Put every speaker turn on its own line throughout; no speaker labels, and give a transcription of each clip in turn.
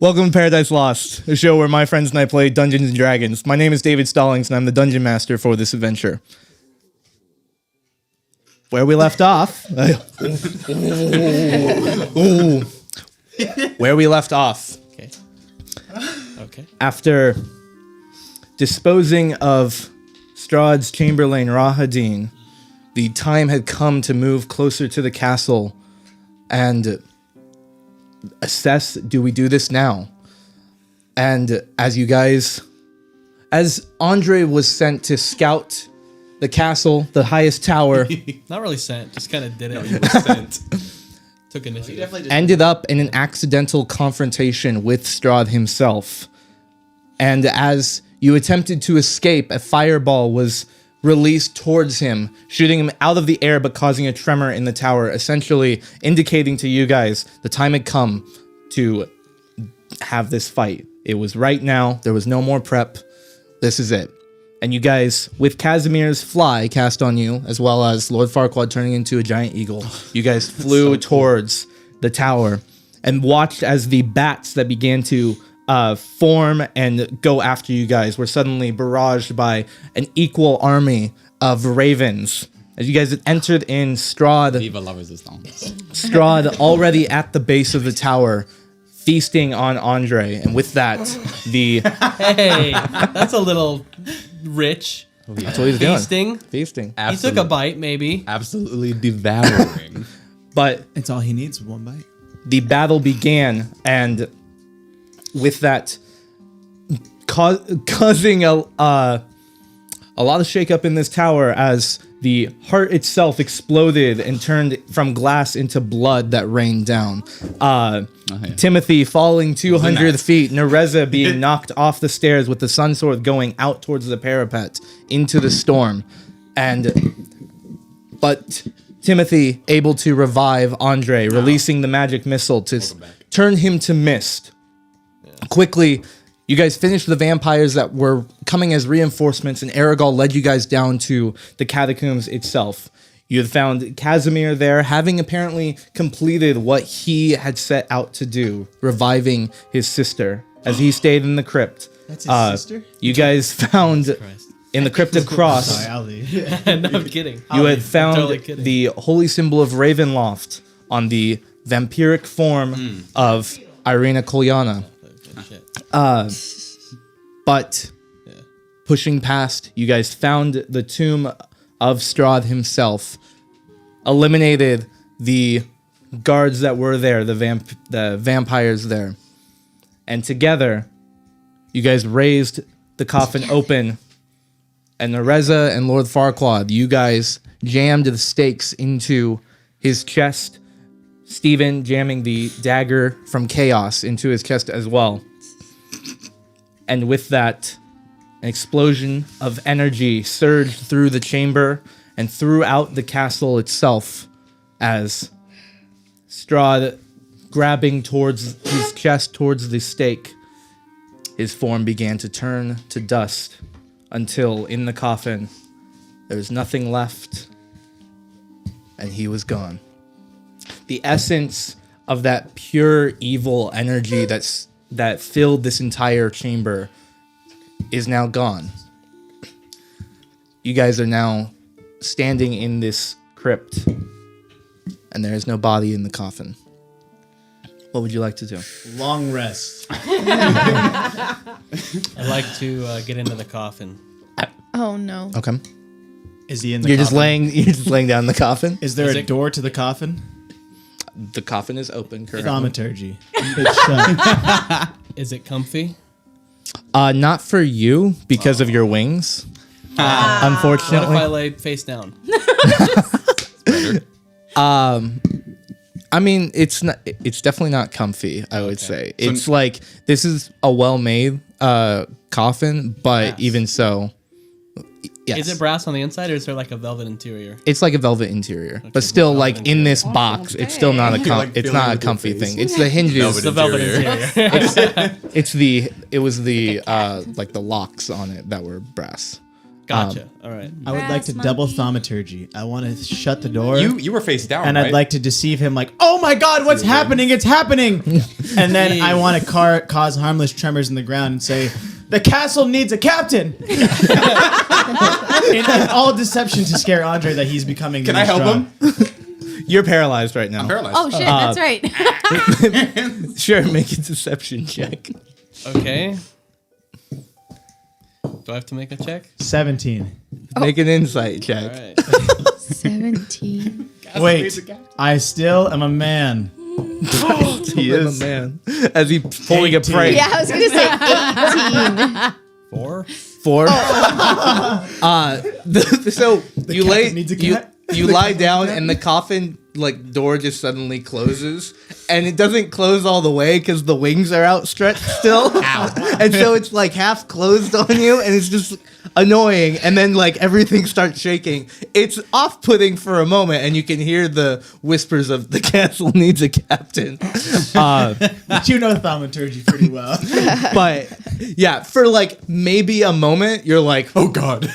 Welcome to Paradise Lost, a show where my friends and I play Dungeons and Dragons. My name is David Stallings, and I'm the dungeon master for this adventure. Where we left off... Where we left off.
Okay.
After disposing of Strahd's Chamberlain Rahadin, the time had come to move closer to the castle and assess, do we do this now? And as Andre was sent to scout the castle, the highest tower,
Not really sent, just kind of did it.
He was sent.
Took initiative.
ended up in an accidental confrontation with Strahd himself. And as you attempted to escape, a fireball was released towards him, shooting him out of the air but causing a tremor in the tower, essentially indicating to you guys the time had come to have this fight. It was right now. There was no more prep. This is it. And you guys, with Casimir's fly cast on you, as well as Lord Farquaad turning into a giant eagle, you guys flew towards the tower and watched as the bats that began to form and go after you guys were suddenly barraged by an equal army of ravens. As you guys had entered in, Strahd already at the base of the tower, feasting on Andre. And with that,
Hey, that's a little rich.
that's what he's doing.
Feasting.
Feasting.
He took a bite, maybe.
Absolutely devouring.
But
It's all he needs, one bite.
the battle began, and with that, causing a lot of shakeup in this tower as the heart itself exploded and turned from glass into blood that rained down. Timothy falling 200 feet, Nereza being knocked off the stairs with the sun sword going out towards the parapet into the storm, but Timothy able to revive Andre, releasing the magic missile to turn him to mist. Quickly, you guys finished the vampires that were coming as reinforcements, and Aragal led you guys down to the catacombs itself. You had found Casimir there, having apparently completed what he had set out to do, reviving his sister, as he stayed in the crypt.
That's his sister?
You guys found in the cryptic cross,
Sorry, I'll leave.
No, I'm kidding.
you had found
totally kidding.
the holy symbol of Ravenloft on the vampiric form of Irina Kolyana. But pushing past, you guys found the tomb of Strahd himself, eliminated the guards that were there, the vampires there, and together, you guys raised the coffin open, and Nereza and Lord Farquaad, you guys jammed the stakes into his chest, Stephen jamming the dagger from Chaos into his chest as well. And with that, an explosion of energy surged through the chamber and throughout the castle itself as Strahd, grabbing towards his chest, towards the stake, his form began to turn to dust until in the coffin there was nothing left and he was gone. The essence of that pure evil energy that filled this entire chamber is now gone. You guys are now standing in this crypt, and there is no body in the coffin. What would you like to do?
Long rest.
I'd like to get into the coffin.
Oh no.
Okay.
Is he in the
You're
coffin?
just laying down in the coffin?
Is there
Is
a
it-
door to the coffin?
The coffin is open currently.
Thaumaturgy. It's shut.
Is it comfy?
Not for you because of your wings.
What if
Unfortunately.
I lay face down?
I mean, it's definitely not comfy, I would say. It's like, this is a well-made coffin, but even so, yes.
Is it brass on the inside, or is there like a velvet interior?
It's like a velvet interior, but still, like, in this box, it's still not a it's not a comfy thing. It's the hinges.
The velvet interior.
It was the like the locks on it that were brass.
Gotcha. All right.
I would like to
Brass
double
monkey.
thaumaturgy. I want to shut the door.
You were face down,
and
right?
I'd like to deceive him, like, "Oh my God, what's happening? It's happening!" And then I want to cause harmless tremors in the ground and say, "The castle needs a captain." in all deception to scare Andre that he's becoming.
Can I help him?
You're paralyzed right now.
I'm paralyzed.
Oh shit, that's right.
Sure, make a deception check.
Okay. Do I have to make a check?
17.
Make an insight
All
check.
right.
17.
Wait, I still am a man.
He is a man. As he pulling a
18.
prank.
Yeah, I was gonna say 18.
4.
4. So you lay
captain needs a
you,
cat.
you lie down and the coffin door just suddenly closes, and it doesn't close all the way because the wings are outstretched still. And so it's half closed on you, and it's just annoying. And then everything starts shaking. It's off-putting for a moment, and you can hear the whispers of the castle needs a captain.
But you know thaumaturgy pretty well.
But yeah, for maybe a moment, you're like, oh god.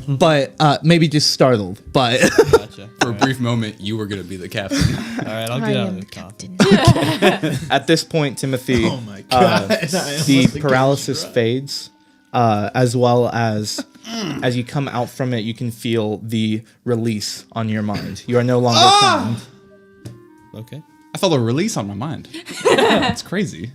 But maybe just startled. But
Gotcha.
For a brief moment, you were gonna be the captain.
All right, I'll
I
get out
am
of the
captain.
coffin.
at this point, Timothy,
Oh my God.
the paralysis fades, as well as you come out from it, you can feel the release on your mind. You are no longer bound.
Okay.
I felt a release on my mind. It's crazy.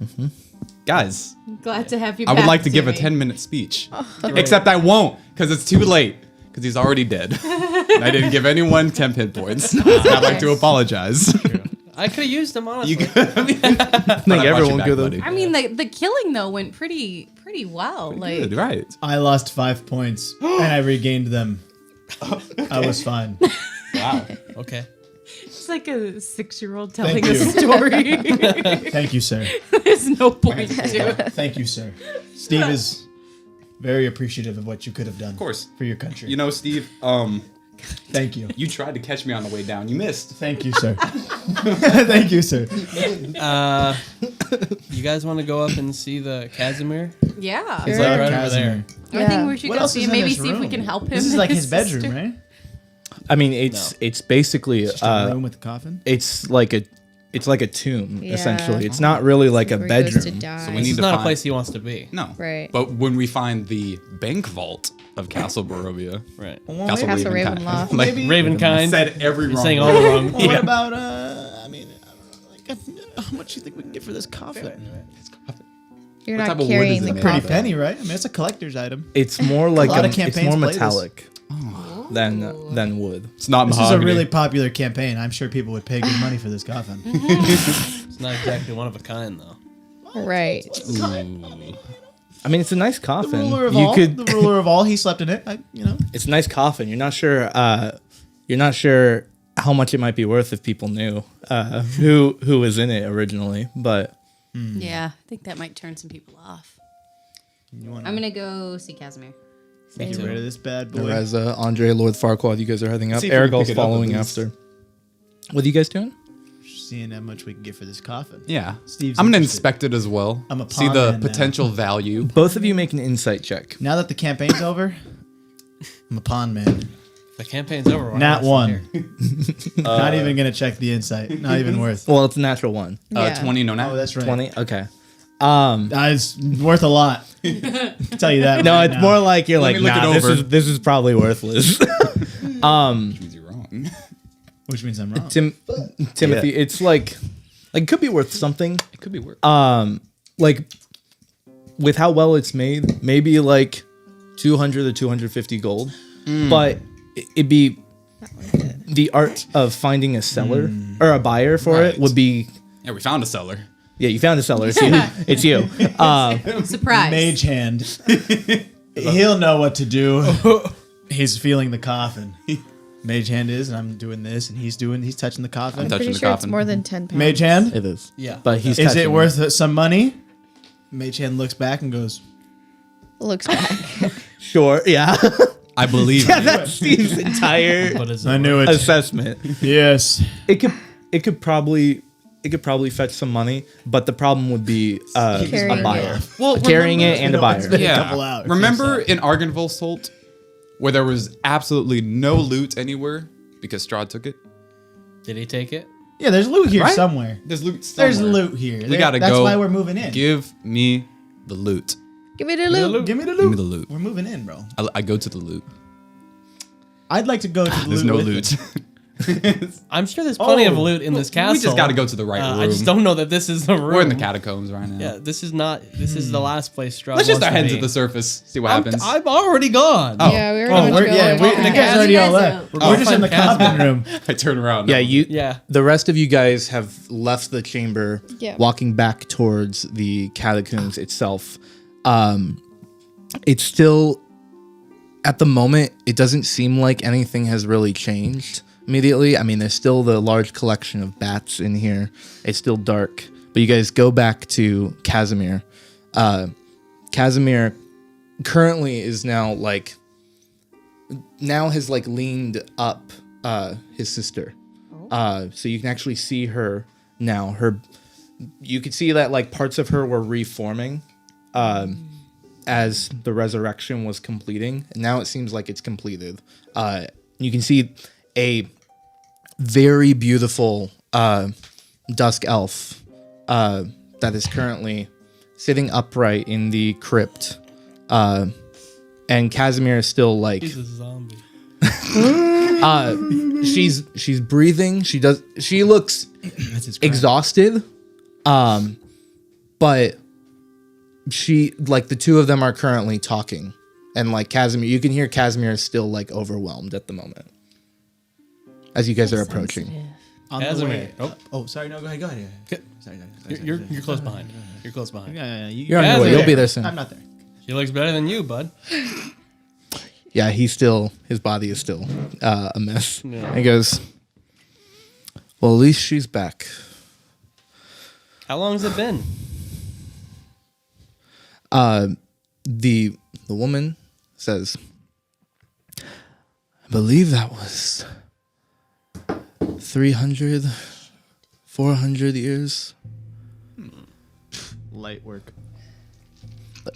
Guys,
Glad to have you
I would
back,
like to give a
Timmy.
10-minute speech. Except I won't, because it's too late. Because he's already dead. And I didn't give anyone 10 hit points. I'd like to apologize.
I could have used them, honestly.
You I
think everyone could have.
I mean, the killing though went pretty well.
Good, right.
I lost 5 points and I regained them. I was fine.
Wow.
Okay.
It's like a 6-year-old telling
Thank
a
you.
story.
Thank you, sir.
There's no point to it.
Thank you, sir. Steve is very appreciative of what you could have done.
Of course.
For your country.
You know, Steve,
Thank you.
you tried to catch me on the way down. You missed.
Thank you, sir. Thank you, sir.
You guys want to go up and see the Casimir?
Yeah.
He's
Sure.
like right over
Casimir.
there.
I think we should
What
go
else
see
is
him.
in
Maybe
this
see if we
room?
can help him.
This is
and
like his
sister.
bedroom, right?
I mean, it's basically
Just a room with a coffin.
it's like a tomb
Yeah.
essentially. It's not really like a
Where he goes to
bedroom.
die.
So we
This
need
is
to
not
find
a place he wants to be.
No.
Right.
But when we find the bank vault of Castle Barovia,
Right.
Castle
Castle
Ravenkind.
Ravenloft.
Like,
Ravenkind.
said every
You're
wrong
saying
word.
all the wrong.
Well, what about, I mean, how much do you think we can get for this coffin?
You're
What
not
type of wood
carrying
is
the
it made
Pretty
of?
coffin.
penny, right? I mean, it's a collector's item.
It's more like
lot of
it's
campaigns
more
play this.
metallic than wood.
It's not
This is a
mahogany.
really popular campaign. I'm sure people would pay good money for this coffin.
It's not exactly one of a kind, though.
Right.
I mean, it's a nice coffin.
Ruler of
You
all.
could.
The ruler of all. He slept in it.
It's a nice coffin. You're not sure. You're not sure how much it might be worth if people knew who was in it originally. But
Yeah, I think that might turn some people off. I'm gonna go see Casimir.
Get rid of this bad boy.
Reza, Andre, Lord Farquaad, you guys are heading up.
See if we can
Aragol's
pick it up at
following
least.
after. What are you guys doing?
Seeing how much we can get for this coffin.
Yeah.
Steve's
I'm going to
interested.
inspect it as well.
I'm a
See
pawn
the
man now.
potential value.
Both of you make an insight check.
Now that the campaign's over, I'm a pawn man.
The campaign's over. why
Nat
am I
one.
still here?
Not even gonna check the insight. Not even worth.
Well, it's a natural one.
Yeah.
20, no, now.
Oh, that's right.
20? Okay.
It's worth a lot. Tell you that.
No,
right
it's
now.
more like you're like,
me look
nah,
it over."
this is probably worthless.
Means you're wrong.
Which means I'm wrong.
Timothy, it's like it could be worth something.
It could be worth.
Like with how well it's made, maybe like 200 or 250 gold. But it'd be the art of finding a seller or a buyer for it
Right.
would be.
Yeah, we found a seller.
Yeah, you found a seller. It's you. It's you.
Surprise.
Mage hand. He'll know what to do. He's feeling the coffin. Mage hand is, and I'm doing this, and he's touching the coffin.
I'm touching
Pretty
the
sure it's
coffin.
more than 10 pounds.
Mage hand.
It is.
Yeah.
But he's.
Is it
touching
worth some money? Mage hand looks back and goes,
Looks back.
Sure. Yeah.
I believe
Yeah,
you.
that's Steve's entire
What is it?
I knew it.
assessment.
Yes.
It could probably fetch some money, but the problem would be a
Carrying
buyer.
it.
Well,
Carrying
remember-
it and a buyer.
a couple
Yeah.
hours.
Remember in Argynvostholt where there was absolutely no loot anywhere because Strahd took it.
Did he take it?
Yeah, there's loot here
Right?
somewhere.
There's loot somewhere.
There's loot here.
We gotta
That's
go.
why we're moving in.
Give me the loot.
Give me the loot.
Give me the loot.
Give me the loot.
We're moving in, bro.
I go to the loot.
I'd like to go to the
There's
loot.
no
with
loot.
him.
I'm sure there's plenty of
Oh,
loot in this castle.
We just got to go to the right room.
I just don't know that this is the room.
We're in the catacombs right now.
Yeah, this is not. This is the last place Strahd
Let's just
wants
our
to
heads
be.
at the surface. See what happens.
I'm already gone.
Oh.
Yeah, we already
Oh,
went to
we're,
go
yeah,
and
we,
talk
the
to
guys
him.
already all
You guys
left.
out.
We're just in the
Castle.
common room.
I turn around.
Yeah,
Yeah.
The rest of you guys have left the chamber,
Yeah.
walking back towards the catacombs itself. It's still, at the moment, it doesn't seem like anything has really changed immediately. I mean, there's still the large collection of bats in here. It's still dark, but you guys go back to Casimir. Casimir currently is now has leaned up his sister. So you can actually see her now. You could see that parts of her were reforming as the resurrection was completing. And now it seems like it's completed. You can see a very beautiful dusk elf that is currently sitting upright in the crypt. And Casimir is still
He's a zombie.
she's breathing. She looks
That's his crap.
exhausted. But she the two of them are currently talking. And Casimir, you can hear Casimir is still overwhelmed at the moment. As you guys are approaching.
On the
Casimir.
way.
Oh.
Oh, sorry. No, go ahead. Go ahead. Sorry.
You're close behind. You're close behind.
Yeah.
You're on your way. You'll be there soon.
I'm not there.
She looks better than you, bud.
Yeah, his body is still a mess.
Yeah.
And he goes, well, at least she's back.
How long has it been?
The woman says, I believe that was 300, 400 years.
Light work.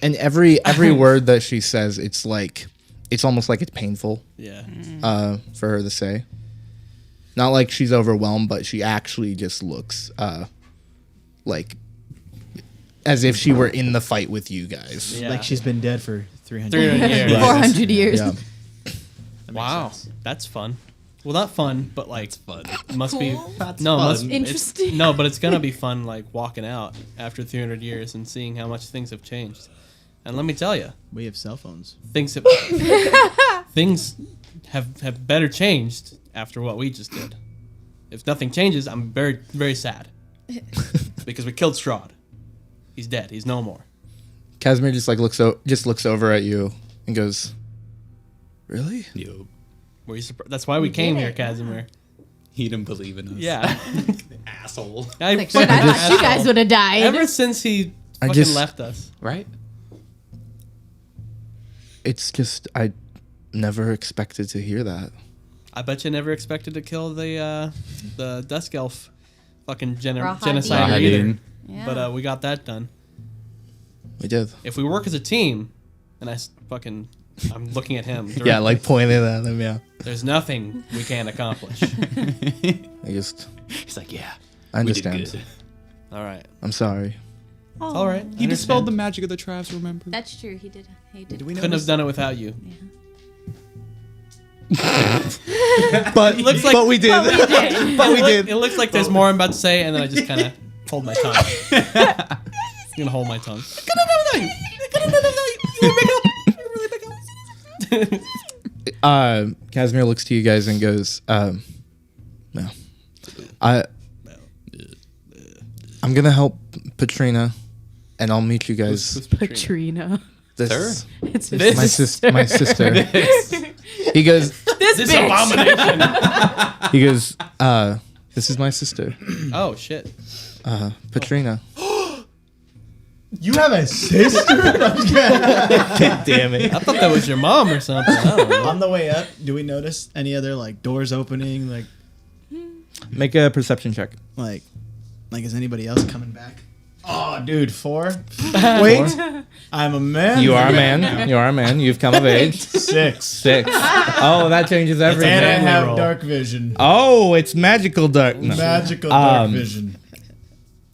And every word that she says, it's almost like it's painful
Yeah.
for her to say. Not like she's overwhelmed, but she actually just looks as if she were in the fight with you guys.
Yeah.
Like she's been dead for 300
300 years.
years.
400 years.
Yeah.
Wow, that's fun. Well, not fun, but
fun.
must be
That's
no,
fun.
must
Interesting.
No, but it's gonna be fun, walking out after 300 years and seeing how much things have changed. And let me tell you,
We have cell phones.
things have better changed after what we just did. If nothing changes, I'm very, very sad because we killed Strahd. He's dead. He's no more.
Casimir just looks over at you and goes, "Really?"
Yo,
Were you surprised? That's why we came
did
here,
it.
Casimir.
he didn't believe in us.
Yeah.
Asshole.
I
Like, shit, I thought you guys would have died.
Ever since he
I
fucking
just-
left us.
Right?
It's just I never expected to hear that.
I bet you never expected to kill the Dusk Elf fucking
Rahadin.
genocide either.
Rahadin.
Yeah.
But we got that done.
We did.
If we work as a team, and I'm looking at him.
Yeah,
directly,
pointing at him. Yeah.
there's nothing we can't accomplish.
I just
He's like, yeah.
I
We did
understand.
good.
All right.
I'm sorry.
Oh,
It's all right.
He dispelled the magic of the traps, remember?
That's true. He did.
Couldn't have done it without you.
But
looks like-
but we did. But we did.
It looks like there's more I'm about to say, and then I just kind of hold my tongue. I'm gonna hold my tongue.
Casimir looks to you guys and goes, "No, I'm gonna help Petrina, and I'll meet you guys."
Katrina.
This,
It's
This-
my sister. He goes.
This abomination.
He goes. This is my sister,
Oh shit.
Petrina.
You have a sister?
Damn it.
I thought that was your mom or something. I don't know.
On the way up, do we notice any other doors opening?
Make a perception check.
Like is anybody else coming back? Oh, dude, 4. Wait, I'm a man.
You are a man. You are a man. You've come of age.
6.
6. Oh, that changes everything.
And I have
roll.
dark vision.
Oh, it's magical dark. No.
Magical dark vision.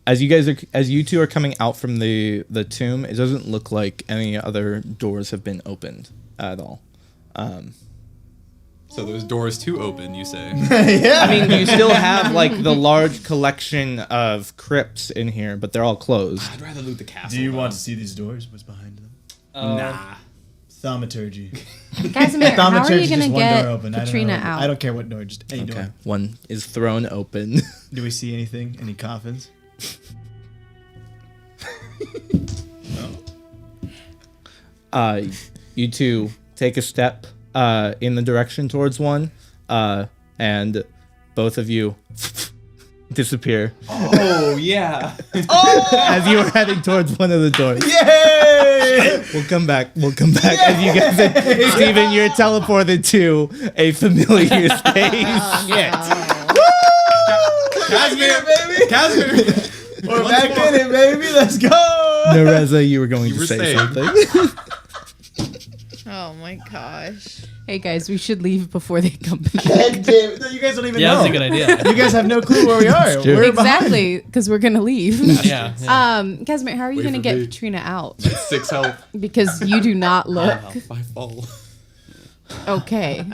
As you two are coming out from the tomb, it doesn't look like any other doors have been opened at all.
So those doors to open, you say?
I mean, you still have like the large collection of crypts in here, but they're all closed.
I'd rather loot the castle.
Do you
though.
want to see these doors? What's behind them?
Nah.
Thaumaturgy.
Casimir, how are
Thaumaturgy
you
is
gonna
just one
get
door open.
Katrina
I don't know.
out?
I don't care what door, just any
Okay,
door.
one is thrown open.
Do we see anything? Any coffins?
You two take a step in the direction towards one, and both of you disappear
Oh, yeah.
as you are heading towards one of the doors.
Yay!
We'll come back. As you guys, Steven, you're teleported to a familiar space.
Casimir, baby. Casimir.
We're back in it, baby. Let's go.
Nereza, you were going
You
to
were
say
saying.
something.
Oh my gosh.
Hey guys, we should leave before they come back.
No, you guys don't even
Yeah,
know.
that's a good idea.
You guys have no clue where we are.
true.
We're behind.
Exactly, because we're gonna leave.
Yeah.
Casimir, how are you
Wait
gonna
for
get
me.
Katrina out?
6 health.
Because you do not look
If I fall.
okay.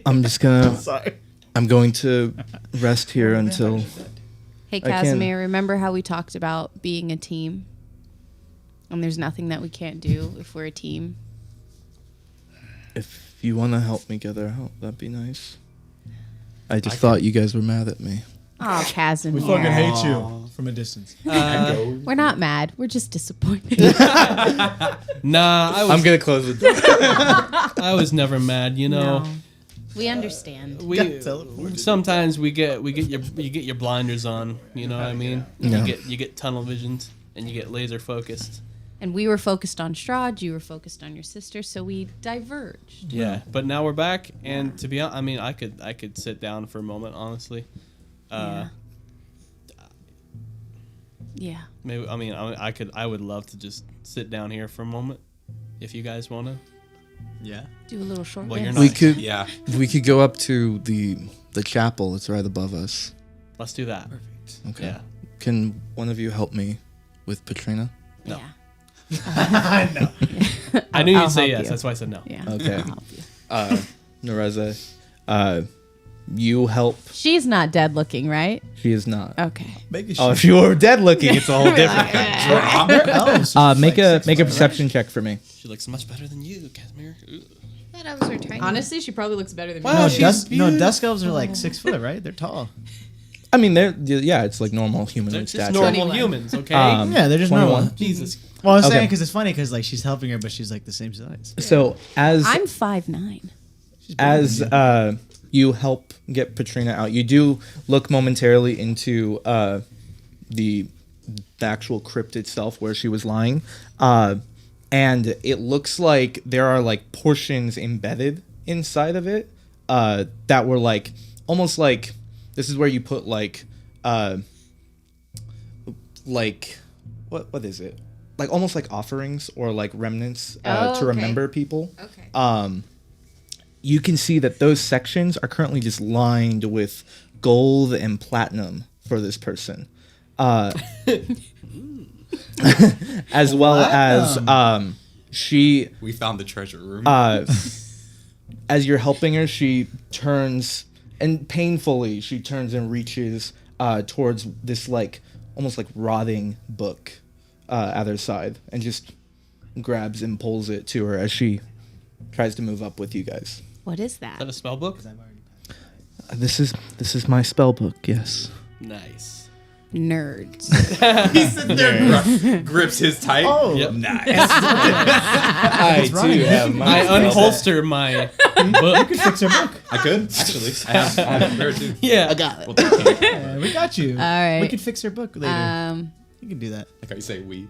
I'm just gonna.
Sorry.
I'm going to rest here until.
Hey
can-
Casimir, remember how we talked about being a team? And there's nothing that we can't do if we're a team.
If you want to help me get her out, that'd be nice. I just thought you guys were mad at me.
Oh, Casimir.
We fucking hate you from a distance.
We're not mad. We're just disappointed.
Nah,
I'm gonna close the door.
I was never mad. You know,
No. We understand.
we sometimes we get your blinders on. You know what I mean?
Yeah.
You get tunnel visions and you get laser focused.
And we were focused on Strahd, you were focused on your sister, so we diverged.
Yeah, but now we're back, and to be honest, I mean, I could sit down for a moment, honestly.
Yeah.
Maybe I would love to just sit down here for a moment, if you guys wanna.
Yeah.
Do a little short
Well, you're
rest.
not-
We could.
Yeah.
We could go up to the chapel. It's right above us.
Let's do that.
Okay.
Yeah.
Can one of you help me with Katrina?
No.
Yeah.
I knew
I'll
you'd say
help
yes.
you.
That's why I said no.
Yeah.
Okay.
I'll help you.
Nereza, you help.
She's not dead looking, right?
She is not.
Okay.
Oh, if you were dead looking, it's a whole different thing.
They're elves.
Make a perception check for me.
She looks much better than you, Casimir. Ooh.
That elves are tiny.
Honestly, she probably looks better than
Wow.
me.
No,
she's
dusk elves are like 6 foot, right? They're tall.
I mean, it's like normal human
They're just
stature.
normal
21.
humans, okay?
Yeah, they're just
21.
normal.
Jesus.
Well, I was saying
Okay.
because it's funny because like she's helping her, but she's like the same size.
So
I'm 5'9".
She's bigger than you.
you help get Katrina out, you do look momentarily into the actual crypt itself where she was lying, and it looks like there are like portions embedded inside of it that were like almost like this is where you put like what is it, like almost like offerings or like remnants
Oh,
to
okay.
remember people.
Okay.
You can see that those sections are currently just lined with gold and platinum for this person. As well as she,
We found the treasure room.
as you're helping her, she turns and painfully she turns and reaches towards this like almost like rotting book at her side and just grabs and pulls it to her as she tries to move up with you guys.
What is
Is
that?
that a spell book?
This is my spell book. Yes.
Nice.
Nerds.
He sits there, grips his tight.
Oh,
Yep.
Nice.
I
too
have
I unholster my book.
fix her book.
I could, actually. I have it there too.
Yeah.
got it.
Well, thank you.
Yeah, we got you.
All right.
We could fix her book later. You can do that.
Like how you say we.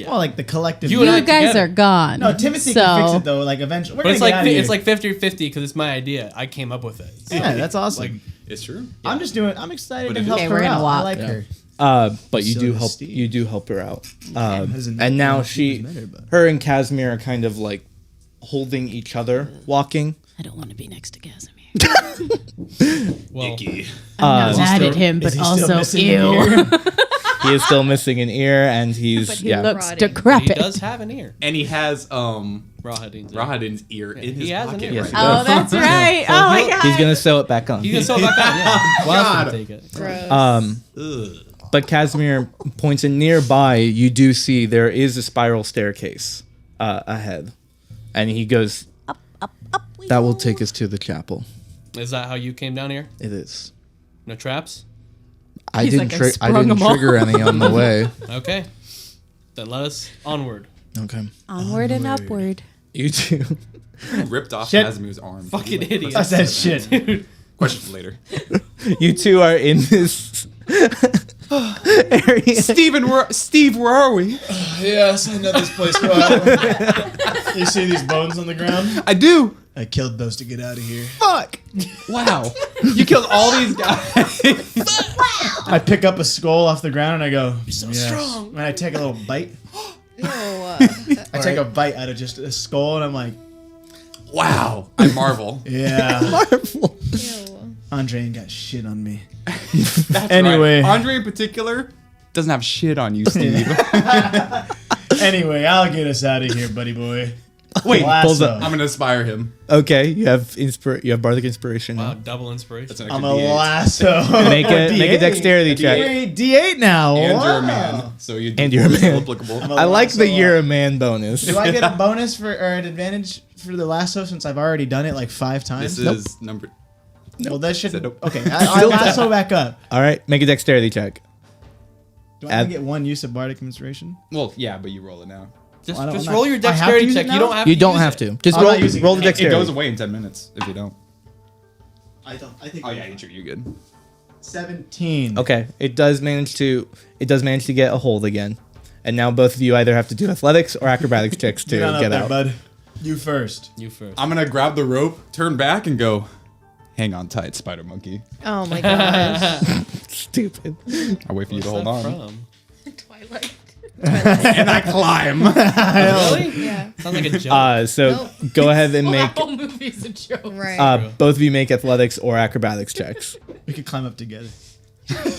Well, like the collective.
You
You
and I
guys
together.
are gone.
No, Timothy
so,
can fix it though. Like eventually, we're
But it's
gonna
like
get out of
it's
here.
like 50-50 because it's my idea. I came up with it. So,
yeah, that's awesome.
like,
It's true.
I'm excited
But
to
it
help
Okay,
her
we're gonna
out. I
walk.
like her.
But you
So
do
does
help.
Steve.
You do help her out.
Hasn't-
And now
Steve's met her, but-
her and Casimir are kind of like holding each other, walking.
I don't want to be next to Casimir.
Well,
I'm not mad at him,
is
but
he still
also
missing an
ew.
ear?
He is still missing an ear, and he's
But he
yeah.
looks
Rotting.
he
decrepit.
does have an ear.
And he has
Rahadin's ear.
Rahadin's ear in
he
his
has an
pocket
ear.
right
Yes,
now.
Oh, that's right. Oh my god.
He's gonna sew it back on.
You can sew it back on. Yeah. Well, I can take it.
Gross.
But Casimir points, and nearby you do see there is a spiral staircase ahead, and he goes,
Up.
"That will take us to the chapel."
Is that how you came down here?
It is.
No traps?
I
He's
didn't.
like, I
I
sprung
didn't
them all.
trigger any on the way.
Okay. Then let us onward.
Okay.
Onward and upward.
You two.
Ripped off
Shit.
Casimir's arm.
Fucking idiot.
I said shit.
Question later.
You two are in this area.
Steve, where are we?
Yes, I know this place well. You see these bones on the ground?
I do.
I killed those to get out of here.
Fuck. Wow. You killed all these guys.
I pick up a skull off the ground and I go, "You're
so strong."
And I take a little bite.
Ew.
I take a bite out of just a skull and I'm like,
Wow. I marvel.
yeah.
Ew.
Andre ain't got shit on me.
That's
Anyway.
right. Andre in particular doesn't have shit on you, Steve.
Anyway, I'll get us out of here, buddy boy.
Wait,
pulls
Lasso.
up.
I'm gonna inspire him.
Okay, you have you have bardic inspiration
Wow,
now.
double inspiration.
That's an
I'm
extra
a
D8.
lasso.
Make a dexterity check.
D8 now.
And
Wow.
you're a man, so you
And you're a man.
applicable.
I'm a
I like
lasso
the you're a man bonus.
Do I get a bonus for or an advantage for the lasso since I've already done it like 5 times?
This is number.
Well, that should.
Nope.
Okay, I lasso back up.
All right, make a dexterity check.
Do I only get one use of bardic inspiration?
Well, yeah, but you roll it now.
Just,
I don't-
just
I'm
roll
not-
your
I have to
dexterity
use it
check.
now?
You don't have
You
to
don't
use
have
it.
to. Just
I'm
roll
not using
roll
it.
the
It
dexterity.
goes away in 10 minutes if you don't.
I think.
Oh yeah, you're good.
17.
Okay, it does manage to get a hold again, and now both of you either have to do athletics or acrobatics checks to
Get on up
get
there,
out.
bud. You first.
You first.
I'm gonna grab the rope, turn back, and go. Hang on tight, spider monkey.
Oh my gosh.
Stupid.
I'll wait for you
What's
to hold
that
on.
from?
Twilight.
And I climb.
Really?
Yeah.
Sounds like a joke.
So go ahead and make
whole movie's a joke.
Right.
both of you make athletics or acrobatics checks.
We could climb up together.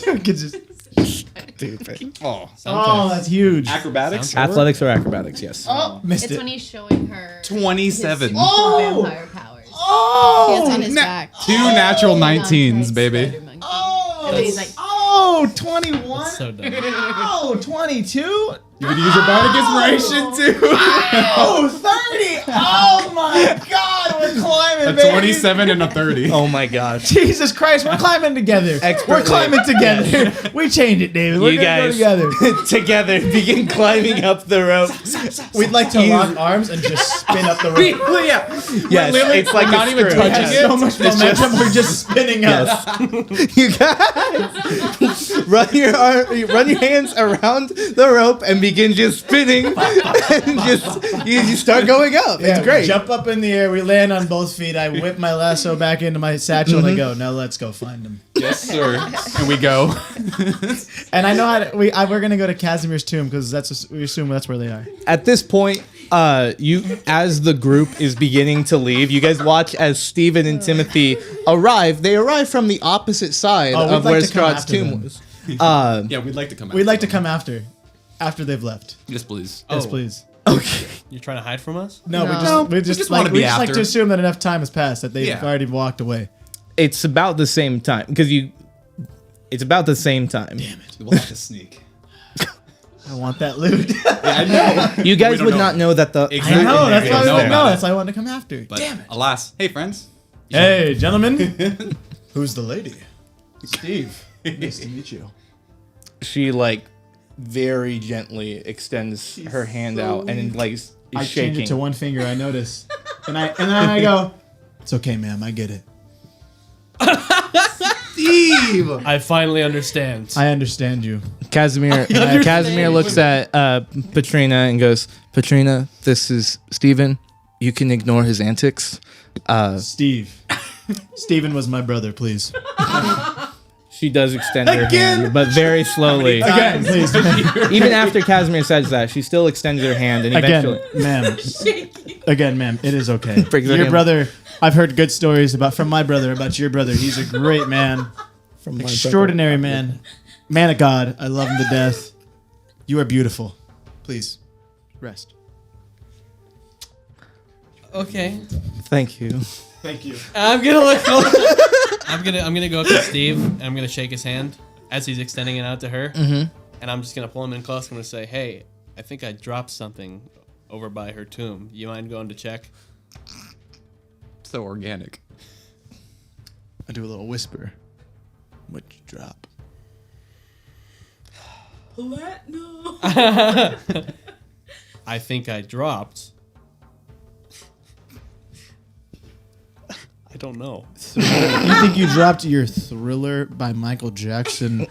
We could just.
Stupid.
Oh,
Oh, that's huge.
acrobatics.
Athletics or acrobatics? Yes.
Missed
It's
it.
when he's showing her
27.
his vampire powers.
He has on his back.
2 natural 19s, baby.
Spider monkey.
Oh,
And he's like,
oh, 21.
That's so dumb.
Oh, 22.
You could use your bardic inspiration too.
Oh, 30. Oh my God, we're climbing,
A
baby.
27 and a 30.
Oh my gosh.
Jesus Christ, we're climbing together. We're climbing together. We changed it, David. We're
You
gonna
guys
go together.
together begin climbing up the rope.
We'd like to lock arms and just spin up the rope.
yeah.
Yes, it's like
not
a
even
screw.
touching
Has
it.
so much momentum, we're just spinning up.
You guys run your hands around the rope and begin just spinning and you start going up.
Yeah,
It's
we
great.
jump up in the air, we land on both feet. I whip my lasso back into my satchel and I go, now let's go find him.
Yes, sir. And we go.
And I know how to, we're gonna go to Casimir's tomb because we assume that's where they are.
At this point, you as the group is beginning to leave, you guys watch as Stephen and Timothy arrive. They arrive from the opposite side
Oh, we'd
of
like
where
to come
Strahd's
after
tomb
them.
was.
Yeah, we'd like to come out.
We'd like to come after they've left.
Yes, please.
Yes,
Oh.
please.
Okay.
You're trying to hide from us?
No,
No.
we just
wanna
like
be
we just like
after.
to assume that enough time has passed that they've
Yeah.
already walked away.
It's about the same time because it's about the same time.
We'll have to sneak.
I want that loot.
I know.
You guys
don't
would
know.
not know that the
Exactly.
I know. That's
We
why
don't
we
know
don't know.
about it.
That's why I wanted to come after.
But alas, hey friends.
Hey, gentlemen. Who's the lady? Steve. Nice to meet you.
she like very gently extends her hand out and like is
I
shaking.
change it to one finger. I notice, and then I go, "It's okay, ma'am. I get it.
Steve.
I finally understand.
I understand you."
Casimir looks at Patrina and goes, "Patrina, this is Steven. You can ignore his antics."
Steve. Steven was my brother. Please.
She does extend her hand, but very slowly.
Again, please.
Even after Casimir says that, she still extends her hand and eventually.
Ma'am. Again, ma'am, it is okay.
Brings her
Your
hand-
brother, I've heard good stories from my brother about your brother. He's a great man.
From my
Extraordinary man. Man of God. I love him to death. You are beautiful. Please, rest.
Okay.
Thank you.
Thank you.
I'm gonna look. I'm gonna go up to Steve and I'm gonna shake his hand as he's extending it out to her. Mm-hmm. And I'm just gonna pull him in close. I'm gonna say, "Hey, I think I dropped something over by her tomb. You mind going to check?"
So organic.
I do a little whisper. What'd you drop?
I think I dropped. I don't know.
You think you dropped your Thriller by Michael Jackson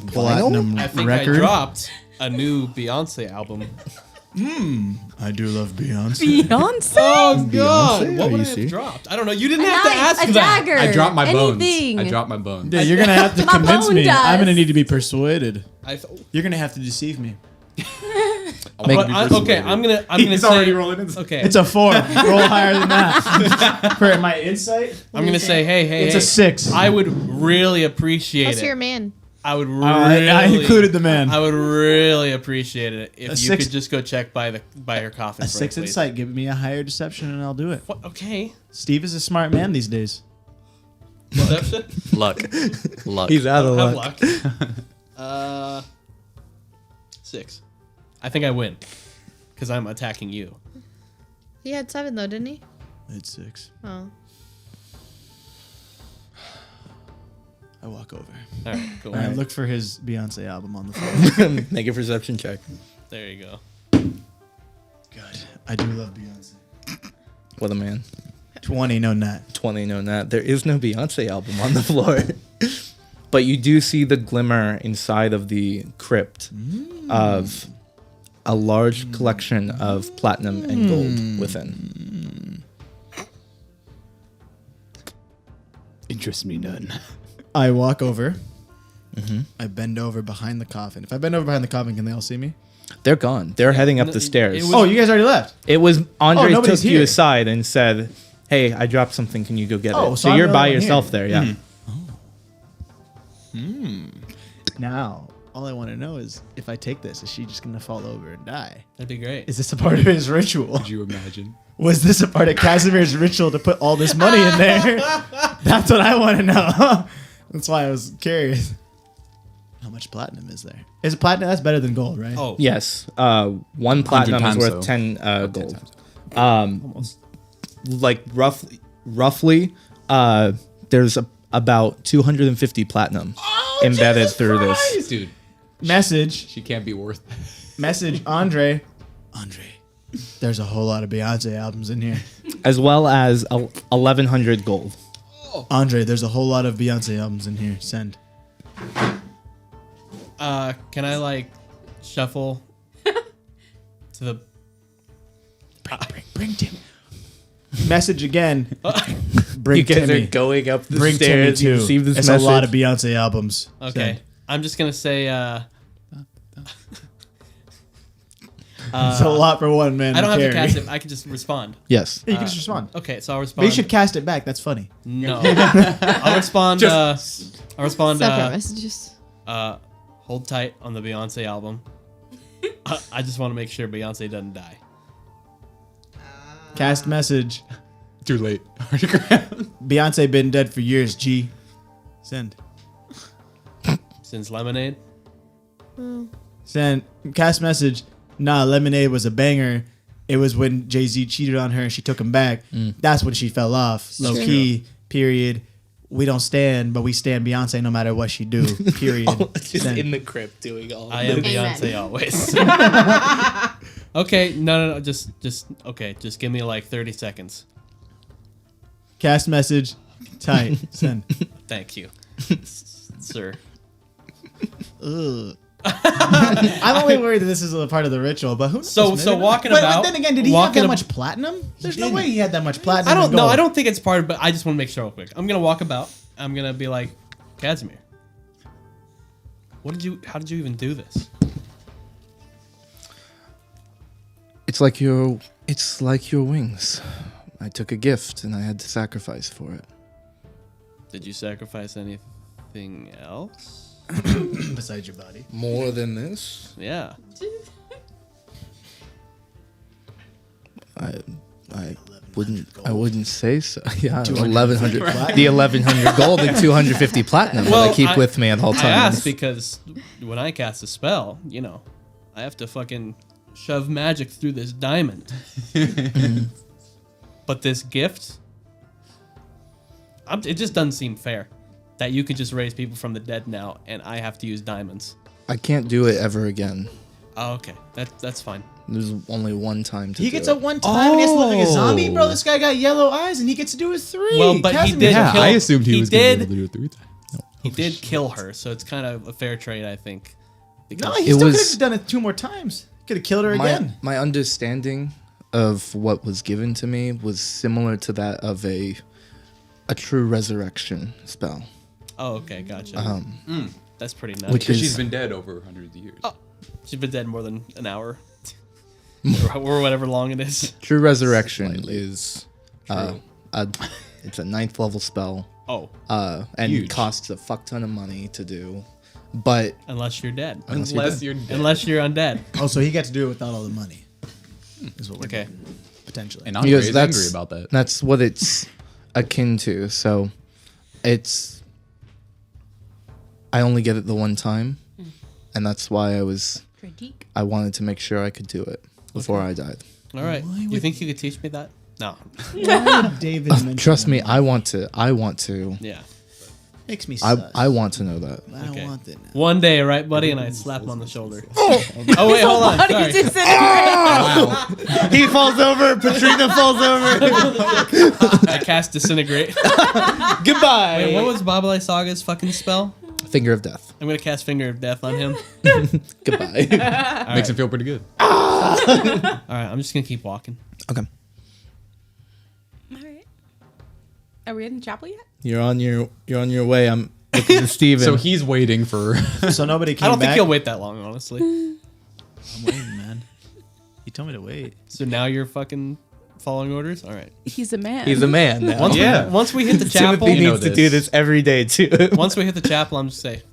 platinum
I think
record?
I dropped a new Beyonce album.
I do love Beyonce.
Beyonce?
Oh God!
Beyonce?
What
Are
would
you
I have
serious?
dropped? I don't know. You didn't
A
have to
knife,
ask
a
that.
dagger.
I dropped my
anything.
bones. I dropped my bones.
Yeah, you're gonna have to
My
convince
bone
me. I'm gonna
does.
need to be persuaded.
I
You're gonna have to deceive me.
okay, I'm gonna
He's
say.
already rolling in.
Okay,
It's a 4. Roll higher than that. For my insight,
I'm gonna say, hey,
it's
hey.
a 6.
I would really appreciate
What's
it.
your man?
I would really.
I included the man.
I would really appreciate it if
A
you
6
could just go check by her coffin.
A
for
6
me, please.
insight. Give me a higher deception and I'll do it.
What? Okay.
Steve is a smart man these days.
Deception.
Luck. Luck.
He's out of
Have
luck.
luck. 6. I think I win because I'm attacking you.
He had 7 though, didn't he?
It's 6.
Oh.
I walk over.
All right, cool.
And I look for his Beyonce album on the floor.
Make a perception check.
There you go.
God, I do love Beyonce.
What a man.
20, no nut.
20, no, not. There is no Beyonce album on the floor. But you do see the glimmer inside of the crypt of a large collection of platinum and gold within.
Interests me none.
I walk over. I bend over behind the coffin. If I bend over behind the coffin, can they all see me?
They're gone. They're heading up
no,
the
it
stairs.
was-
Oh, you guys already left.
It was Andre
nobody's
took you
here.
aside and said, "Hey, I dropped something. Can you go get
Oh,
it?"
so
So
I'm
you're
the
by
only one
yourself
here.
there, yeah.
Now, all I want to know is if I take this, is she just going to fall over and die?
That'd be great.
Is this a part of his ritual?
Could you imagine?
Was this a part of Casimir's ritual to put all this money in there? That's what I want to know. That's why I was curious. How much platinum is there? Is it platinum? That's better than gold, right?
Oh,
Yes, 1 platinum is
times
worth
so.
10 gold.
almost.
Like roughly, there's about 250 platinum embedded through this.
Dude,
Message,
she can't be worth.
Andre. There's a whole lot of Beyonce albums in here.
As well as 1,100 gold.
Andre, there's a whole lot of Beyonce albums in here. Send.
Can I like shuffle to the?
Bring Timmy. Message again. Bring
You guys
Timmy.
are going up the
Bring
stairs.
Timmy
You
too.
receive this
It's
message.
a lot of Beyonce albums.
Okay,
Send.
I'm just gonna say.
It's a lot for one man.
I don't have to
carry.
cast it. I can just respond.
Yes.
You can just respond.
Okay, so I'll
But
respond.
you should cast it back. That's funny.
No. I'll respond. I'll respond.
Separate messages.
Hold tight on the Beyonce album. I just want to make sure Beyonce doesn't die.
Cast message.
Too late.
Beyonce been dead for years. G. Send.
Since Lemonade.
Send. Cast message. Nah, Lemonade was a banger. It was when Jay-Z cheated on her and she took him back. That's when she fell off. Low key. Period. We don't stand, but we stand Beyonce no matter what she do. Period.
Just
Send.
in the crypt doing all
I am
this.
Beyonce always. Okay, no, just okay. Just give me like 30 seconds.
Cast message. Tight. Send.
Thank you, sir.
Ugh. I'm only worried that this is a part of the ritual, but who knows?
So
maybe not.
walking
But
about-
then again, did he have
walking
that
ab-
much platinum? There's no way he had that much platinum.
I don't
and
know.
gold.
I don't think it's part of, but I just want to make sure real quick. I'm gonna walk about. I'm gonna be like, Casimir, How did you even do this?
It's like your wings. I took a gift and I had to sacrifice for it.
Did you sacrifice anything else?
Besides your body.
More than this?
Yeah.
I wouldn't say so. Yeah, 1100 the 1100 gold and 250 platinum that I keep with me at all
I
times.
asked because when I cast a spell, I have to fucking shove magic through this diamond. But this gift, it just doesn't seem fair that you could just raise people from the dead now and I have to use diamonds.
I can't do it ever again.
Oh, okay. That's fine.
There's only one time to
He
do
gets
it.
a one time and he has to look like a zombie, bro. This guy got yellow eyes and he gets to do it 3.
Well, but he did.
Yeah,
kill,
I assumed he was going
did.
to be able to do it 3 times.
He did kill her, so it's kind of a fair trade, I think.
No,
Because
he still could have just done it 2 more times. Could have killed her again.
My understanding of what was given to me was similar to that of a true resurrection spell.
oh, okay, gotcha. That's pretty nice.
Which
Because
is
she's been dead over hundreds of years.
She's been dead more than an hour, or whatever long it is.
true resurrection is
True.
it's a 9th level spell.
Oh,
And
Huge.
it costs a fuck ton of money to do. But
unless you're dead.
Unless you're dead.
Unless you're undead.
Oh, so he got to do it without all the money. Is what we're
Okay.
doing, potentially.
And Andre's
because
angry about that.
that's what it's akin to. So it's I only get it the one time, and that's why
Critique.
I wanted to make sure I could do it before I died.
All right. You think you could teach me that? No.
Why would David mention
Trust me,
that?
I want to.
Yeah.
Makes me sus.
I want to know that.
I don't
Okay.
want that now.
One day, right, buddy? And I'd slap him on the shoulder. Oh wait, hold on. Sorry.
He falls over. Patrina falls over.
I cast disintegrate.
Goodbye.
Wait, what was Babalai Saga's fucking spell?
Finger of death.
I'm gonna cast Finger of Death on him.
Goodbye.
Makes him feel pretty good.
All right, I'm just gonna keep walking.
Okay.
All right. Are we in the chapel yet?
You're on your way. I'm looking to Steven.
So he's waiting for...
So nobody came
I don't
back.
think he'll wait that long, honestly.
I'm waiting, man. He told me to wait.
So now you're fucking following orders. All right.
He's a man.
He's a man now.
Once we hit the chapel,
Timothy
You know
needs to
this.
do this every day too.
once we hit the chapel, I'm just say,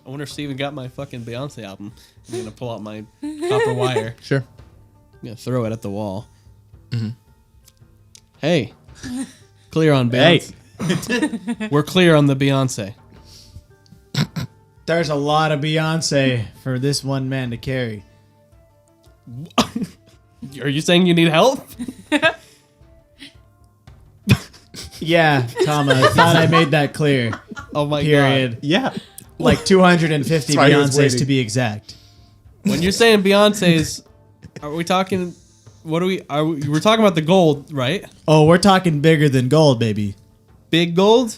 I wonder if Steven got my fucking Beyonce album. I'm gonna pull out my copper wire.
Sure.
I'm gonna throw it at the wall. Hey, clear on Beyonce. We're clear on the Beyonce.
There's a lot of Beyonce for this one man to carry.
Are you saying you need help?
Yeah, Tama, I thought I made that clear.
Oh my
Period.
Yeah.
Like 250
That's why he was
Beyonces
waiting.
to be exact.
god. When you're saying Beyonce's, are we talking? What are we? We're talking about the gold, right?
Oh, we're talking bigger than gold, baby.
Big gold.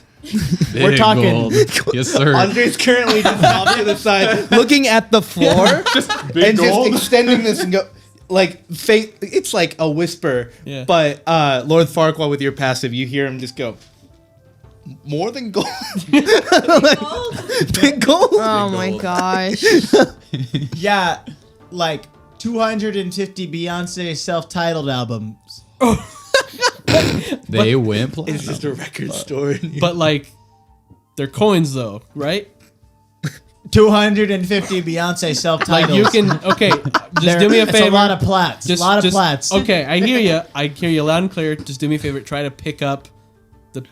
We're talking-
Yes, sir.
Andre's currently just off to the side, looking at the floor, and just extending this and go like it's like a whisper.
Yeah.
But Lord Farquaad, with your passive, you hear him just go, more than gold. Big gold.
Oh my gosh.
Yeah, like 250 Beyonce self-titled albums.
They went
It's
platinum.
just a record store. In here.
But like, they're coins though, right?
250 Beyonce self-titled.
Like you can. Okay, just do me a favor.
It's a lot of plats. A lot of plats.
Okay, I hear you. I hear you loud and clear. Just do me a favor. Try to pick up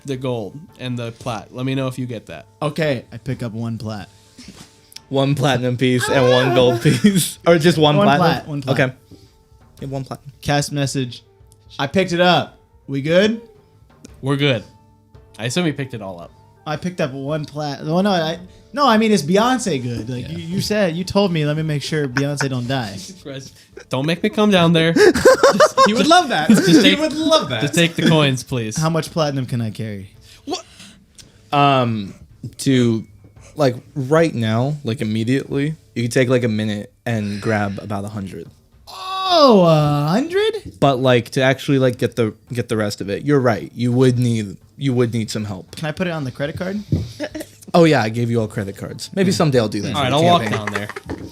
the gold and the plat. Let me know if you get that.
Okay, I pick up one plat.
One platinum piece and one gold piece, or just one platinum.
Plat, one plat.
Okay. Yeah, one platinum.
Cast message. I picked it up. We good?
We're good. I assume you picked it all up.
I picked up one plat. Oh no, I mean it's Beyonce good. Like you told me. Let me make sure Beyonce don't die.
Don't make me come down there.
He would love that. He would love that.
Just take the coins, please.
How much platinum can I carry?
To like right now, like immediately, you could take like a minute and grab about 100.
Oh, 100?
But like to actually like get the rest of it, you're right. You would need some help.
Can I put it on the credit card?
Oh yeah, I gave you all credit cards. Maybe someday I'll do that.
All
for
right,
the
I'll walk
campaign.
down there.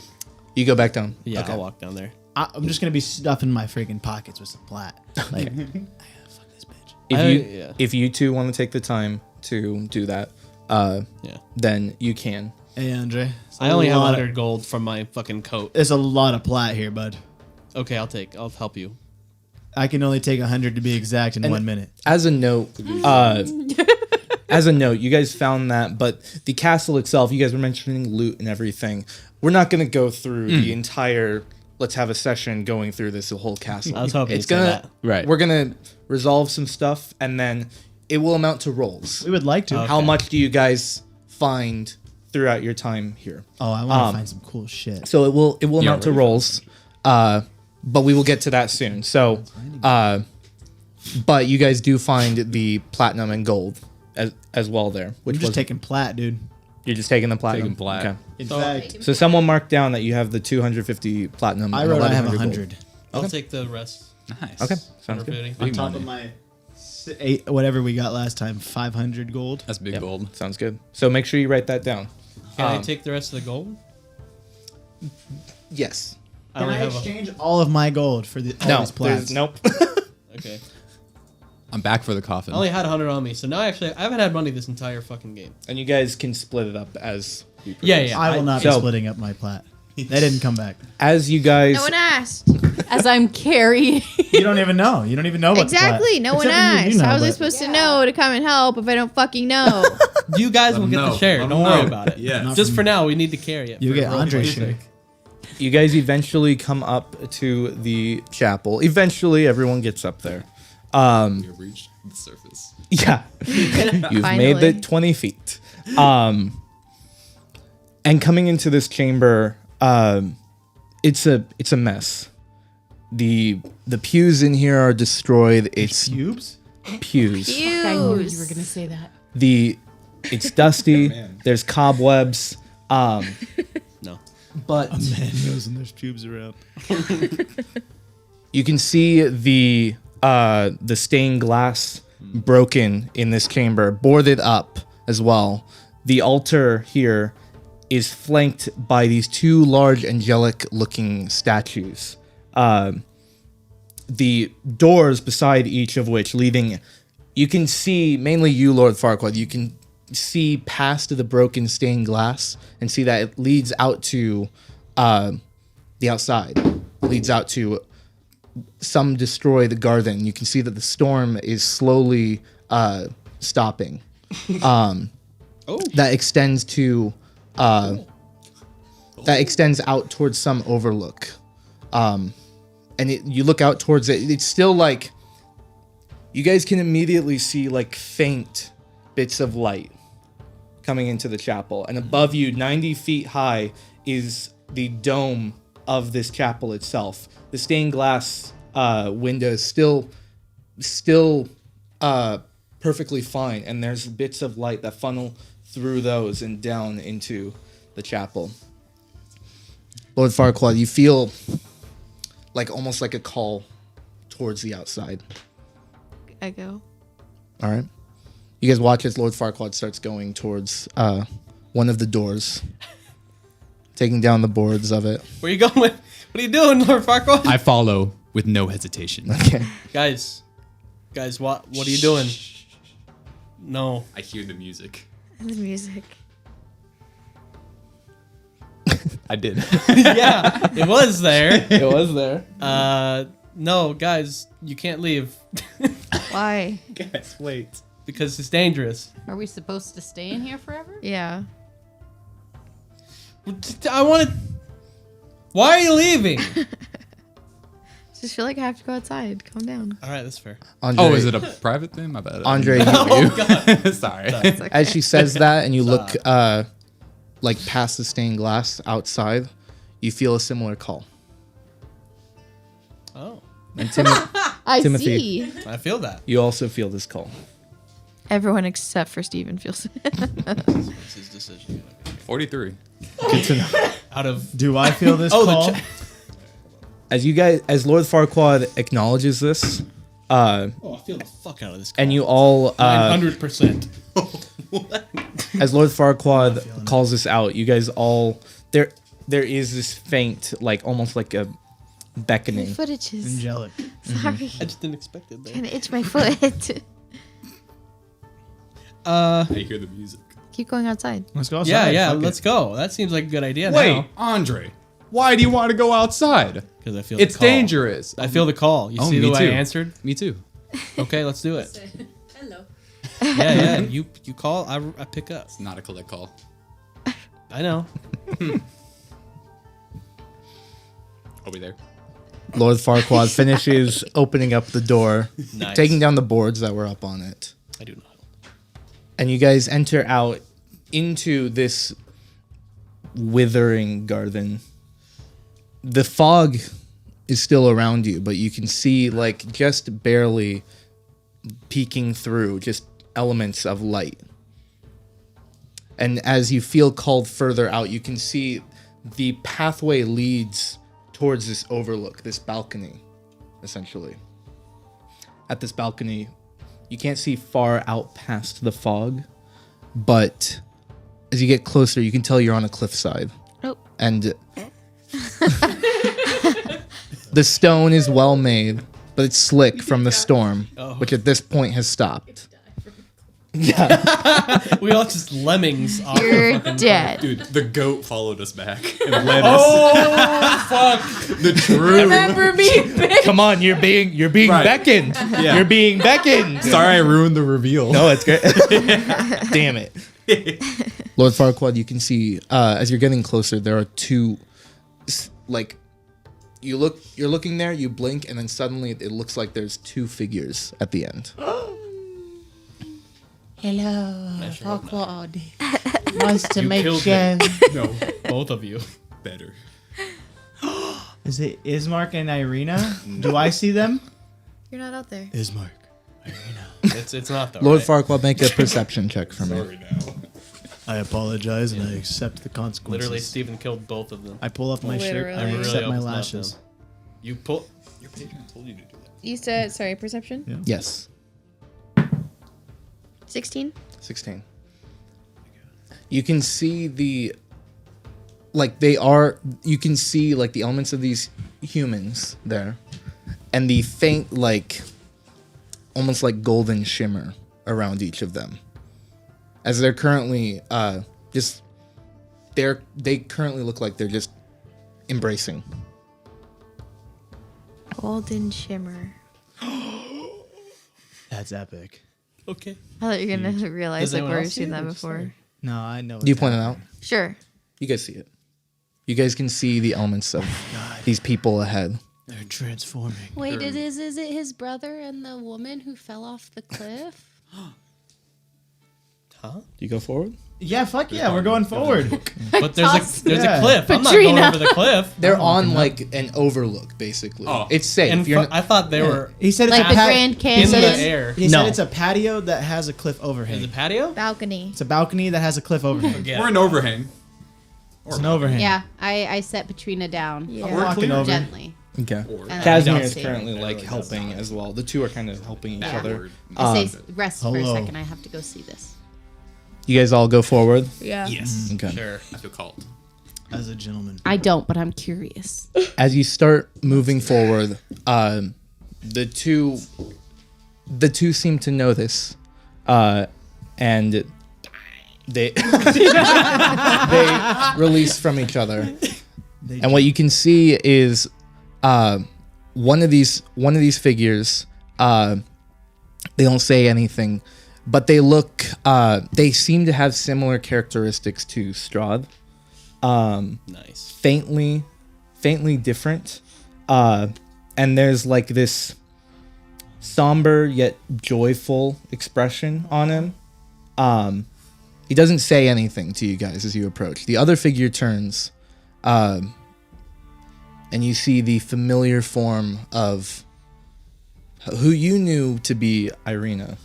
You go back down.
Yeah,
Okay.
I'll walk down there.
I'm just gonna be stuffing my freaking pockets with some plat. Like, fuck this bitch.
If you two want to take the time to do that,
Yeah.
then you can.
Hey, Andre.
I only have 100 gold from my fucking coat.
There's a lot of plat here, bud.
Okay, I'll help you.
I can only take 100 to be exact in 1 minute.
As a note, you guys found that, but the castle itself, you guys were mentioning loot and everything. We're not going to go through the entire. Let's have a session going through this whole castle.
I was hoping
it's
you'd say
gonna.
that.
Right.
We're gonna resolve some stuff, and then it will amount to rolls.
We would like to.
How much do you guys find throughout your time here?
Oh, I want to find some cool shit.
So it will amount to
already
rolls, but we will get to that soon. So, but you guys do find the platinum and gold as well there.
We're
Which
just
was
taking plat, dude.
you're just taking the platinum.
Taking plat.
Okay.
In fact,
So someone marked down that you have the 250 platinum.
I
and
wrote I have
1100 gold.
100.
I'll take the rest.
Nice.
Okay, sounds
For
good.
booty.
On
Big
top
money.
of my 8, whatever we got last time, 500 gold.
That's big
Yep,
gold.
sounds good. So make sure you write that down.
Can I take the rest of the gold?
Yes.
I
Can
only
I
have
exchange all of my gold for all these plats?
Nope.
Okay.
I'm back for the coffin.
I only had 100 on me, so now I haven't had money this entire fucking game.
And you guys can split it up as you
Yeah,
prefer.
yeah.
I will not be
So-
splitting up my plat. They didn't come back.
As you guys,
No one asked.
As I'm carrying.
You don't even know. You don't even know what
Exactly. No one asked. How was I supposed to know to come and help if I don't fucking know?
You guys will get the share. Don't worry about it.
Yeah.
Just for now, we need to carry it.
You
for
get
role
Andre's
playing
share.
sake.
you guys eventually come up to the chapel. Eventually, everyone gets up there.
You reached the surface.
Yeah, you've
Finally.
made it 20 feet. And coming into this chamber, it's a mess. The pews in here are destroyed. It's
Cubes?
pews.
I knew you were gonna say that.
It's dusty. There's cobwebs.
No.
But
Man knows when there's pubes around.
you can see the stained glass broken in this chamber, boarded up as well. The altar here is flanked by these two large angelic-looking statues. The doors beside each of which leading, you can see, mainly you, Lord Farquaad, you can see past the broken stained glass and see that it leads out to the outside. Leads out to some destroy the garden. You can see that the storm is slowly stopping. That extends to that extends out towards some overlook. You look out towards it. It's still like you guys can immediately see like faint bits of light coming into the chapel, and above you, 90 feet high, is the dome of this chapel itself. The stained glass window is still perfectly fine, and there's bits of light that funnel through those and down into the chapel. Lord Farquaad, you feel like almost like a call towards the outside.
I go.
All right. You guys watch as Lord Farquaad starts going towards one of the doors, taking down the boards of it.
Where you going? What are you doing, Lord Farquaad?
I follow with no hesitation.
Okay.
Guys, what are you doing? No.
I hear the music.
The music.
I did.
Yeah, it was there.
It was there.
No, guys, you can't leave
Why?
Guys, wait.
because it's dangerous.
Are we supposed to stay in here forever?
Yeah.
I want to. Why are you leaving?
Just feel like I have to go outside. Calm down.
All right, that's fair.
Andre,
Oh, is it a private thing? My bad.
Andre,
Sorry.
It's okay.
as she says that, and you look like past the stained glass outside, you feel a similar call.
Oh,
And
I
Timothy.
see.
I feel that.
you also feel this call.
Everyone except for Steven feels it.
It's his decision.
43.
Good to know.
Out of
Do I feel this
Oh,
call?
the
As Lord Farquaad acknowledges this,
I feel the fuck out of this.
And you all
100%.
as Lord Farquaad calls this out, you guys all there is this faint, like almost like a beckoning.
My foot itches.
Angelic.
Sorry.
I just didn't expect it.
Trying to itch my foot.
I hear the music.
Keep going outside.
Let's go outside.
Yeah,
Fuck it.
let's go. That seems like a good idea
Wait,
now.
Andre, why do you want to go outside?
Because I feel
It's
the call.
dangerous.
I feel the call. You
Oh,
see the
me
way
too.
I answered?
Me too.
Okay, let's do it.
Hello.
Yeah. You call, I pick up.
It's not a collect call.
I know.
Are we there?
Lord Farquaad finishes opening up the door,
Nice.
taking down the boards that were up on it.
I do not.
And you guys enter out into this withering garden. The fog is still around you, but you can see, like, just barely peeking through, just elements of light. And as you feel called further out, you can see the pathway leads towards this overlook, this balcony, essentially. At this balcony, you can't see far out past the fog, but as you get closer, you can tell you're on a cliffside.
Oh.
And the stone is well made, but it's slick from the storm, which at this point has stopped.
We all just lemmings off the
You're
fucking
dead.
Dude, the goat followed us back and led us. Oh, fuck. The true.
Remember me?
Come on, you're being
Right.
beckoned.
Yeah.
You're being beckoned.
Sorry I ruined the reveal.
No, it's great. Damn it. Lord Farquaad, you can see as you're getting closer, there are two, like, you're looking there, you blink, and then suddenly it looks like there's two figures at the end.
Hello,
sure hope
Farquaad. Nice to
You
meet
killed
you.
me. No, both of you.
Better.
Is it Ismark and Irina? Do I see them?
You're not out there.
Ismark.
It's not though.
Lord
right?
Farquaad, make a perception check for me.
Sorry now.
I apologize and I accept the consequences.
Literally, Steven killed both of them.
I pull off my shirt
Literally.
and
I
I
really
accept
hope
my
it's not
lashes.
them. You pull.
Your patron told you to do that.
You said, sorry, perception?
Yeah.
Yes,
16?
16. You can see the, like, they are, you can see, like, the elements of these humans there, and the faint, like, almost like golden shimmer around each of them, as they're currently they currently look like they're just embracing.
Golden shimmer.
That's epic.
Okay.
I thought you were going to realize
Does
like
anyone
we've
else see
seen
it
that
or just
before.
me?
No, I know.
Do you point it out?
Sure.
You guys see it. You guys can see the elements of these people ahead.
They're transforming.
Wait, is it his brother and the woman who fell off the cliff?
Huh?
Do you go forward?
Yeah, fuck yeah, we're going forward.
But there's
Yeah.
a cliff. I'm not
Patrina.
going over the cliff.
They're on like an overlook, basically.
Oh.
It's safe.
And
You're
I thought they were
He said it's
Like
a
the
pat-
Grand
in
Canyon?
the air.
He
No.
said it's a patio that has a cliff
Is
overhang.
it patio?
Balcony.
It's a balcony that has a cliff overhang.
Yeah.
Or an overhang.
It's an overhang.
Yeah, I set Patrina down
Yeah.
I'm walking over.
gently.
okay.
Or
And
Casimir
I
is
say-
currently like
really
helping as well. The two are kind of helping each other.
backward.
I say, rest for a
hello.
second. I have to go see this.
You guys all go forward.
Yeah.
Yes.
Okay.
Sure.
I feel called.
As a gentleman.
I don't, but I'm curious.
As you start moving forward, the two seem to know this, and they they release from each other. And what you can see is one of these figures. They don't say anything, but they look. They seem to have similar characteristics to Strahd.
Nice.
Faintly different. And there's like this somber yet joyful expression on him. He doesn't say anything to you guys as you approach. The other figure turns, and you see the familiar form of who you knew to be Irina.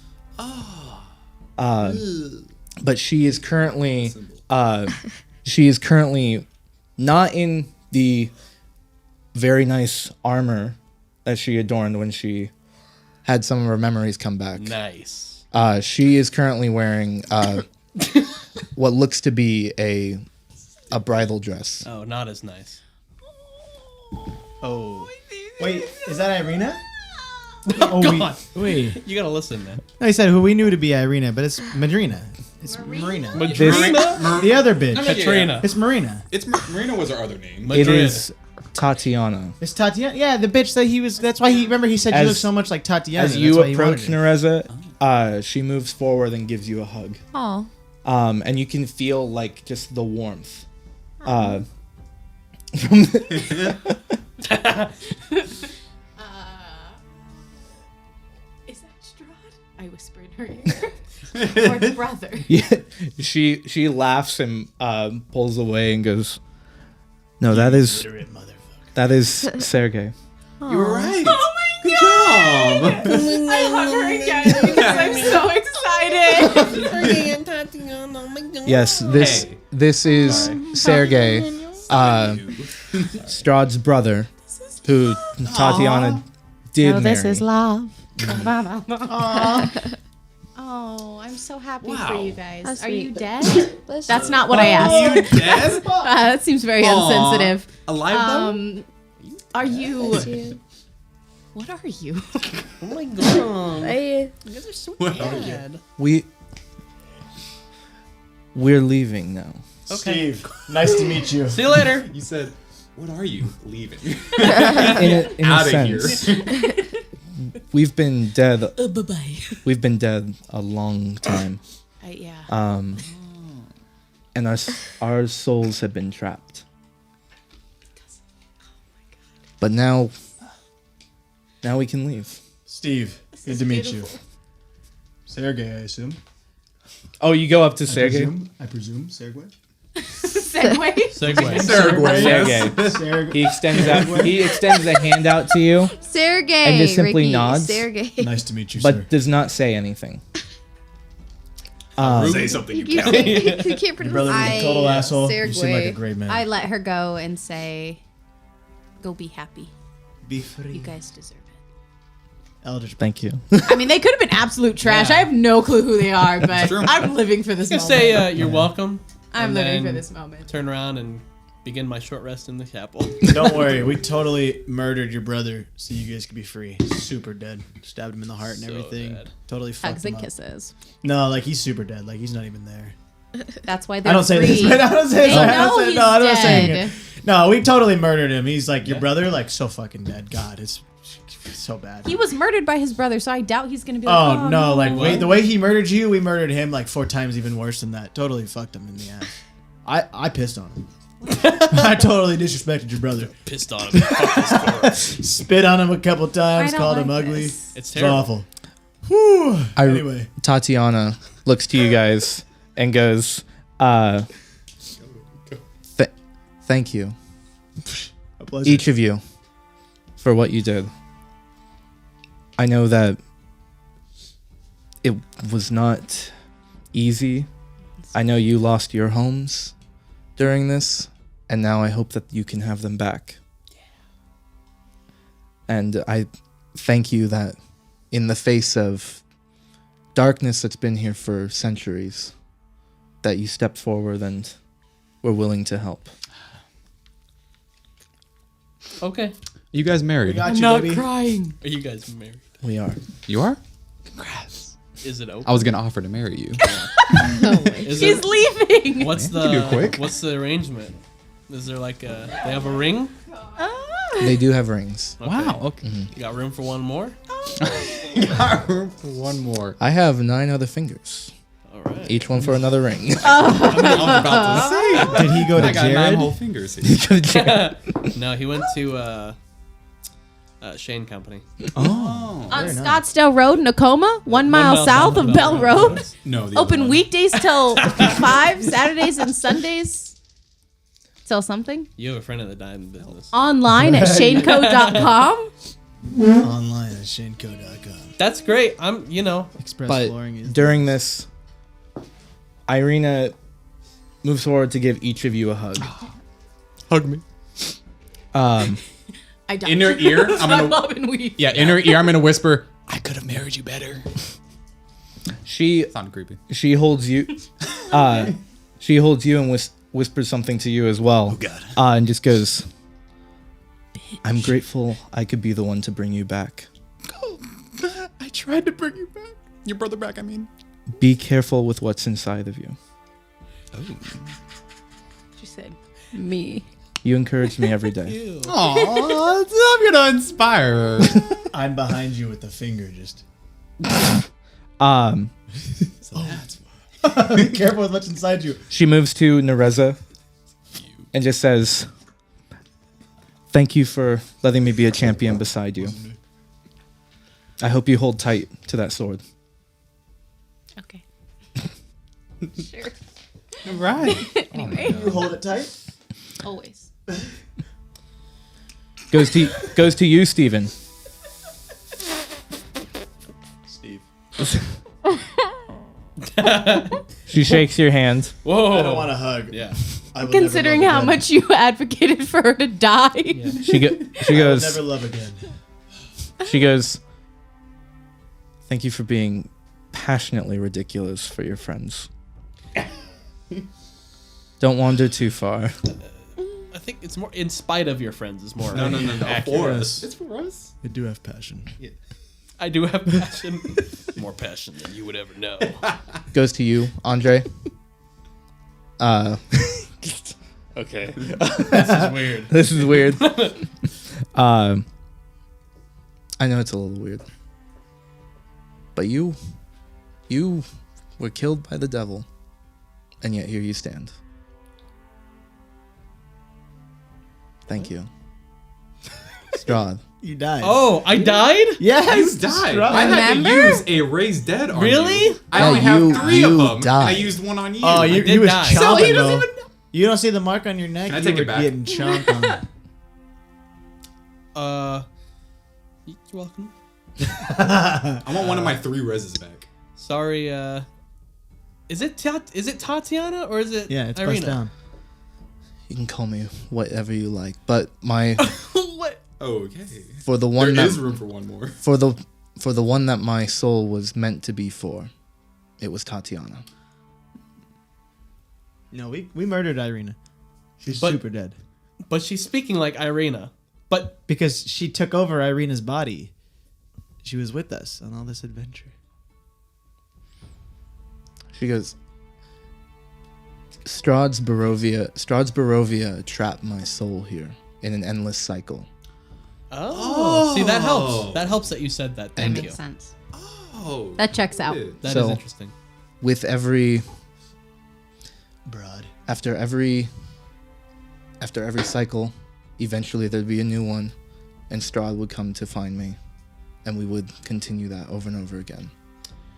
But she is currently not in the very nice armor that she adorned when she had some of her memories come back.
Nice.
She is currently wearing what looks to be a bridal dress.
Oh, not as nice.
Oh. Wait, is that Irina?
Oh, God.
Wait.
You gotta listen, man.
No, he said who we knew to be Irina, but it's Madrina. It's Marina. The other bitch.
Katrina.
It's Marina.
Marina was our other name.
It is Tatiana.
It's Tatiana. Yeah, the bitch that he was. That's why he said you look so much like Tatiana.
As you approach Nereza, she moves forward and gives you a hug.
Oh.
And you can feel like just the warmth. From
Is that Strahd? I whisper in her ear. Or the brother.
Yeah, she laughs and pulls away and goes, "No, that is Sergey."
You were right.
Oh my
Good
god!
job.
I hug her again because I'm so excited.
Yes, this is Sergey, Strahd's brother, who Tatiana did marry.
love. Oh, I'm so happy for you guys.
That's
Are you
sweet.
dead? That's not what I asked.
Dead?
That seems very insensitive.
Alive
Are you?
That's you.
What are you?
Oh my god.
I,
You guys are so bad.
We're leaving now.
Steve, nice to meet you.
See you later.
though? You said, "What are you leaving?"
In a
Out of here.
sense, we've been dead.
Bye-bye.
We've been dead a long time.
Yeah.
And our souls have been trapped. But now we can leave.
Steve, good to meet you. Sergey, I assume.
Oh, you go up to Sergey?
I presume. Sergey.
Segway.
Segway.
Sergey.
He extends a hand out to you,
Sergey.
And just simply
Ricky,
nods.
Sergey.
Nice to meet you, sir.
but does not say anything.
Say something.
You
You
can't,
can't.
you can't
Your
pronounce
brother was a total asshole. You seem like a
Sergey.
great man.
I let her go and say, "Go be happy.
Be free.
You guys deserve it."
Eldritch.
Thank you.
I mean, they could have been absolute trash. I have no clue who they are, but
true.
I'm living for this
I
moment.
say you're welcome.
I'm
and
living for
then
this moment.
Turn around and begin my short rest in the chapel.
Don't worry, we totally murdered your brother so you guys could be free. Super dead. Stabbed him in the heart and
So
everything.
dead.
Totally fucked
Hugs
him
and
up.
kisses.
No, like he's super dead. Like he's not even there.
That's why they're
I don't say
free.
this, but I don't say
They
this.
know he's
I'm not saying
dead.
it. No, we totally murdered him. He's like your brother, like so fucking dead. God, it's so bad.
He was murdered by his brother, so I doubt he's gonna be like,
Oh no! Like
What?
the way he murdered you, we murdered him like 4 times even worse than that. Totally fucked him in the ass. I pissed on him. I totally disrespected your brother.
Pissed on him. Fuck this corpse.
Spit on him a couple times.
I don't
Called him
like
ugly.
this.
It's
It's
terrible.
awful. Whew. Anyway,
Tatiana looks to you guys and goes, thank you,
a pleasure.
each of you, for what you did. I know that it was not easy. I know you lost your homes during this, and now I hope that you can have them back. And I thank you that in the face of darkness that's been here for centuries, that you stepped forward and were willing to help.
Okay.
You guys married?
Got you, baby.
crying.
Are you guys married?
We are.
You are?
Is it open?
I was gonna offer to marry you.
Is
He's
it,
leaving.
what's
can do it
the
quick.
What's the arrangement? Is there like a? They have a ring.
They do have rings.
Okay.
Wow. Okay.
You got room for one more?
Got room for one more.
I have 9 other fingers,
All right.
each one for another ring.
I was about to say.
Did he go to
I got 9
Jared?
whole fingers here.
No, he went to Shane Company.
Oh,
On
very nice.
Scottsdale Road, Nakoma, 1 mile south of Bell Road.
No, the
Open
other one.
weekdays till 5, Saturdays and Sundays till something.
You have a friend in the diamond business.
Online at shaneco.com.
Online at shaneco.com.
That's great. I'm, you know,
Express
But
flooring is
during this, Irina moves forward to give each of you a hug.
Hug me.
I died.
In her ear, I'm
I
gonna.
love and weep.
Yeah, in her ear, I'm gonna whisper, I could have married you better.
She
Sounded creepy.
she holds you. She holds you and whispers something to you as well.
Oh, God.
And just goes, I'm grateful I could be the one to bring you back.
I tried to bring you back. Your brother back, I mean.
Be careful with what's inside of you.
She said, me.
You encourage me every day.
Aw, I'm gonna inspire her.
I'm behind you with the finger, just.
So that's
Be careful with what's inside you.
She moves to Nereza and just says, thank you for letting me be a champion beside you. I hope you hold tight to that sword.
Okay. Sure.
right.
Anyway,
You hold it tight.
always.
Goes to you, Steven.
Steve.
She shakes your hand.
Whoa.
I don't want a hug.
Yeah.
I will
Considering
never
how
love again.
much you advocated for her to die.
She
I will
goes.
never love again.
She goes. Thank you for being passionately ridiculous for your friends. Don't wander too far.
I think it's more in spite of your friends is more.
No.
accurate.
For us. It's for us.
I do have passion.
I do have passion. More passion than you would ever know.
Goes to you, Andre.
Okay. This is weird.
This is weird. I know it's a little weird. But you were killed by the devil, and yet here you stand. Thank you. Strahd.
You died.
Oh, I died?
yes.
You died.
Strahd.
I had to
Remember?
use a raised dead on
Really?
you. I
Yeah,
only have
you-
3 of
you
them. And I
died.
used one on you.
Oh, you
did
was
die.
chomping
So he doesn't
though.
even know.
You don't see the mark on your neck.
Can I
You
take
were
it back?
getting chomped on.
You're welcome.
I want one of my 3 reses back.
Sorry, is it Tatiana or is it
Yeah, it's
Irina?
bust down.
You can call me whatever you like, but my
What?
Okay.
for the
There
one
is
that
room for one more.
for the one that my soul was meant to be for, it was Tatiana.
No, we murdered Irina. She's
But-
super dead.
But she's speaking like Irina. But
Because she took over Irina's body. She was with us on all this adventure.
She goes, Strahd's Barovia trapped my soul here in an endless cycle.
see that helps. That helps that you said that.
That
Thank
makes
you.
sense.
Oh.
That checks out.
That is
So-
interesting.
With every
Broad.
after every cycle, eventually there'd be a new one, and Strahd would come to find me, and we would continue that over and over again,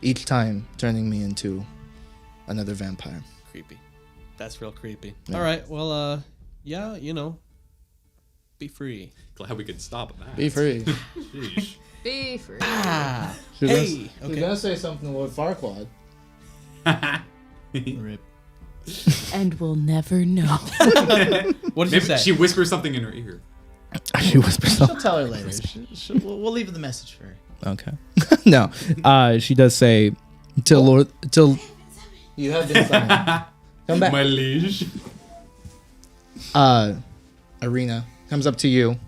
each time turning me into another vampire.
Creepy. That's real creepy.
Yeah.
All right. Well, yeah, be free.
Glad we could stop at that.
Be free.
Sheesh.
Be free.
Hey. Okay.
gonna say something to Lord Farquaad.
Rip.
And we'll never know.
What did you
Maybe
say?
she whispers something in her ear.
She whispers something.
She'll tell her later. We'll leave the message for her.
Okay. No. She does say till you have been summoned. Come back.
My liege.
Irina comes up to you,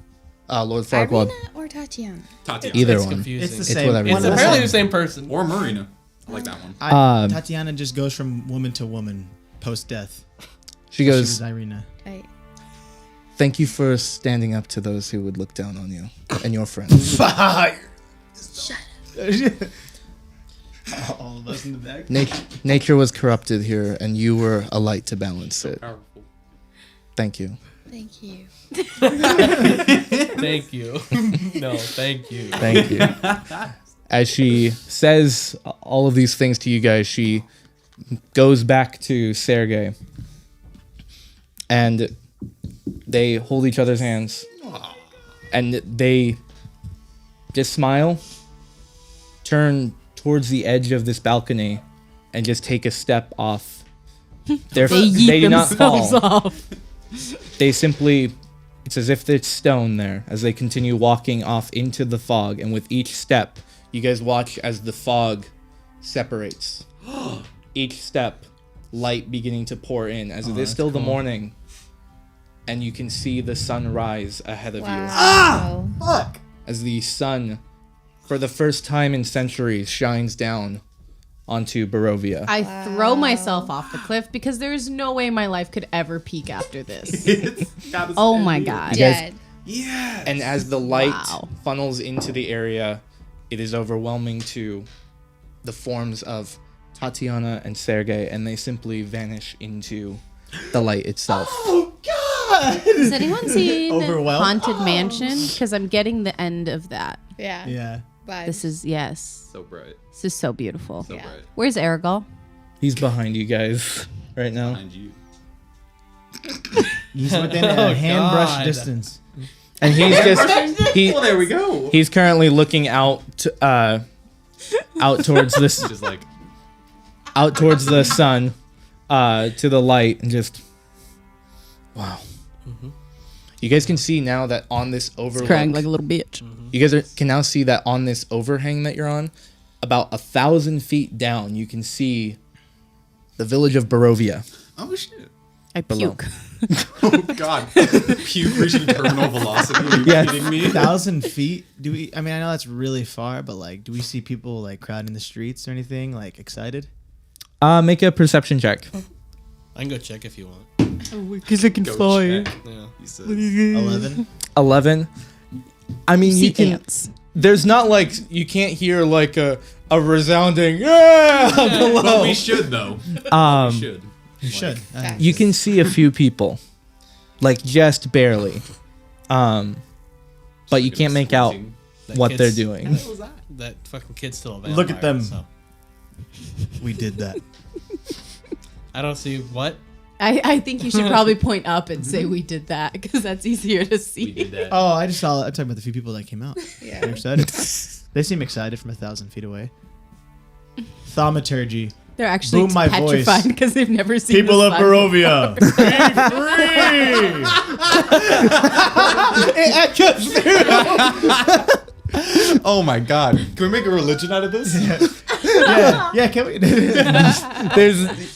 Lord Farquaad.
Irina or Tatiana?
Tatiana.
Either
it's
one.
confusing.
It's the
It's
same.
whatever you
It's
want.
apparently the same person.
Or Marina. I like that one.
Tatiana just goes from woman to woman post death.
She
She
goes,
was Irina.
Right.
thank you for standing up to those who would look down on you and your friends.
Shut
All of us in the back.
Nature was corrupted here, and you were a light to balance it.
Powerful.
Thank you.
Thank you.
Thank you. No, thank you.
Thank you. As she says all of these things to you guys, she goes back to Sergei, and they hold each other's hands, and they just smile, turn towards the edge of this balcony, and just take a step off. They do not fall.
off.
They simply, it's as if there's stone there as they continue walking off into the fog, and with each step, You guys watch as the fog separates. Each step, light beginning to pour in as it is still the morning. And you can see the sun rise ahead of you.
Fuck.
As the sun, for the first time in centuries, shines down onto Barovia.
I throw myself off the cliff because there is no way my life could ever peak after this. Oh my god.
Dead.
And as the light
Wow.
funnels into the area, it is overwhelming to the forms of Tatiana and Sergei, and they simply vanish into the light itself.
Oh God!
Has anyone seen
Overwhelmed?
Haunted Mansion? Because I'm getting the end of that.
Yeah.
Yeah.
Vibes.
This is, yes.
So bright.
This is so beautiful.
So
Yeah.
bright.
Where's Aragol?
He's behind you guys right now.
Behind you.
He's within
Oh,
a handbrush
God.
distance.
And he's just
Well, there we go.
he's currently looking out out towards this
Just like,
out towards the sun, to the light, and just wow. You guys can see now that on this overlook,
Crying like a little bitch.
you guys can now see that on this overhang that you're on, about 1,000 feet down, you can see the village of Barovia.
oh shit.
I
Below.
puke.
Oh god. Puke reaching terminal velocity. Are you
Yes.
kidding me?
1,000 feet? Do we? I mean, I know that's really far, but like, do we see people like crowding the streets or anything? Like excited?
Make a perception check.
I can go check if you want.
Because it can
Go check.
Yeah.
He says.
11.
11. I mean, you
See
can.
ants.
There's not like you can't hear like a resounding yeah
But
below.
we should though. We should.
You should.
You can see a few people, like just barely, but you can't make out
That
what they're
kid's-
doing.
That fucking kid's still a vampire.
Look at them.
So.
We did that.
I don't see what.
I think you should probably point up and say we did that because that's easier to see.
We did that.
Oh, I just saw. I'm talking about the few people that came out.
Yeah.
They're excited. They seem excited from 1,000 feet away. Thaumaturgy.
They're actually
Boom my
petrified
voice.
because they've never seen
People
the
of
sun.
Barovia. Be free! It echoes through.
Oh my god. Can we make a religion out of this?
Yeah, can we?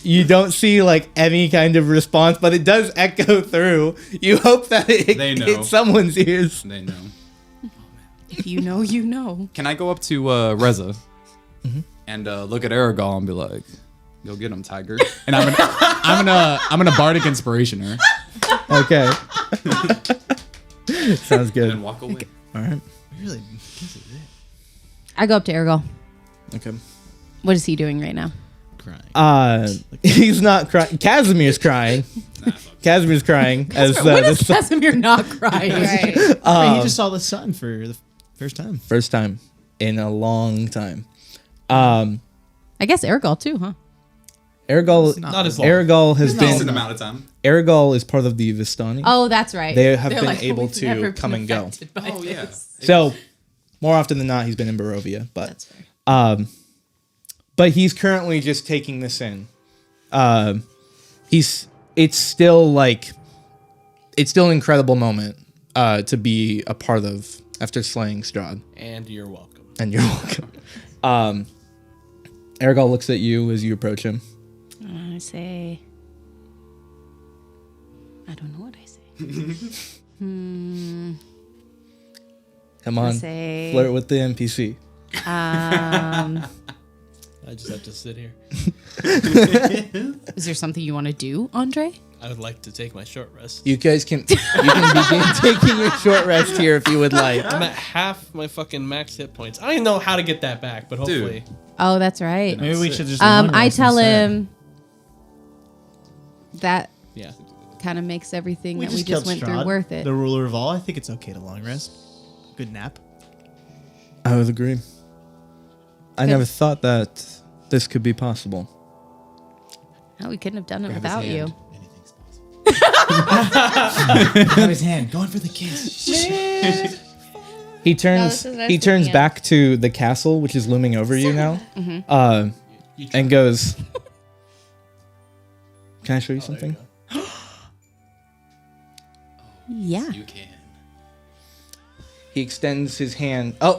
You don't see like any kind of response, but it does echo through. You hope that it
They know.
hits someone's ears.
They know.
If you know, you know.
Can I go up to Reza and look at Aragol and be like, "Go get him, Tiger," and I'm gonna bardic inspiration her
Okay. Sounds good.
and walk away.
All right.
Really?
I go up to Aragol.
Okay.
What is he doing right now?
Crying.
He's not crying. Casimir's crying. Casimir's crying as
when
the
is Casimir not crying?
Right.
Wait, he just saw the sun for the first time.
first time in a long time. Um,
I guess Aragol too, huh?
Aragol,
Not as long.
Aragol has
Decent
been.
amount of time.
Aragol is part of the Vistani.
Oh, that's right.
They have
They're
been
like,
able
"We've
to
never
come
been
and go."
affected by
Oh yeah.
this."
So, more often than not, he's been in Barovia, but
That's fair.
but he's currently just taking this in. It's still an incredible moment to be a part of after slaying Strahd,
And you're welcome.
and you're welcome. Aragol looks at you as you approach him.
I say, I don't know what I say.
Come on,
say,
flirt with the NPC.
I just have to sit here.
Is there something you want to do, Andre?
I would like to take my short rest.
You guys can begin taking your short rest here if you would like.
I'm at half my fucking max hit points. I don't even know how to get that back, but hopefully.
Oh, that's right.
Maybe we should just.
I tell him that
Yeah.
kind of makes everything
We
that we just went through
Strahd,
worth it.
The ruler of all. I think it's okay to long rest. Good nap.
I would agree. I never thought that this could be possible.
No, we couldn't have done it
Grab his
without
hand.
you.
Anything's possible.
Grab his hand. Going for the kiss.
He turns.
this is what I was
He turns
thinking of.
back to the castle, which is looming over you now,
You
and goes. Can I show you something?
Yeah.
You can.
He extends his hand. Oh,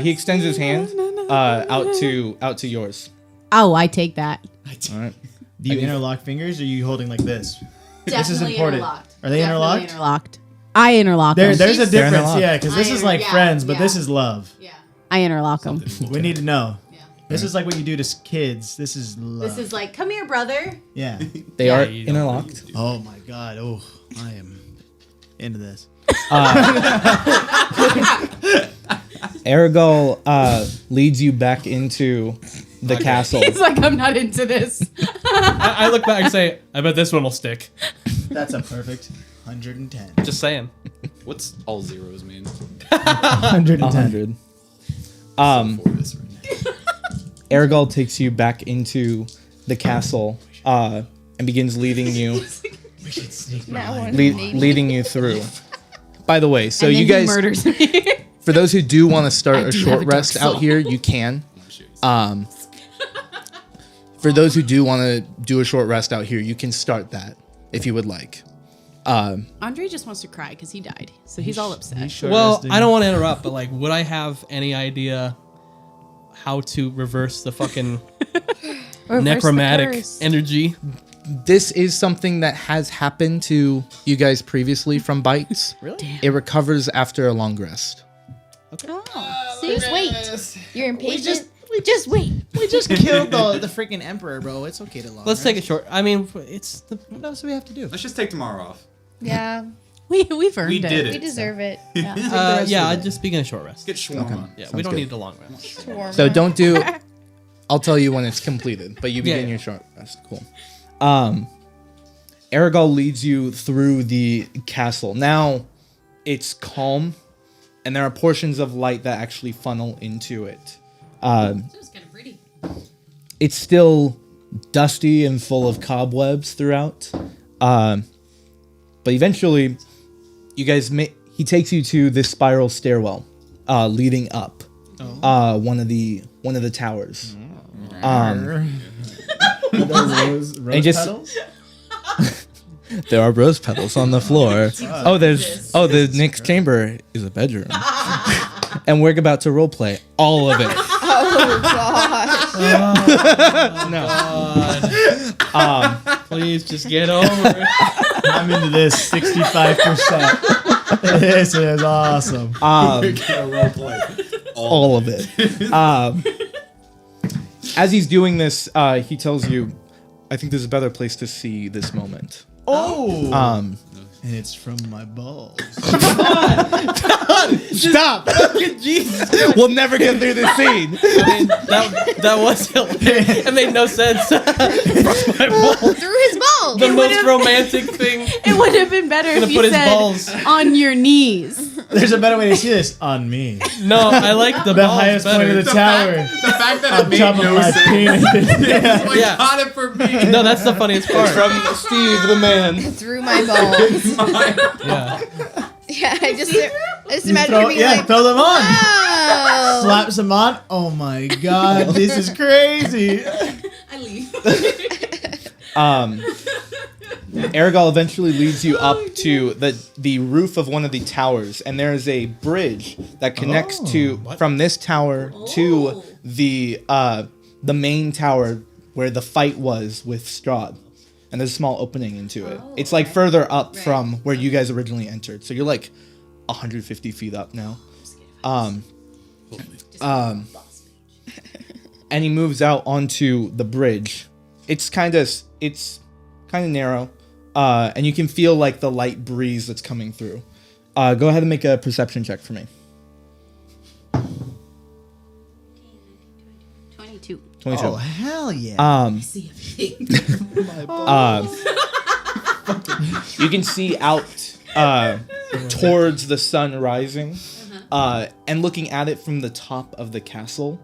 He extends his hand out to yours.
Oh, I take that.
All right.
Do you interlock fingers, or are you holding like this? This is
Definitely
important.
interlocked.
Are they
Definitely
interlocked?
interlocked. I interlock them.
There's a difference,
interlocked.
yeah, because this is like
Yeah,
friends, but
yeah.
this is love.
Yeah. I interlock them.
We need to know. This is like what you do to kids. This is love.
This is like, come here, brother.
yeah.
They
Yeah,
are
you don't
interlocked.
Oh my god. Oh, I am into this.
Aragol leads you back into the castle.
He's like, I'm not into this.
I look back and say, I bet this one will stick.
That's a perfect 110.
Just saying.
What's all zeros mean?
110.
100.
For this right now.
Aragol takes you back into the castle and begins leading you leading you through. By the way, so
And then
you
he
guys,
murders me.
for those who do want to start a
do
short
have a dark
rest out
soul.
here, you can. For those who do want to do a short rest out here, you can start that if you would like.
Andre just wants to cry because he died, so he's all upset.
Well, I don't want to interrupt, but like, would I have any idea how to reverse the fucking necromantic energy?
This is something that has happened to you guys previously from bites.
Really?
It recovers after a long rest.
See, just wait. You're impatient. Just wait.
We just killed the freaking emperor, bro. It's okay to long
Let's take a short. I mean, it's the.
What else do we have to do?
Let's just take tomorrow off.
Yeah,
We've earned
We
it.
did
we
it.
deserve it.
Yeah, I'd just begin a short rest.
Get shawarma.
Yeah, we
Sounds
don't
good.
need a long rest.
So don't do. I'll tell you when it's completed, but you begin
Yeah.
your short rest. Cool. Aragol leads you through the castle. Now, it's calm, and there are portions of light that actually funnel into it.
It's kind of pretty.
It's still dusty and full of cobwebs throughout. But eventually, you guys he takes you to this spiral stairwell leading up one of the towers.
Rose
And just-
petals?
There are rose petals on the floor. The next chamber is a bedroom. And we're about to roleplay all of it.
Oh god.
Please just get over it.
I'm into this 65%. This is awesome.
All of it. As he's doing this, he tells you, I think there's a better place to see this moment.
Oh.
Um,
And it's from my balls.
Stop! We'll never get through this scene.
I mean, that was hilarious. It made no sense.
Through his balls.
The most romantic thing.
It would have been better
Gonna
if you
put his
said
balls.
on your knees.
There's a better way to see this. On me.
No, I like the
The
balls
highest
better.
point of the tower.
The fact that it
On
made
top of
no
my
sense.
penis. Yeah.
Like,
Yeah.
got it for me.
No, that's the funniest part.
From Steve the man.
Through my balls.
Yeah.
Yeah, I just imagine
Throw,
being
yeah,
like,
throw them on.
oh.
Slaps them on. Oh my god, this is crazy.
I leave.
Aragol eventually leads you up to the roof of one of the towers, and there is a bridge that connects from this tower to the main tower where the fight was with Strahd. And there's a small opening into it. It's like further up from where you guys originally entered. So you're like 150 feet up now. And he moves out onto the bridge. It's kind of narrow. And you can feel like the light breeze that's coming through. Go ahead and make a perception check for me.
22.
22.
Oh hell yeah.
See everything.
You can see out towards the sun rising, and looking at it from the top of the castle,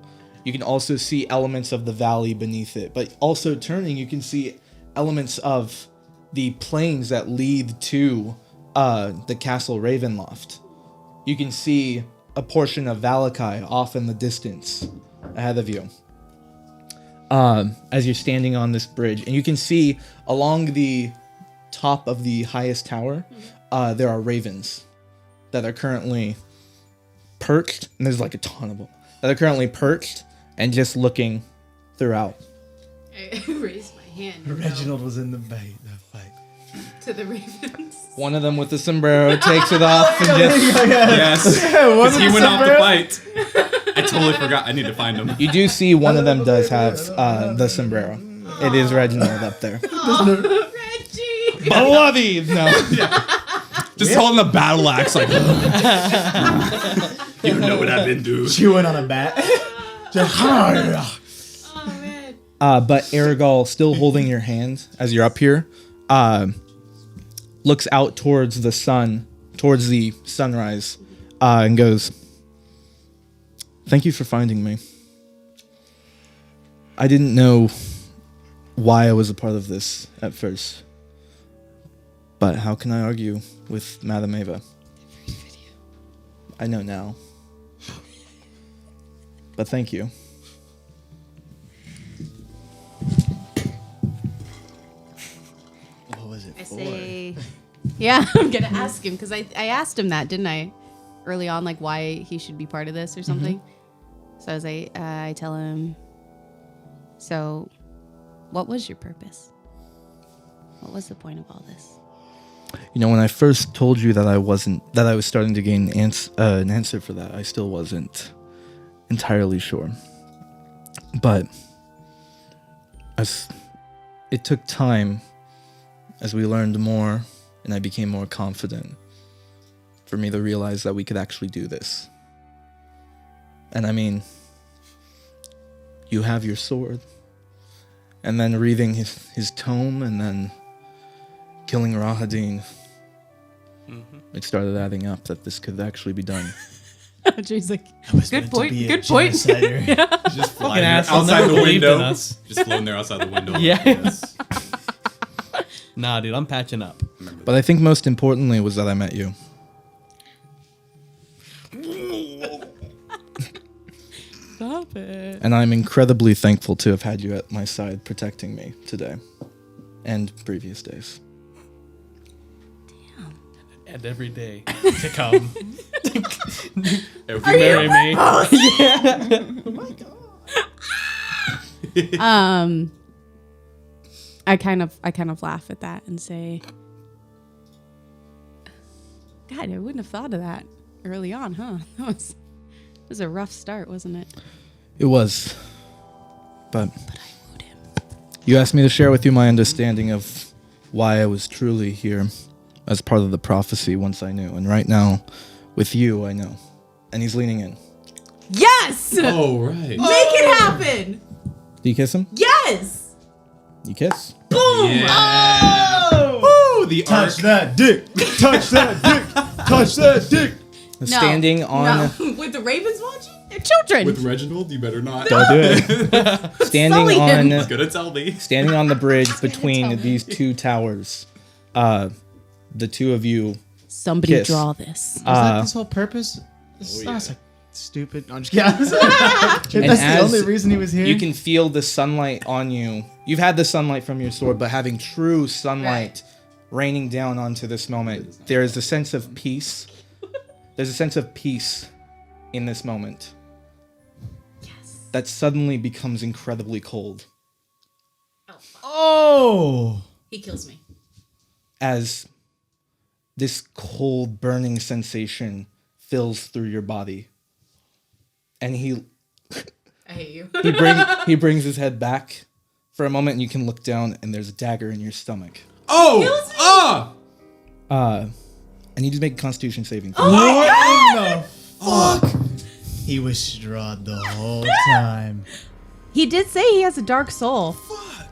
you can also see elements of the valley beneath it. But also turning, you can see elements of the plains that lead to the Castle Ravenloft. You can see a portion of Valakai off in the distance ahead of you. As you're standing on this bridge, and you can see along the top of the highest tower, there are ravens that are currently perched, and there's like a ton of them that are currently perched and just looking throughout.
I raised my hand.
Reginald was in the fight.
To the ravens.
One of them with the sombrero takes it off and just.
Yes. Because he went off to fight. I totally forgot. I need to find him.
You do see one of them does have the sombrero. It is Reginald up there.
Oh, Reggie.
Beloved! No.
Just holding the battle axe like. You know what I've been doing.
Chewing on a bat.
Oh, man.
But Aragol, still holding your hand as you're up here, looks out towards the sun, towards the sunrise, and goes, "Thank you for finding me. I didn't know why I was a part of this at first, but how can I argue with Madame Ava? I know now. But thank you."
What was it
I
for?
say, yeah, I'm going to ask him because I asked him that, didn't I? Early on, like why he should be part of this or something. So I tell him, so what was your purpose? What was the point of all this?
You know, when I first told you that I was starting to gain an answer for that, I still wasn't entirely sure. But as it took time, as we learned more and I became more confident, for me to realize that we could actually do this. And I mean, you have your sword, and then reading his tome, and then killing Rahadin. It started adding up that this could actually be done.
Drew's like,
I was
good
meant
point,
to be a
good point.
genocider.
Just
Fucking
flying
asshole,
outside
never
the
believed in
window.
us.
Just floating there outside the window.
Yeah.
Yes.
Nah, dude, I'm patching up.
But I think most importantly was that I met you.
Stop it.
And I'm incredibly thankful to have had you at my side protecting me today and previous days.
And every day to come.
If
You marry me.
I kind of laugh at that and say, God, I wouldn't have thought of that early on, huh? That was a rough start, wasn't it?
It was. But
I wooed him.
you asked me to share with you my understanding of why I was truly here as part of the prophecy once I knew. And right now, with you, I know. And he's leaning in.
Yes!
Oh, right.
Make it happen!
Do you kiss him?
Yes!
You kiss?
Boom!
Yeah.
Oh!
Woo, the
Touch
arc.
that dick. Touch that dick. Touch that dick.
Standing on...
No. With the ravens watching? They're children.
With Reginald, you better not.
Don't do it. Standing
Sully him.
on...
He's gonna tell me.
Standing on the bridge between
tell
these two towers, the two of you.
Somebody
Kiss.
draw this.
Was that this whole purpose? This sounds like stupid. No, I'm just kidding.
And
That's the
as
only reason he was here.
You can feel the sunlight on you. You've had the sunlight from your sword, but having true sunlight raining down onto this moment, there is a sense of peace. There's a sense of peace in this moment.
Yes.
That suddenly becomes incredibly cold
Oh.
He kills me.
as this cold burning sensation fills through your body. And he
I hate you.
he brings his head back for a moment, and you can look down, and there's a dagger in your stomach.
Oh! Ah!
I need to make a Constitution saving.
What in the fuck? He was Strahd the whole time.
He did say he has a dark soul.
Fuck.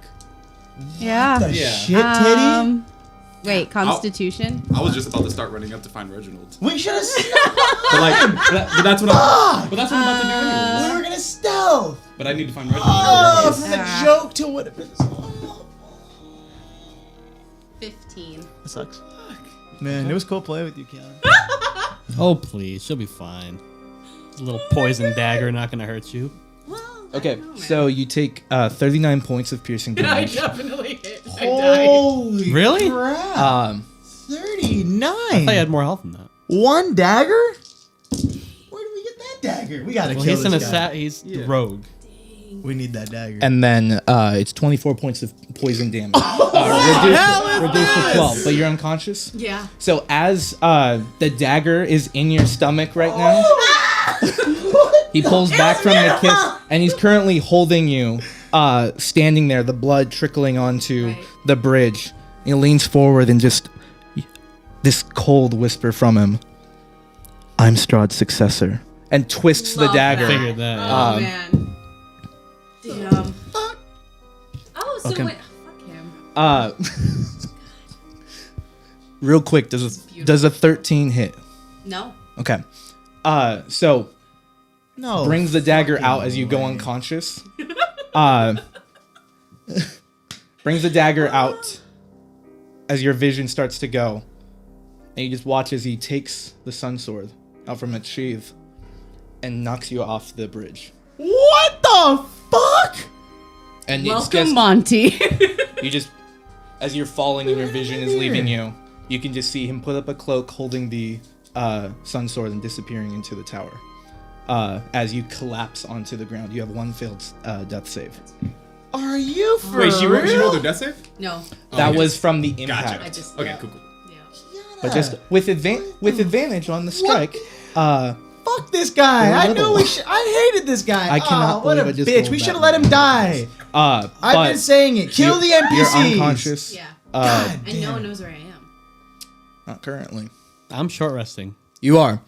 Yeah.
The
Yeah.
shit titty?
Wait, Constitution?
I was just about to start running up to find Reginald.
We should have
But like, but that's what I'm about to do anyway.
We were gonna stealth.
But I need to find Reginald.
Oh, from the joke to what it is.
15.
That sucks. Man, it was cool playing with you, Keanu.
Oh, please. She'll be fine. A little poison dagger not going to hurt you.
Okay, so you take 39 points of piercing damage.
definitely hit.
Holy
Really?
crap.
Um,
39.
I thought you had more health than that.
1 dagger? Where do we get that dagger? We gotta
Well,
kill
he's an
this guy.
he's rogue.
We need that dagger.
And then it's 24 points of poison damage. Reduced to 12, but you're unconscious.
Yeah.
So as the dagger is in your stomach right now, he pulls back from the kiss, and he's currently holding you, standing there, the blood trickling onto the bridge. He leans forward and just this cold whisper from him, "I'm Strahd's successor," and twists the
Love
dagger.
that.
Figured that.
Oh man. Damn. Oh, so
Okay.
wait. Fuck him.
Real quick, does a 13 hit?
No.
Okay. So
No.
brings the dagger
fucking
out as you go
way.
unconscious. Brings the dagger out as your vision starts to go. And you just watch as he takes the sun sword out from its sheath and knocks you off the bridge.
What the fuck?
And it's
Welcome,
just,
Monty.
you just, as you're falling and your vision is leaving you, you can just see him put up a cloak holding the sun sword and disappearing into the tower. As you collapse onto the ground, you have 1 failed death save.
Are you for
Wait, she
real?
rolled her death save?
No.
That
okay.
was from the impact.
I just.
Okay,
yeah.
cool.
Yeah.
But just with advantage on the strike.
Fuck this guy. I knew we should. I hated this guy.
I cannot
what a
believe I just
bitch.
rolled
We
that
should have let him
one.
die. I've
But
been saying it. Kill the NPCs.
You're unconscious.
Yeah.
God
And no one knows where I am.
Not currently.
I'm short resting.
You are.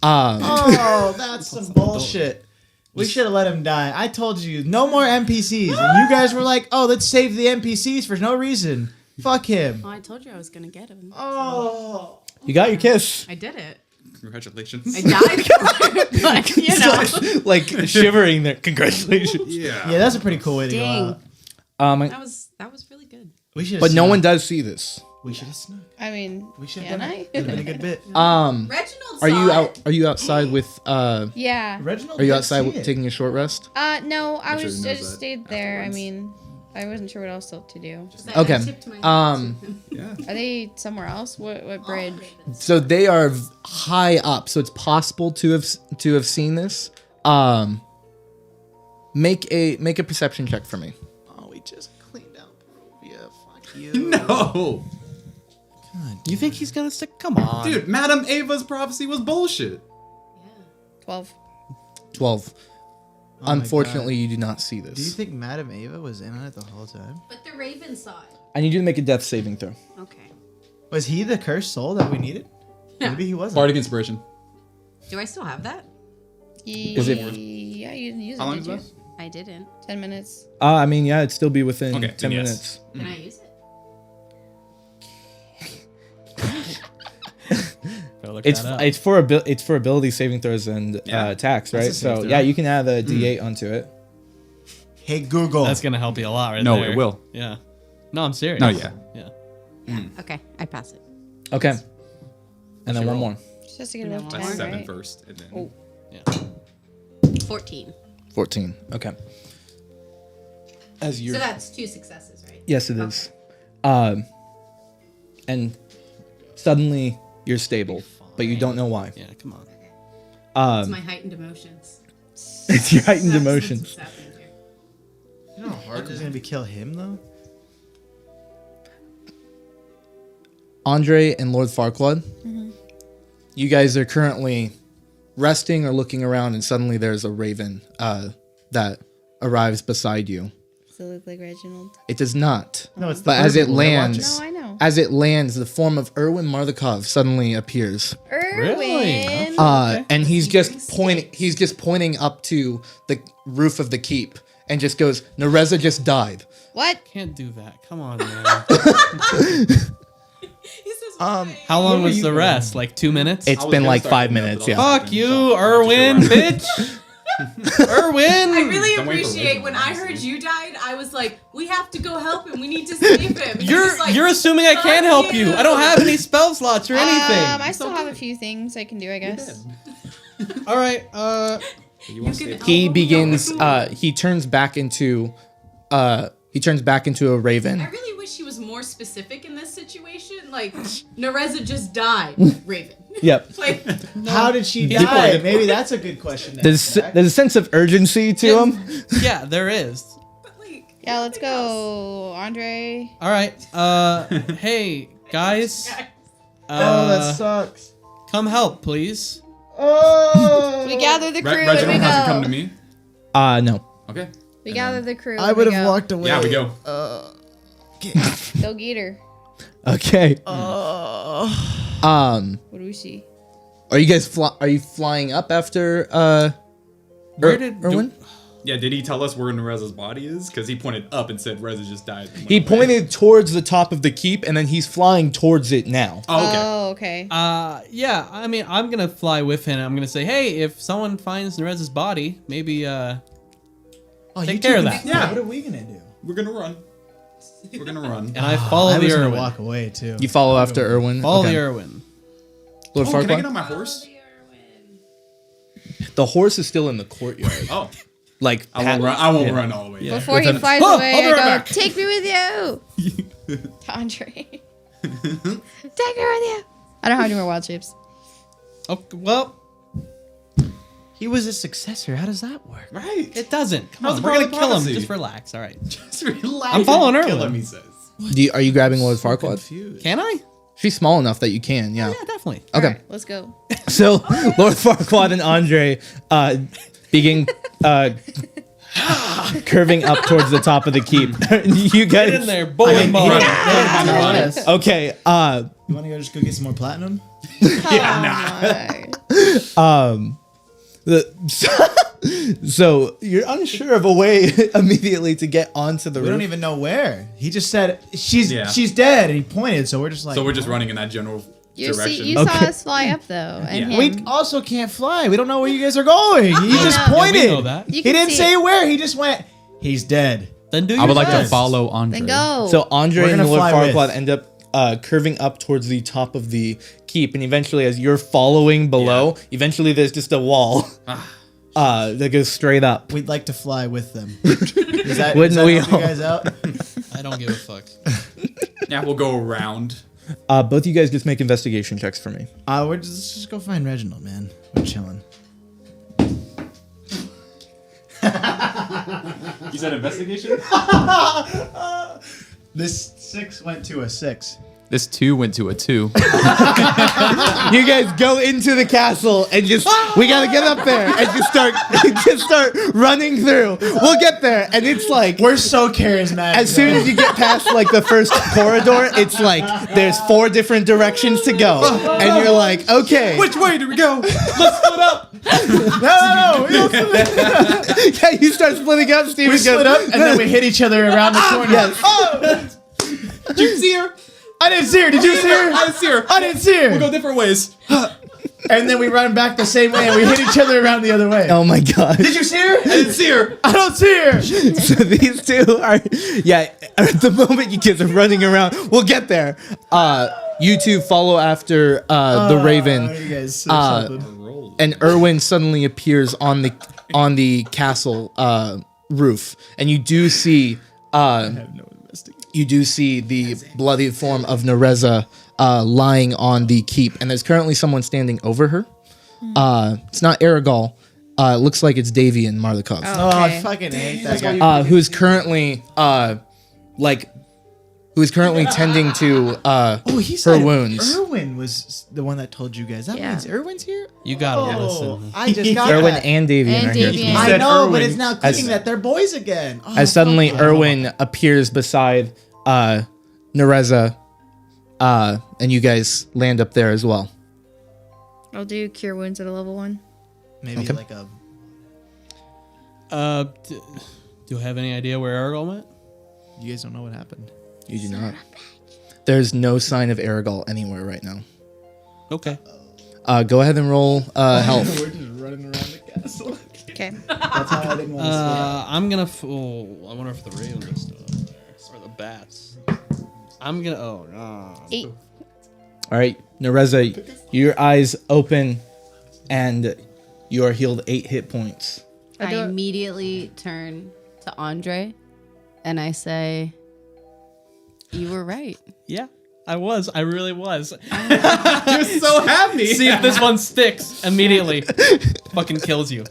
Oh, that's some bullshit. We should have let him die. I told you, no more NPCs. And you guys were like, oh, let's save the NPCs for no reason. Fuck him.
Well, I told you I was gonna get him.
Oh.
You got your kiss.
I did it.
Congratulations.
I died for it, but you know.
Like shivering there. Congratulations.
Yeah.
Yeah, that's a pretty cool way to go
Dang.
out.
That was really good.
We should.
But no one does see this.
We should have snuck.
I mean,
We should
can
have done
I?
it. It'd have been a good bit.
Reginald
Are you
saw
out?
it.
Are you outside with?
Yeah.
Reginald.
Are you
did
outside
see
with,
it.
taking a short rest?
No, I
sure
was.
he
I
knows
just
that
stayed there. I
afterwards.
mean, I wasn't sure what else to do.
I
Okay.
tipped my hat to him.
Yeah.
Are they somewhere else? What bridge?
So they are high up, so it's possible to have seen this. Make a perception check for me.
Oh, we just cleaned out Barovia. Fuck you.
No.
You think he's gonna stick? Come on,
Dude, Madame Ava's prophecy was bullshit.
12.
12.
my
Unfortunately, you do not see
Do you
this.
think Madame Ava was in on it the whole time?
But the Raven saw it.
I need you to make a death saving throw.
Okay.
Was he the cursed soul that we needed? Maybe he wasn't.
Bardic inspiration.
Do I still have that?
Is it-
Yeah, you didn't use
How
it,
long
did
is
you?
that?
I didn't.
10 minutes.
I mean, yeah, it'd still be within
Okay,
10
then yes.
minutes.
Can I use it?
Gotta look
It's
that up.
it's for ability saving throws and
Yeah.
attacks, right?
a save
So
throw.
yeah, you can add a D8 onto it.
Hey Google.
That's gonna help you a lot, right
No,
there.
it will.
Yeah. No, I'm serious.
No, yeah.
Yeah.
Okay, I pass it.
Okay. And then
your
one
roll?
more.
Just has to get
No,
above
That's
10,
7
right?
first, and then
Oh.
Yeah.
14.
14. Okay. As you
So that's 2 successes, right?
Yes, it is. And suddenly you're stable, but you don't know why.
Yeah. Come on.
It's my heightened emotions.
It's your heightened
That's
emotions.
what's happening here.
You know how hard it's gonna be kill him though?
Andre and Lord Farquaad, you guys are currently resting or looking around, and suddenly there's a raven that arrives beside you.
Does it look like Reginald?
It does not.
No, it's the
But as it
people. They're watching.
lands,
No, I know.
as it lands, the form of Erwin Mardukov suddenly appears.
Erwin.
And he's just pointing. He's just pointing up to the roof of the keep, and just goes, "Nereza just died."
What?
Can't do that. Come on, man.
He says,
How long was the rest? Like 2 minutes?
It's been like 5 minutes. Yeah.
Fuck you, Erwin, bitch. Erwin.
I really
Don't wait for
appreciate
Reginald,
when I
honestly.
heard you died, I was like, we have to go help him. We need to save him. And
You're
just like,
you're assuming I can't help you. I don't have any spell slots or anything.
I still have a few things I can do, I guess.
All right.
You want to
can-
stay?
He begins. He turns back into. He turns back into a raven.
I really wish he was more specific in this situation. like Nereza just died, Raven.
Yep.
Like,
How did she die? Maybe that's a good question.
There's a sense of urgency to him.
Yeah, there is.
like
Yeah, let's go, Andre.
All right. Hey guys.
that sucks.
Come help, please.
Oh.
We gather the crew and we
Reginald hasn't come to
go.
me.
No.
Okay.
We gather the crew.
I
and
would
we
have
go.
walked away.
Yeah, we go.
Go get her.
Okay.
What do we see?
Are you guys are you flying up after
Where did
Erwin?
Yeah, did he tell us where Nereza's body is? Because he pointed up and said Reza just died. and went
He
away.
pointed towards the top of the keep, and then he's flying towards it now.
Oh, okay.
Oh, okay.
Yeah, I mean, I'm gonna fly with him. I'm gonna say, hey, if someone finds Nereza's body, maybe take care of that.
Yeah.
What are we gonna do?
We're gonna run. We're gonna run.
And I follow
I
the
was gonna
Irwin.
walk away too.
You follow after Erwin.
Follow
Okay.
the Irwin.
Lord
Can I
Farquaad?
get on my horse?
The horse is still in the courtyard.
Oh,
Like
I won't run. I won't
Yeah.
run all the way.
Yeah.
Before he
With an-
flies
Oh,
away,
I'll be
I
right
go,
back.
take me with you. To Andre. Take me with you. I don't have any more wild shapes.
Okay, well,
He was a successor. How does that work?
Right.
it doesn't. Come
How's
on,
the
we're gonna
power
kill him.
prophecy?
Just relax. All right.
Just relax.
I'm following
and kill
Erwin.
him, he says.
Are you grabbing Lord Farquaad?
Confused.
Can I?
She's small enough that you can, yeah.
Yeah, definitely.
Okay.
Alright, let's go.
So Lord Farquaad and Andre begin curving up towards the top of the keep. You guys
Get in there, bowling ball.
Yes.
Okay,
You want to go just go get some more platinum?
so you're unsure of a way immediately to get onto the
We
roof.
don't even know where. He just said she's
Yeah.
dead, and he pointed. So we're just like.
So we're just running in that general
You
direction.
saw
Okay.
us fly up though, and
Yeah.
him.
We also can't fly. We don't know where you guys are going. He just
know. Yeah, we
pointed.
know that.
You
He
can
didn't
see
say
it.
where. He just went. He's dead.
Then do
I would like to
yours.
follow Andre.
Then go.
So Andre
We're
and
gonna
Lord
fly
Farquaad
with.
end up curving up towards the top of the keep, and eventually, as you're following below, eventually there's just a wall that goes straight up.
We'd like to fly with them. Is that,
Wouldn't
does that
we
help you
all?
guys out?
I don't give a fuck.
Yeah, we'll go around.
Both of you guys just make investigation checks for me.
Let's just go find Reginald, man. We're chilling.
You said investigation?
This 6 went to a 6.
This 2 went to a 2.
You guys go into the castle and we gotta get up there and just start running through. We'll get there, and it's like
We're so charismatic.
as soon as you get past like the first corridor, it's like there's 4 different directions to go, and you're like, okay,
Which way do we go? Let's split up.
no, we don't
yeah, you start splitting up. Steven
we
goes,
split up and then we hit each other around the corner.
Yes.
Oh!
Did you see her?
I didn't see her. Did you see her?
I didn't see her.
I didn't see her.
We'll go different ways.
And then we run back the same way and we hit each other around the other way.
Oh my god.
Did you see her?
I didn't see her.
I don't see her.
So these two are, yeah, at the moment you kids are running around, we'll get there. You two follow after the Raven,
You guys say something.
and Erwin suddenly appears on the castle roof, and you do see the bloody form of Nereza lying on the keep, and there's currently someone standing over her. It's not Aragol. It looks like it's Davian Marlikov.
Oh, I
Okay.
fucking hate that guy.
Who's currently tending to
He
her
said
wounds.
Erwin was the one that told you guys. That
Yeah.
means Erwin's here?
You gotta
Oh,
listen.
I just got
Erwin
that.
and Davian
And
are here.
Davian.
I
said
know, but
Erwin.
it's now clicking
As-
that they're boys again. Oh,
As suddenly
fuck.
Erwin appears beside Nereza, and you guys land up there as well.
I'll do cure wounds at a level 1.
Maybe
Okay.
like a.
Do I have any idea where Argol went?
You guys don't know what happened.
You do not. There's no sign of Aragol anywhere right now.
Okay.
Go ahead and roll health.
We're just running around the castle.
Okay.
That's how I didn't want to
I'm gonna. I wonder if the raven is still up there or the bats. I'm gonna. Oh no.
8.
All right, Nereza, your eyes open, and you are healed 8 hit points.
I'll do
I
it.
immediately turn to Andre and I say, "You were right."
Yeah. I really was.
You're so happy.
See if this one sticks immediately. Fucking kills you.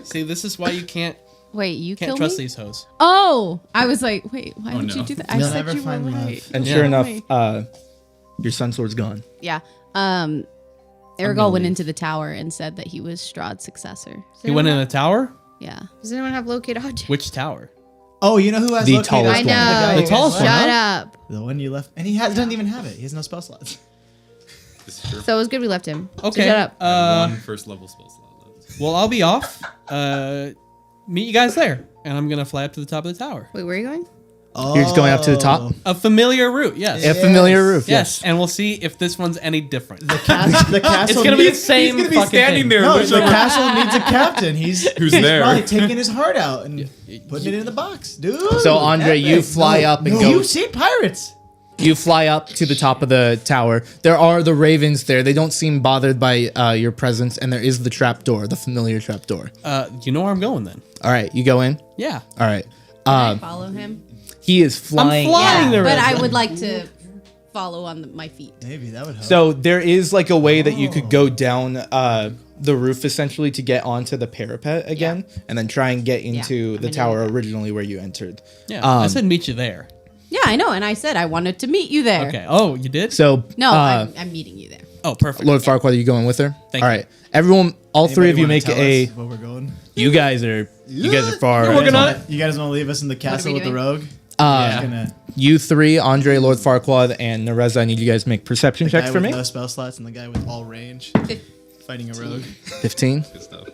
See, this is why you can't
Wait, you
can't
killed
trust
me?
these hoes.
Oh, I was like, wait, why would you
no.
do that?
You'll
I said
never
you were
find love.
right.
And
Yeah.
sure enough,
Wait.
your sun sword's gone.
Yeah. Aragorn went into the tower and said that he was Strahd's successor.
He went in a tower?
Yeah.
Does anyone have locate object?
Which tower?
Oh, you know who has
The
located
tallest
I
object?
one.
know.
guy
The
who
tallest
has
one,
left.
Shut
huh?
up.
The one you left, and doesn't even have it. He has no spell slots.
So it was good we left him. So
Okay.
shut up.
One first level spell slot left.
Well, I'll be off. Meet you guys there. And I'm going to fly up to the top of the tower.
Wait, where are you going?
You're just going up to the top?
Oh.
A familiar route, yes.
A familiar roof,
Yes, and we'll see if this one's any different.
The castle
It's going to be the
needs,
same
gonna be
fucking
standing
thing.
there.
no,
Who's
the
like-
castle needs a captain. He's
Who's
he's
there?
probably taking his heart out and putting it in the box, dude.
So, Andre, you
Epic.
fly up and go-
You see pirates.
You fly up to the top of the tower. There are the ravens there. They don't seem bothered by your presence, and there is the trapdoor, the familiar trapdoor.
You know where I'm going then?
All right, you go in.
Yeah.
All right.
Can I follow him?
He is flying.
I'm flying there.
But I would like to follow on my feet.
Maybe that would help.
So there is like a way that you could go down the roof essentially to get onto the parapet again, and then try and get into
I'm
the
gonna
tower
do that.
originally where you entered.
Yeah. I said meet you there.
Yeah, I know. And I said I wanted to meet you there.
Okay. Oh, you did?
So
No, I'm meeting you there.
Oh, perfect.
Lord Farquaad, are you going with her?
Thank
All
you.
right, everyone, all three of you
Anybody
make
wanna tell
a.
us where we're going.
You guys are far.
You're working on it.
You guys want to leave us in the castle
we
with the
doing?
rogue?
Yeah.
Gonna,
You three, Andre, Lord Farquaad, and Nereza, I need you guys to make perception
the
checks
guy
for
with
me.
no spell slots and the guy with all range fighting a rogue.
15,
Good stuff.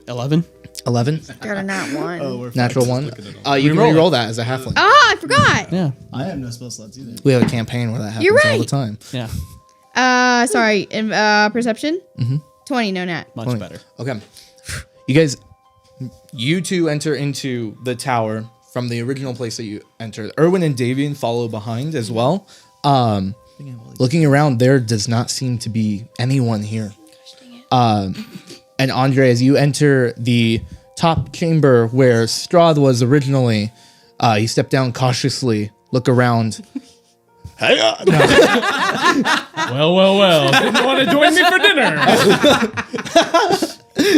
11.
11,
Got a nat one.
Oh, we're
natural 1. You can
Reroll it.
re-roll that as a halfling.
Ah, I forgot.
Yeah.
I have no spell slots either.
We have a campaign where that happens
You're
all the
right.
time.
Yeah.
Sorry. Perception? 20, no nat.
Much
20.
better.
Okay. You guys, you two enter into the tower from the original place that you entered. Erwin and Davian follow behind as well. Looking around, there does not seem to be anyone here. And Andre, as you enter the top chamber where Strahd was originally, you step down cautiously, look around.
Well. Didn't want to join me for dinner.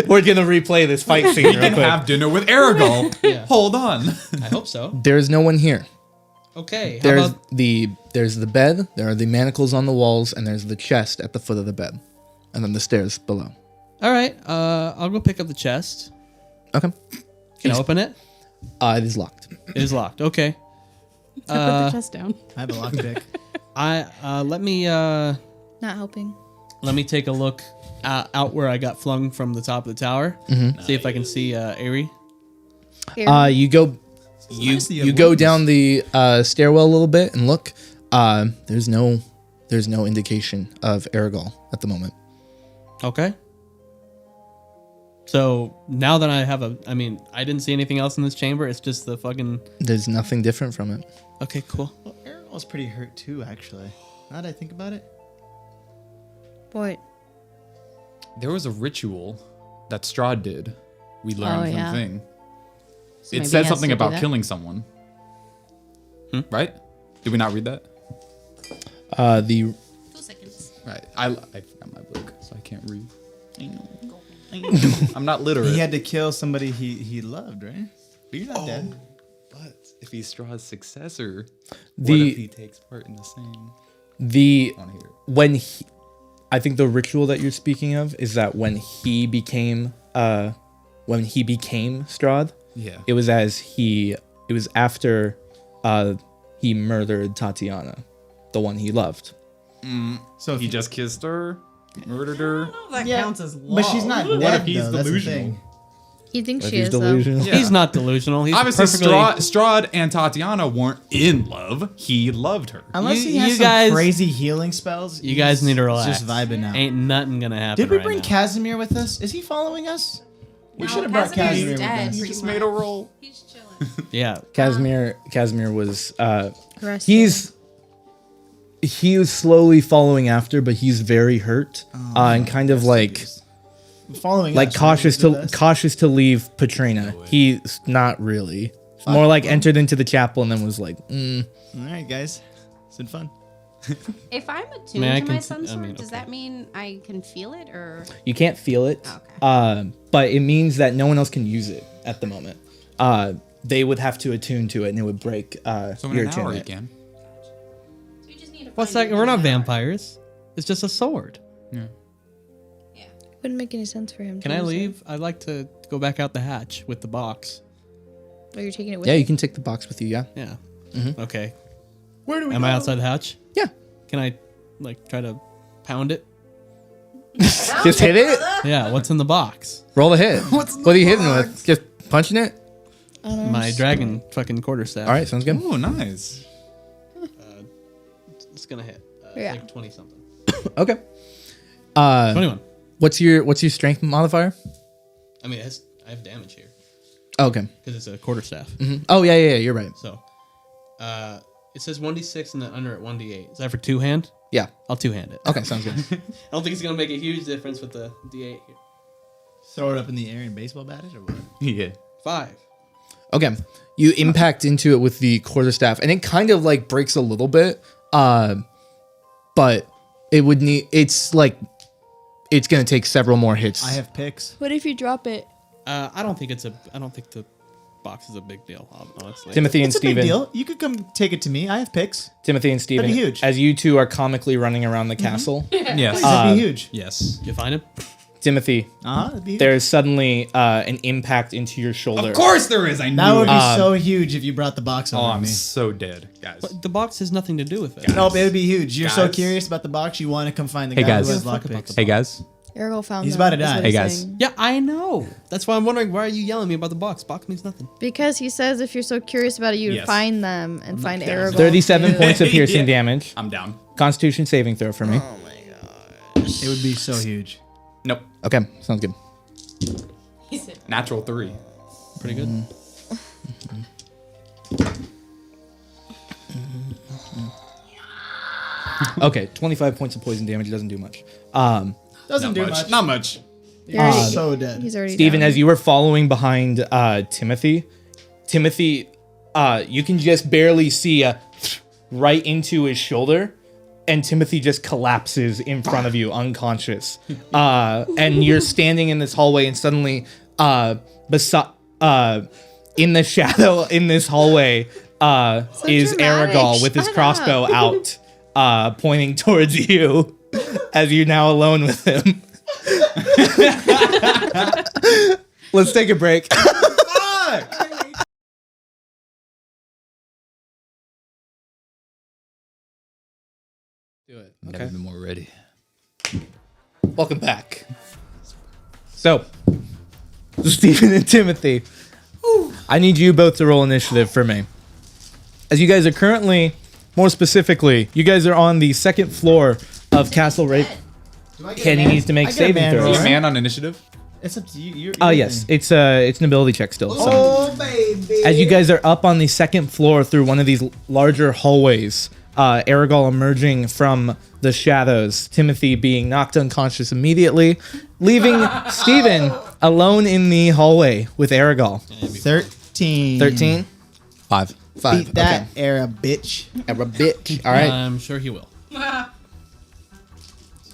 We're gonna replay this fight scene real
And
quick.
have dinner with Aragorn.
Yeah.
Hold on.
I hope so.
There's no one here.
Okay. How
There's
about
there's the bed, there are the manacles on the walls, and there's the chest at the foot of the bed. And then the stairs below.
All right. I'll go pick up the chest.
Okay.
Can I open it?
It is locked.
It is locked. Okay.
Put the chest down.
I have a lockpick.
Let me
Not helping.
take a look out where I got flung from the top of the tower. See if I can see Aerie.
Here.
You go
nice that you
you
have
go
wings.
down the stairwell a little bit and look. There's no indication of Aragorn at the moment.
Okay. So now that I have I didn't see anything else in this chamber. It's just the fucking.
There's nothing different from it.
Okay, cool.
Well, Aragorn was pretty hurt too, actually. Now that I think about it.
Boy.
There was a ritual that Strahd did. We learned from
yeah.
Thing.
So
It
maybe
said
he has
something
to do
about
that?
killing someone. Right? Did we not read that?
The
2 seconds.
Right. I forgot my book, so I can't read. I'm not literate.
He had to kill somebody he loved, right? But you're not dead.
But if he's Strahd's successor,
The-
what if he takes part in the same?
the
I want to hear it.
when he, I think the ritual that you're speaking of is that when he became Strahd,
Yeah.
it was after he murdered Tatiana, the one he loved.
So if
He just kissed her, murdered her.
That
Yeah,
counts as love.
but she's not dead,
What if he's
though. That's the
delusional?
thing.
He thinks
If
she
he's
is, though.
delusional.
Yeah.
He's not delusional. He's
Obviously,
perfectly.
Strahd and Tatiana weren't in love. He loved her.
Unless
You-
he has
you
some
guys-
crazy healing spells.
You guys
he's
need to relax.
Just vibing now.
Ain't nothing gonna happen.
Did we
right
bring
now.
Casimir with us? Is he following us? We should have brought
Casimir's
Casimir with
dead.
us.
He
Pretty
just
much.
made a roll.
He's chilling.
Yeah.
Casimir was
Arrested.
he was slowly following after, but he's very hurt and kind of like
Following
like
us,
cautious
right?
cautious to leave Petrina. He's not really. It's more like entered into the chapel and then was like,
All right, guys. It's been fun.
If I'm attuned
I
to
can
my
see-
sun sword,
okay.
does that mean I can feel it or?
You can't feel it, but it means that no one else can use it at the moment. They would have to attune to it, and it would break
So in
your
an hour you
attunement.
can.
We just need to
What's
find
that?
it
We're
in
not
an hour.
vampires. It's just a sword.
Wouldn't make any sense for him.
Can
to
I
use it.
leave? I'd like to go back out the hatch with the box.
Oh, you're taking it with
Yeah,
you?
you can take the box with you. Yeah.
Yeah.
Mm-hmm.
Okay.
Where do we
Am
go?
I outside the hatch?
Yeah.
Can I, like, try to pound it?
Just hit it.
Yeah. What's in the box?
Roll a hit. What are you hitting with? Just punching it.
My dragon fucking quarterstaff.
All right, sounds good.
Oh, nice.
It's gonna hit.
Yeah.
Like 20 something.
Okay.
21.
What's your strength modifier?
I mean, I have damage here
Oh, okay.
because it's a quarterstaff.
Oh yeah, you're right.
So, it says 1d6 and then under at 1d8. Is that for two hand?
Yeah.
I'll two hand it.
Okay, sounds good.
I don't think it's gonna make a huge difference with the d8 here.
Throw it up in the air and baseball bat it or what?
Yeah.
5.
Okay. You impact into it with the quarterstaff, and it kind of like breaks a little bit. But it would need. It's like it's gonna take several more hits.
I have picks.
What if you drop it?
I don't think the box is a big deal, honestly.
Timothy and
It's a big
Steven.
deal. You could come take it to me. I have picks.
Timothy and Steven.
That'd be huge.
As you two are comically running around the castle,
Yes.
That'd be huge.
Yes.
You find him?
Timothy,
That'd be huge.
there's suddenly an impact into your shoulder.
Of course there is. I knew
That would
it.
be so huge if you brought the box
Oh,
over to
I'm
me.
so dead, guys.
But the box has nothing to do with it.
Nope, it would be huge. You're so
Guys.
curious about the box, you want to come find the
Hey,
guy
guys.
who has
Give a fuck about
lockpicks.
Hey guys.
Ergo found
He's
them,
about to
is
die.
what
Hey,
he's
guys.
saying.
Yeah, I know. That's why I'm wondering why are you yelling at me about the box? Box means nothing.
Because he says if you're so curious about it, you'd
Yes.
find them and find Aragorn.
37
too.
points of piercing
Yeah.
damage.
I'm down.
Constitution saving throw for me.
Oh my gosh.
It would be so huge.
Nope.
Okay, sounds good.
Natural 3.
Pretty good.
Okay, 25 points of poison damage doesn't do much.
Doesn't do much.
Not much.
You're already-
So dead.
He's already
Steven,
down.
as you were following behind Timothy, you can just barely see right into his shoulder, and Timothy just collapses in front of you, unconscious. And you're standing in this hallway, and suddenly, in the shadow in this hallway, is
dramatic.
Aragorn with his
Shut
crossbow out, pointing towards you, as you're now alone with him. Let's take a break. Do it.
Never been more ready.
Welcome back. So, Stephen and Timothy, I need you both to roll initiative for me. As you guys are currently, more specifically, you guys are on the second floor of Castle Ravenloft. Kenny needs to make
I get a
saving
man
throws.
roll.
Is man on initiative?
It's up to you. You're
Oh yes, it's an ability check still. So.
Oh, baby.
As you guys are up on the second floor through one of these larger hallways, Aragorn emerging from the shadows, Timothy being knocked unconscious immediately, leaving Stephen alone in the hallway with Aragorn.
13.
13?
5.
5.
Beat that era, bitch.
Okay. A bitch. All right.
I'm sure he will.
It's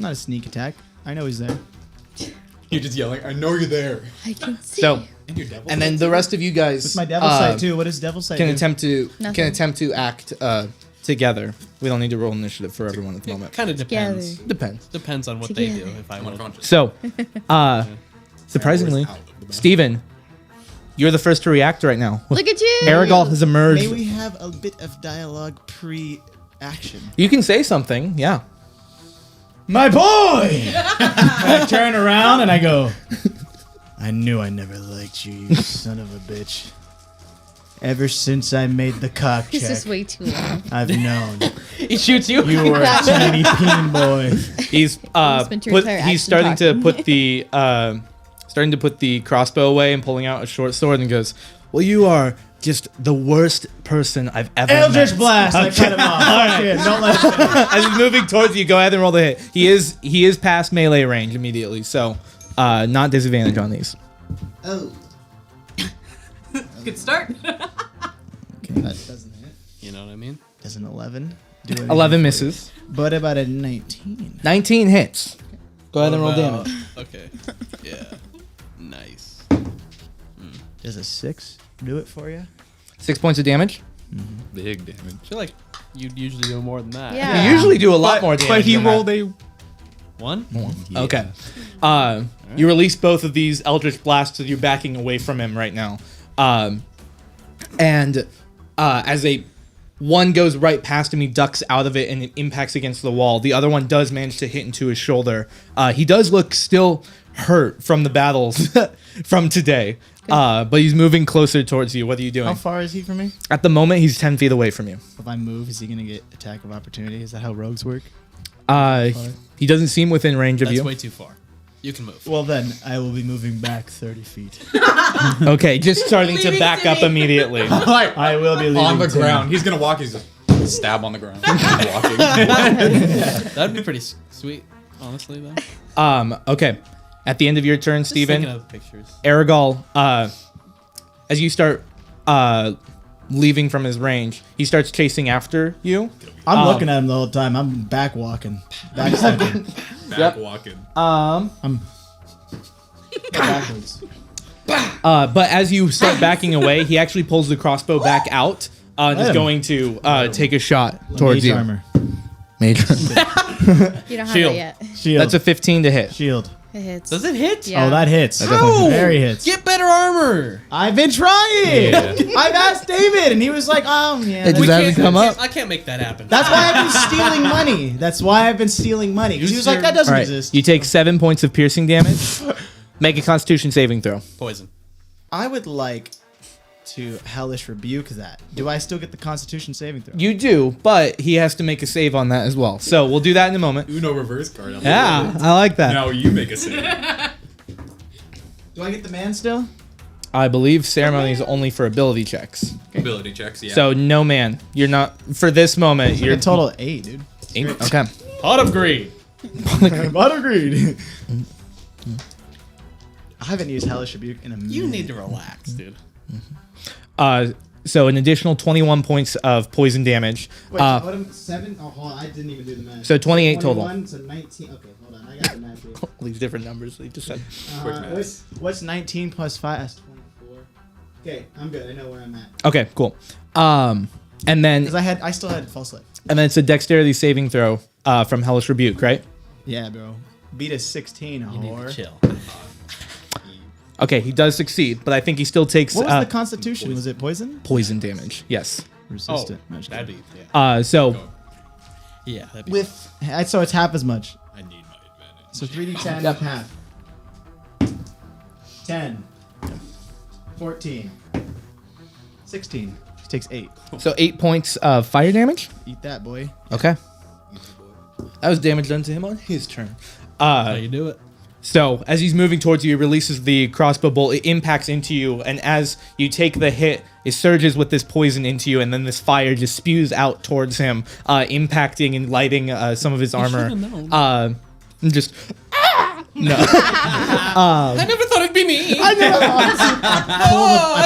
not a sneak attack. I know he's there.
You're just yelling, I know you're there.
I can see.
So,
And your devil.
and then the rest of you guys
It's my devil sight too. What does devil sight
can
do?
attempt to
Nothing.
attempt to act together. We don't need to roll initiative for everyone at the moment.
Kind of depends.
Together.
Depends.
Depends on what they do.
Together.
If I want.
So, surprisingly, Stephen, you're the first to react right now.
Look at you.
Aragorn has emerged.
May we have a bit of dialogue pre-action?
You can say something, yeah.
My boy! I turn around and I go, I knew I never liked you, you son of a bitch. Ever since I made the cock
This
check,
is way too long.
I've known
He shoots you.
you were a tiny peen boy.
He's
spent your entire
he's
action
starting to put the crossbow away and pulling out a short sword and goes, "Well, you are just the worst person I've ever
Eldritch
met."
Blast! I cut him off. All right. Don't let him finish.
As he's moving towards you, go ahead and roll the hit. He is past melee range immediately, so not disadvantage on these.
Oh.
Good start.
Okay, that doesn't hit.
You know what I mean?
Does an 11 do anything?
11 misses.
But about a 19.
19 hits. Go ahead and roll
Well,
damage.
Okay. Yeah. Nice.
Does a 6 do it for you?
6 points of damage.
Big damage.
I feel like you'd usually do more than that.
Yeah.
You usually do a lot more damage.
But he
than that.
rolled a
One?
Okay. You release both of these Eldritch Blasts as you're backing away from him right now. And as one goes right past him, he ducks out of it and it impacts against the wall. The other one does manage to hit into his shoulder. He does look still hurt from the battles from today. But he's moving closer towards you. What are you doing?
How far is he from me?
At the moment, he's 10 feet away from you.
If I move, is he going to get attack of opportunity? Is that how rogues work?
He doesn't seem within range of
That's
you.
way too far. You can move.
Well, then I will be moving back 30 feet.
Okay, just starting to back up immediately.
like
I will be leaving
on the
Tim.
ground. He's gonna walk. He's just stab on the ground. Walking.
That'd be pretty sweet, honestly, though.
Okay. At the end of your turn,
Just
Steven,
thinking of pictures.
Aragal, as you start leaving from his range, he starts chasing after you.
I'm looking at him the whole time. I'm back walking. Back stepping.
Back walking.
I'm backwards.
But as you start backing away, he actually pulls the crossbow back out and is
Him.
going to take a shot towards
Mage
you.
armor.
Major.
You don't have
Shield.
it yet.
Shield.
That's a 15 to hit.
shield.
It hits.
Does it hit?
Yeah.
Oh, that hits.
How?
Very hits.
Get better armor.
I've been trying.
Yeah.
I've asked David, and he was like, yeah.
It just hasn't come up.
I can't make that happen.
That's why I've been stealing money. That's why I've been stealing money. Because he
Use
was like,
your-
that doesn't
All right.
exist.
You take 7 points of piercing damage. Make a Constitution saving throw.
Poison.
I would like to hellish rebuke that. Do I still get the Constitution saving throw?
You do, but he has to make a save on that as well. So we'll do that in a moment.
Uno reverse card. I'm
Yeah, I like that.
Now you make a save.
Do I get the man still?
I believe ceremony is only for ability checks.
Ability checks. Yeah.
So no man, you're not for this moment.
You're
You're
a total 8, dude.
okay.
Pot of greed.
But agreed. I haven't used hellish rebuke in a minute.
You need to relax, dude.
So an additional 21 points of poison damage.
Wait, what am 7? Oh, hold on. I didn't even do the math.
So 28 total.
21, so 19. Okay, hold on. I got the math here.
All these different numbers they just said.
What's 19 plus 5?
That's 24. Okay, I'm good. I know where I'm at.
Okay, cool. And then
Because I still had false life.
it's a dexterity saving throw from Hellish Rebuke, right?
Yeah, bro. Beat a 16,
You need to
whore.
chill.
Okay, he does succeed, but I think he still takes
What was the Constitution? Was it poison?
poison damage. Yes.
Resistant.
Oh,
No, just
that'd
kidding.
be yeah.
So
Yeah, that'd be
So it's half as much.
I need my advantage.
So 3d10 half. 10. 14. 16. He takes 8.
8 points of fire damage.
Eat that, boy.
Okay. That was damage done to him on his turn.
how you do it.
So as he's moving towards you, he releases the crossbow bolt. It impacts into you, and as you take the hit, it surges with this poison into you, and then this fire just spews out towards him, impacting and lighting some of his armor.
should've known.
Just no.
I never thought it'd be me.
I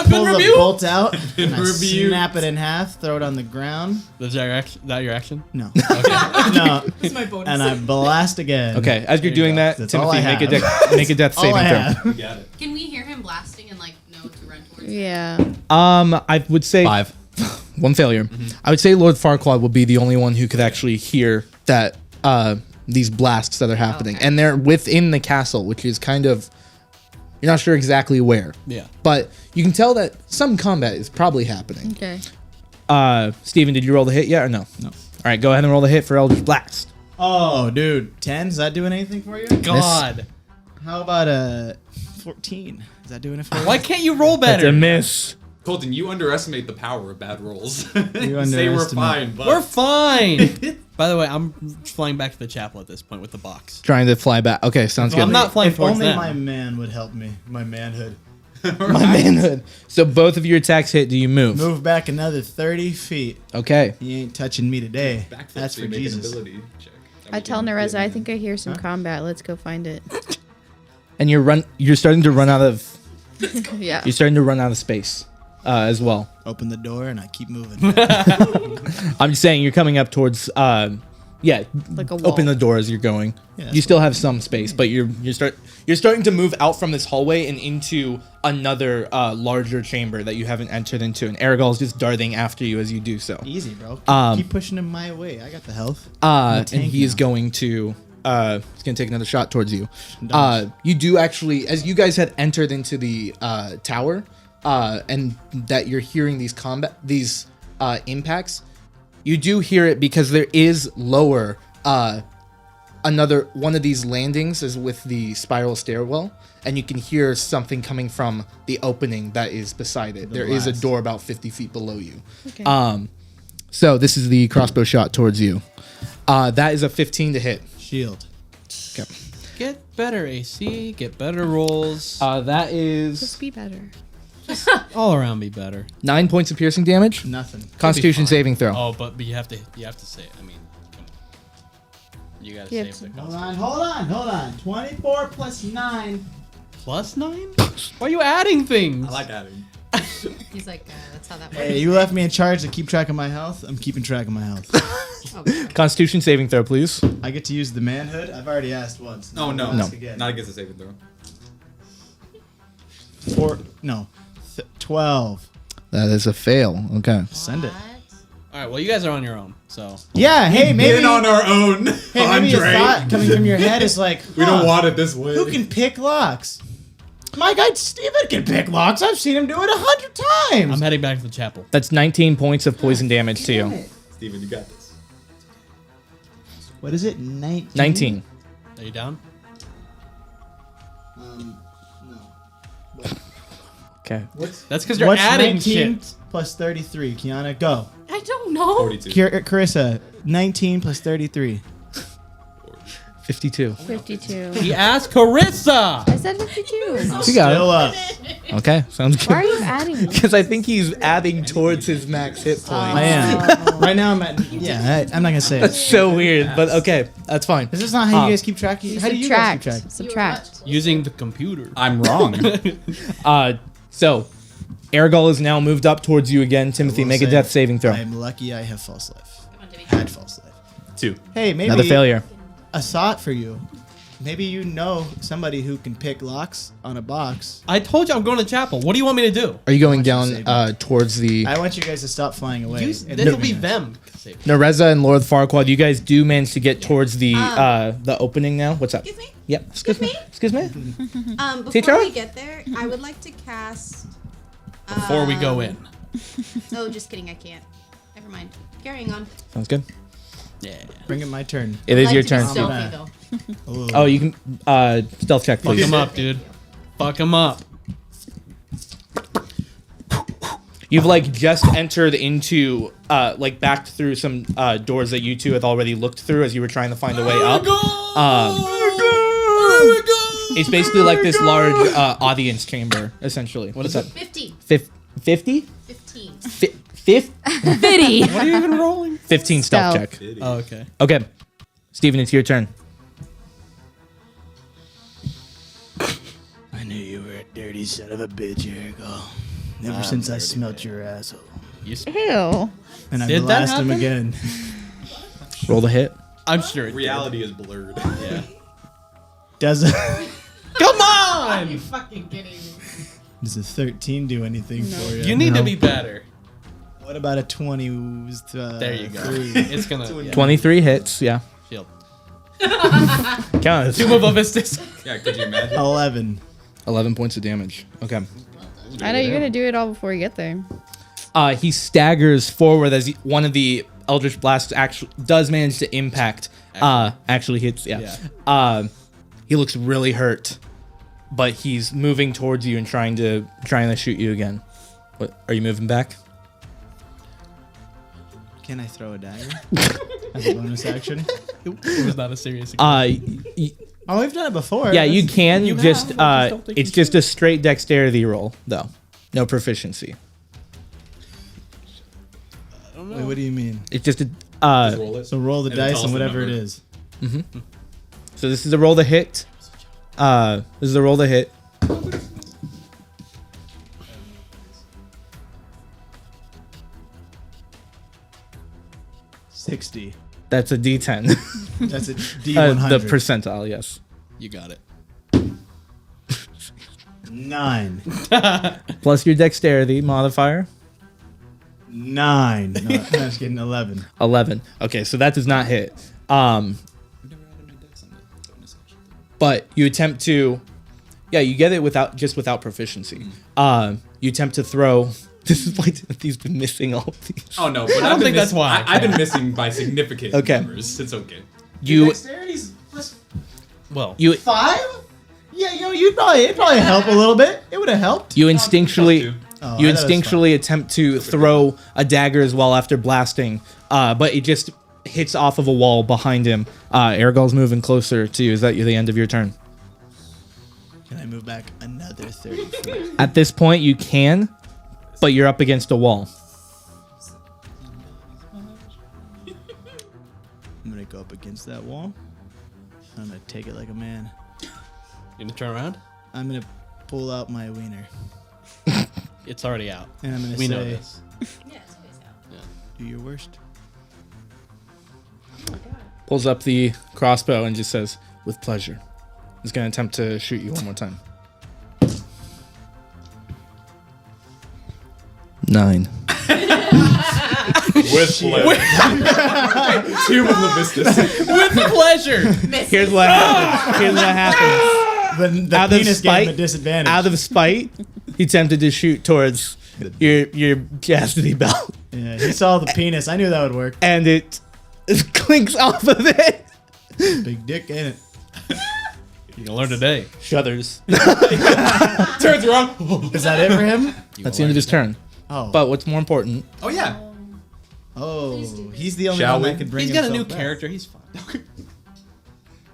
I've been
pull the
rebuked.
bolt out, and I
rebuked.
snap it in half, throw it on the ground.
Is that your action?
No. No.
my bonus.
And I blast again.
Okay, as you're
There you
doing
go.
that,
That's all
Timothy,
I
make a
have.
make a death
All I
saving throw.
have.
You got it.
Can we hear him blasting and like know to run towards him?
Yeah.
I would say
5.
one failure. I would say Lord Farquaad would be the only one who could actually hear that these blasts that are happening,
okay.
and they're within the castle, which is kind of you're not sure exactly where,
Yeah.
but you can tell that some combat is probably happening.
Okay.
Steven, did you roll the hit yet or no? No. All right, go ahead and roll the hit for Eldritch Blast.
Oh, dude. 10? Is that doing anything for you?
God.
How about a 14? Is that doing it for you?
Why can't you roll
That's
better?
a miss.
Colton, you underestimate the power of bad rolls.
You
You say we're
underestimate.
fine, but
We're fine. By the way, I'm flying back to the chapel at this point with the box.
Trying to fly back. Okay, sounds good.
I'm not flying
If
towards
only
them.
my man would help me. My manhood.
My manhood. So both of your attacks hit. Do you move?
Move back another 30 feet.
Okay.
He ain't touching me today.
backflip,
That's
so
for
you make an
Jesus.
ability check.
I tell Nereza, I think I hear some combat. Let's go find it.
And you're starting to run out of
Yeah.
you're starting to run out of space as well.
Open the door and I keep moving.
I'm just saying you're coming up towards Yeah,
Like a
open
wall.
the door as you're going.
Yeah,
You
that's
still have some space, but you're starting to move out from this hallway and into another larger chamber that you haven't entered into, and Aragorn is just darting after you as you do so.
Easy, bro.
Um,
Keep pushing him my way. I got the health.
And
tank
he is
now.
going to he's gonna take another shot towards you.
Dodge.
You do actually, as you guys had entered into the tower, and that you're hearing these impacts. You do hear it because there is lower another one of these landings is with the spiral stairwell, and you can hear something coming from the opening that is beside it. There is a
blast.
door about 50 feet below you.
Okay.
So this is the crossbow shot towards you. That is a 15 to hit.
Shield.
Okay.
Get better AC, get better rolls.
That
Just
is
be better.
All around be better.
9 points of piercing damage.
Nothing.
Constitution
fine.
saving throw.
Oh, but you have to say. I mean, come on. You gotta
You have
save the
Hold
cost.
on. 24 plus 9.
Plus 9? Why are you adding things?
I like adding.
He's like, that's how that works.
Hey, you left me in charge to keep track of my health. I'm keeping track of my health.
Okay.
Constitution saving throw, please.
I get to use the manhood. I've already asked once.
Oh no,
I'll ask again.
not against the saving throw.
12.
That is a fail. Okay.
Send it.
All right. Well, you guys are on your own. So
Yeah. Hey, maybe.
In on our own,
Hey, maybe a
Andre.
thought coming from your head is like,
We don't
huh,
want it this way.
Who can pick locks? My guy Steven can pick locks. I've seen him do it 100 times.
I'm heading back to the chapel.
That's 19 points of poison damage to you.
Steven, you got this.
What is it? 19?
19.
Are you down?
No.
Okay.
That's because you're
What's
adding
19
shit.
plus 33? Kiana, go.
I don't know.
42.
Carissa, 19 plus 33.
52.
52.
He asked Carissa.
I said 52.
You got
Still
it.
up.
Okay. Sounds
Why are
good.
you adding?
Because I think he's adding towards his max hit point.
I am. Right now I'm at, yeah, I'm not going to say
That's
it.
so weird, but okay. That's fine.
Is this not how you guys keep track? How do you guys keep track?
Subtract.
Using the computer.
I'm wrong.
So, Aragorn is now moved up towards you again. Timothy,
will
make a
say
death saving throw.
I'm lucky I have false life. Had false life.
2.
Hey, maybe
Another failure.
a thought for you. Maybe you know somebody who can pick locks on a box.
I told you I'm going to chapel. What do you want me to do?
Are you going
I want you to
down
save
towards the...
I want you guys to stop flying away.
Use,
and
this will be
leaving us.
them.
Nareza and Lord Farquaad, you guys do manage to get towards the opening now. What's up?
Excuse me?
Yep. Excuse me. Excuse me.
Before
Teacher?
we get there, I would like to cast.
Before we go in.
Oh, just kidding. I can't. Never mind. Carrying on.
Sounds good.
Yeah.
Bring it my turn.
It is
Like
your
to be
turn.
stealthy,
bad.
though.
Ooh.
Oh, you can stealth check,
Fuck
please.
him up, dude. Fuck him up.
You've like just entered into like backed through some doors that you two had already looked through as you were trying to find a way up. It's basically like this large audience chamber, essentially. What is that?
15.
50?
15.
Fitty.
What are you even rolling?
15 stealth
Stealth.
check.
Oh, okay.
Okay. Steven, it's your turn.
I knew you were a dirty son of a bitch, Erigo. Ever since I smelt your asshole.
You
Ew.
And I
Did that
blasted him
happen?
again.
Roll the hit.
I'm sure it
Reality is blurred.
did. Yeah.
Does a,
Come on!
Fucking kidding me.
does a 13 do anything for you?
You need to be better.
What about a 20?
There you go.
Three?
It's gonna yeah.
23 hits, yeah.
shield.
Counts.
Two of Avistis.
Yeah, could you imagine?
11.
11 points of damage. Okay.
I know you're gonna do it all before we get there.
He staggers forward as one of the Eldritch Blasts actually does manage to impact. Actually hits, yeah. He looks really hurt, but he's moving towards you and trying to shoot you again. What, are you moving back?
Can I throw a dagger? As a bonus action?
It was not a serious.
Oh, we've done it before.
Yeah, you can
You
just.
have, I just don't think
It's
you
just a straight dexterity roll, though. No proficiency.
Wait, what do you mean?
It's just a.
Just roll it.
So roll the
And it
dice
tells
and
the
whatever it
number.
is.
So this is a roll to hit. This is a roll to hit.
$60.
That's a D10.
That's a D100.
The percentile, yes.
You got it.
9.
Plus your dexterity modifier.
9. No, I'm just kidding. 11.
11. Okay, so that does not hit. But you attempt to, you get it without proficiency. You attempt to throw. This is why Timothy's been missing all of these.
Oh no, but
I don't think that's why.
I've been missing by significant
Okay.
numbers. It's okay.
Dexterity's plus
Well,
5? Yeah, it'd probably help a little bit. It would have helped.
You instinctually,
Oh,
you
I thought it was
instinctually attempt to throw a dagger as well after blasting, but it just hits off of a wall behind him. Aragol's moving closer to you. Is that the end of your turn?
Can I move back another 30 feet?
At this point, you can, but you're up against a wall.
I'm going to go up against that wall. I'm going to take it like a man.
you gonna turn around?
I'm going to pull out my wiener.
It's already out.
And I'm going to
We know
say,
this.
Yeah, it's always out.
do your worst.
Pulls up the crossbow and just says, "With pleasure." He's going to attempt to shoot you one more time. 9.
With pleasure. Tomb of Levistus.
With pleasure.
Here's what happens. Here's what happens.
The
Out of
penis gave him a
spite,
disadvantage.
out of spite, he attempted to shoot towards your chastity belt,
Yeah, he saw the penis. I knew that would work.
and it clinks off of it.
Big dick, ain't it?
You can learn today.
Shudders.
Turns around.
Is that it for him?
That's the end of his turn.
Oh.
But what's more important,
Oh yeah.
Oh, he's the only
Shall
one
we?
that can bring
He's got a
himself
new
back.
character. He's fine.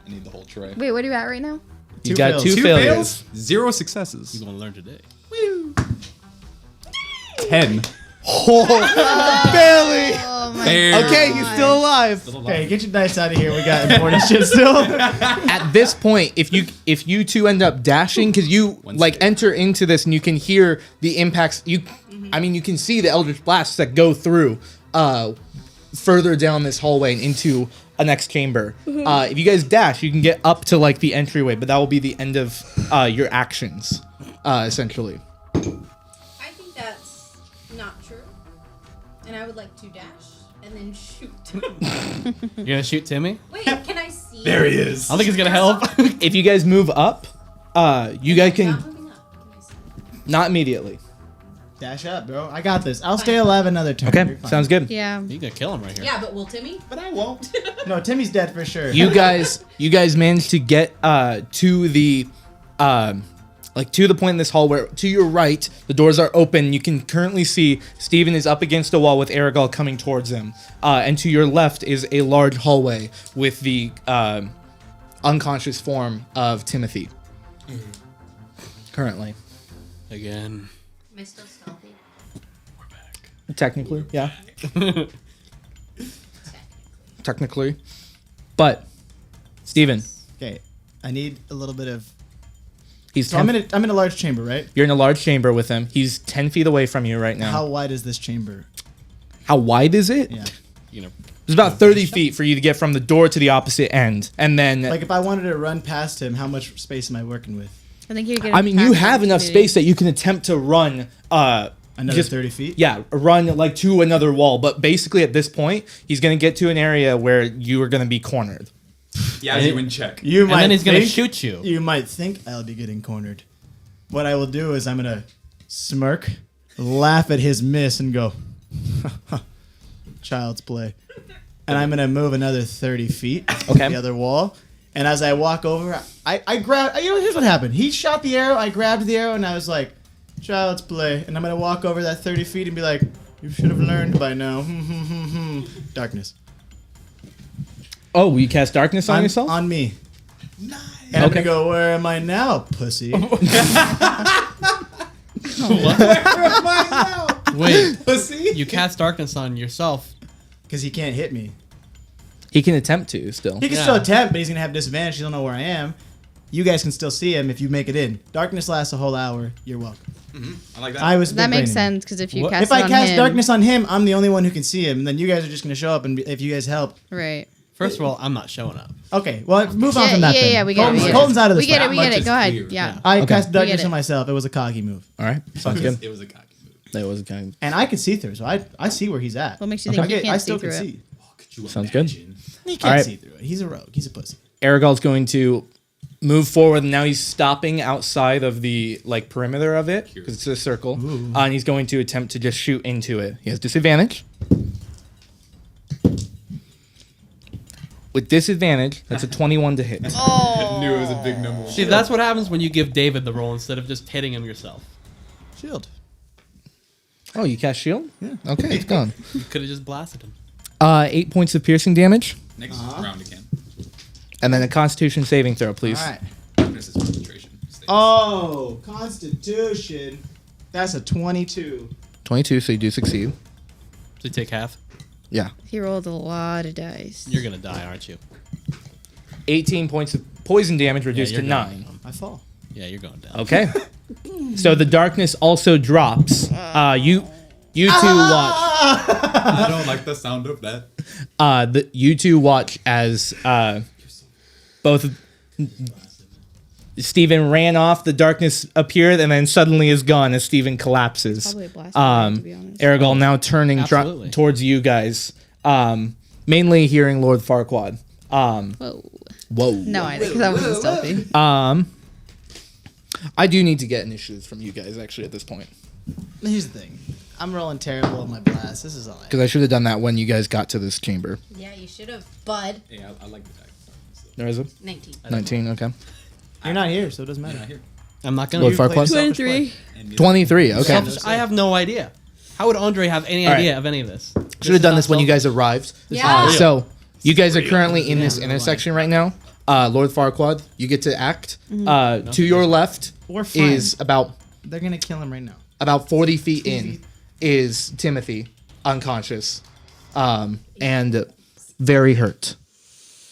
I need the whole tray.
Wait, what are you at right now?
you
Two
got
fails.
2
2
failures.
fails, 0 successes.
You're gonna learn today.
10.
Barely.
Oh my
Fair.
Okay, he's still alive.
Hey, get your dice out of here. We got important shit still.
At this point, if you two end up dashing, because you enter into this and you can hear the impacts. You can see the eldritch blasts that go through further down this hallway and into a next chamber. If you guys dash, you can get up to like the entryway, but that will be the end of your actions, essentially.
I think that's not true. And I would like to dash and then shoot.
You're gonna shoot Timmy?
Wait, can I see?
There he is.
I don't think it's gonna help.
If you guys move up, you guys
Not
can
moving up. Can I see?
not immediately.
Dash up, bro. I got this. I'll stay alive another turn.
Okay,
You're fine.
sounds good.
Yeah.
You gonna kill him right here.
Yeah, but will Timmy?
But I won't. No, Timmy's dead for sure.
You guys managed to get to the to the point in this hall where to your right the doors are open. You can currently see Steven is up against a wall with Aragol coming towards him, and to your left is a large hallway with the unconscious form of Timothy. Currently,
Again.
Am I still stealthy?
technically, yeah, technically, but Steven,
Okay, I need a little bit of.
he's
So I'm in a large chamber, right?
you're in a large chamber with him. He's 10 feet away from you right now.
How wide is this chamber?
How wide is it?
Yeah.
You know.
It's about 30 feet for you to get from the door to the opposite end. And then,
Like if I wanted to run past him, how much space am I working with?
I think you get.
I mean, you have enough space that you can attempt to run.
Another 30 feet?
Yeah, run like to another wall. But basically, at this point, he's going to get to an area where you are going to be cornered.
Yeah, you in check.
You
And
might
then he's gonna
think-
shoot you.
You might think I'll be getting cornered. What I will do is I'm gonna smirk, laugh at his miss, and go, child's play. And I'm gonna move another 30 feet to
Okay.
the other wall. And as I walk over, I grab. Here's what happened. He shot the arrow. I grabbed the arrow, and I was like, child's play. And I'm gonna walk over that 30 feet and be like, you should have learned by now. Darkness.
Oh, will you cast darkness on yourself?
On me. And I'm
Okay.
gonna go, where am I now, pussy?
Wait.
Pussy.
You cast darkness on yourself.
Because he can't hit me.
He can attempt to still.
He can
Yeah.
still attempt, but he's gonna have disadvantage. He don't know where I am. You guys can still see him if you make it in. Darkness lasts a whole hour. You're welcome.
I like that.
I was
That
big
makes
braining.
sense because if you
What?
cast
If I
it on
cast
him,
darkness on him, I'm the only one who can see him, and then you guys are just gonna show up, and if you guys help,
right?
First of all, I'm not showing up.
okay. Well, move on
Yeah,
from that.
yeah,
then.
yeah. We get it.
Colton's,
We get
Colton's out of
it.
this.
We get it.
fight.
We get
much
it. Go
is
ahead.
clear.
Yeah.
I
Okay.
cast
We
darkness
get
on
it.
myself. It was a cocky move,
All right, sounds good.
It was a cocky move.
That was kind
and I could see through, so I see where he's at.
What makes you think
Okay,
you can't
I
see
still
through
can
it?
see.
Could you
Sounds good.
imagine?
He
All
can't
right.
see through it. He's a rogue. He's a pussy.
Aragol's going to move forward, and now he's stopping outside of the like perimeter of it because it's a circle, and he's going to attempt to just shoot into it. He has disadvantage. With disadvantage, that's a 21 to hit.
I knew it was a big number.
See, that's what happens when you give David the roll instead of just hitting him yourself.
Shield.
Oh, you cast shield? Yeah. Okay, it's gone.
You could have just blasted him.
8 points of piercing damage,
Next round again.
and then a Constitution saving throw, please.
All right.
Darkness is concentration. Stays.
Oh, Constitution. That's a 22.
22, so you do succeed.
So you take half.
Yeah.
He rolled a lot of dice.
You're gonna die, aren't you?
18 points of poison damage reduced
you're
to
going
9.
I fall.
Yeah, you're going down.
Okay. So the darkness also drops. You two watch.
I don't like the sound of that.
You two watch as both Steven ran off, the darkness appeared, and then suddenly is gone as Steven collapses.
Probably a blast from the to be honest.
Aragorn now turning
Absolutely.
towards you guys, mainly hearing Lord Farquaad.
Whoa.
Whoa.
No idea because I wasn't stealthy.
I do need to get initiatives from you guys actually at this point,
Here's the thing. I'm rolling terrible on my blast. This is all I
because I should have done that when you guys got to this chamber.
Yeah, you should have, bud.
Yeah, I like the attack.
There is a
19.
19. Okay.
You're not here, so it doesn't matter.
Not here.
I'm not gonna.
Lord
You played
Farquaad.
selfish
23.
play.
And
23. Okay.
Selfish- I have no idea. How would Andre have any
All right.
idea of any of this?
Should have done this when you guys arrived.
Yeah.
So you guys are currently in this intersection right now. Lord Farquaad, you get to act. To your left
We're fine.
is about
They're gonna kill him right now.
40 feet in is Timothy, unconscious, and very hurt.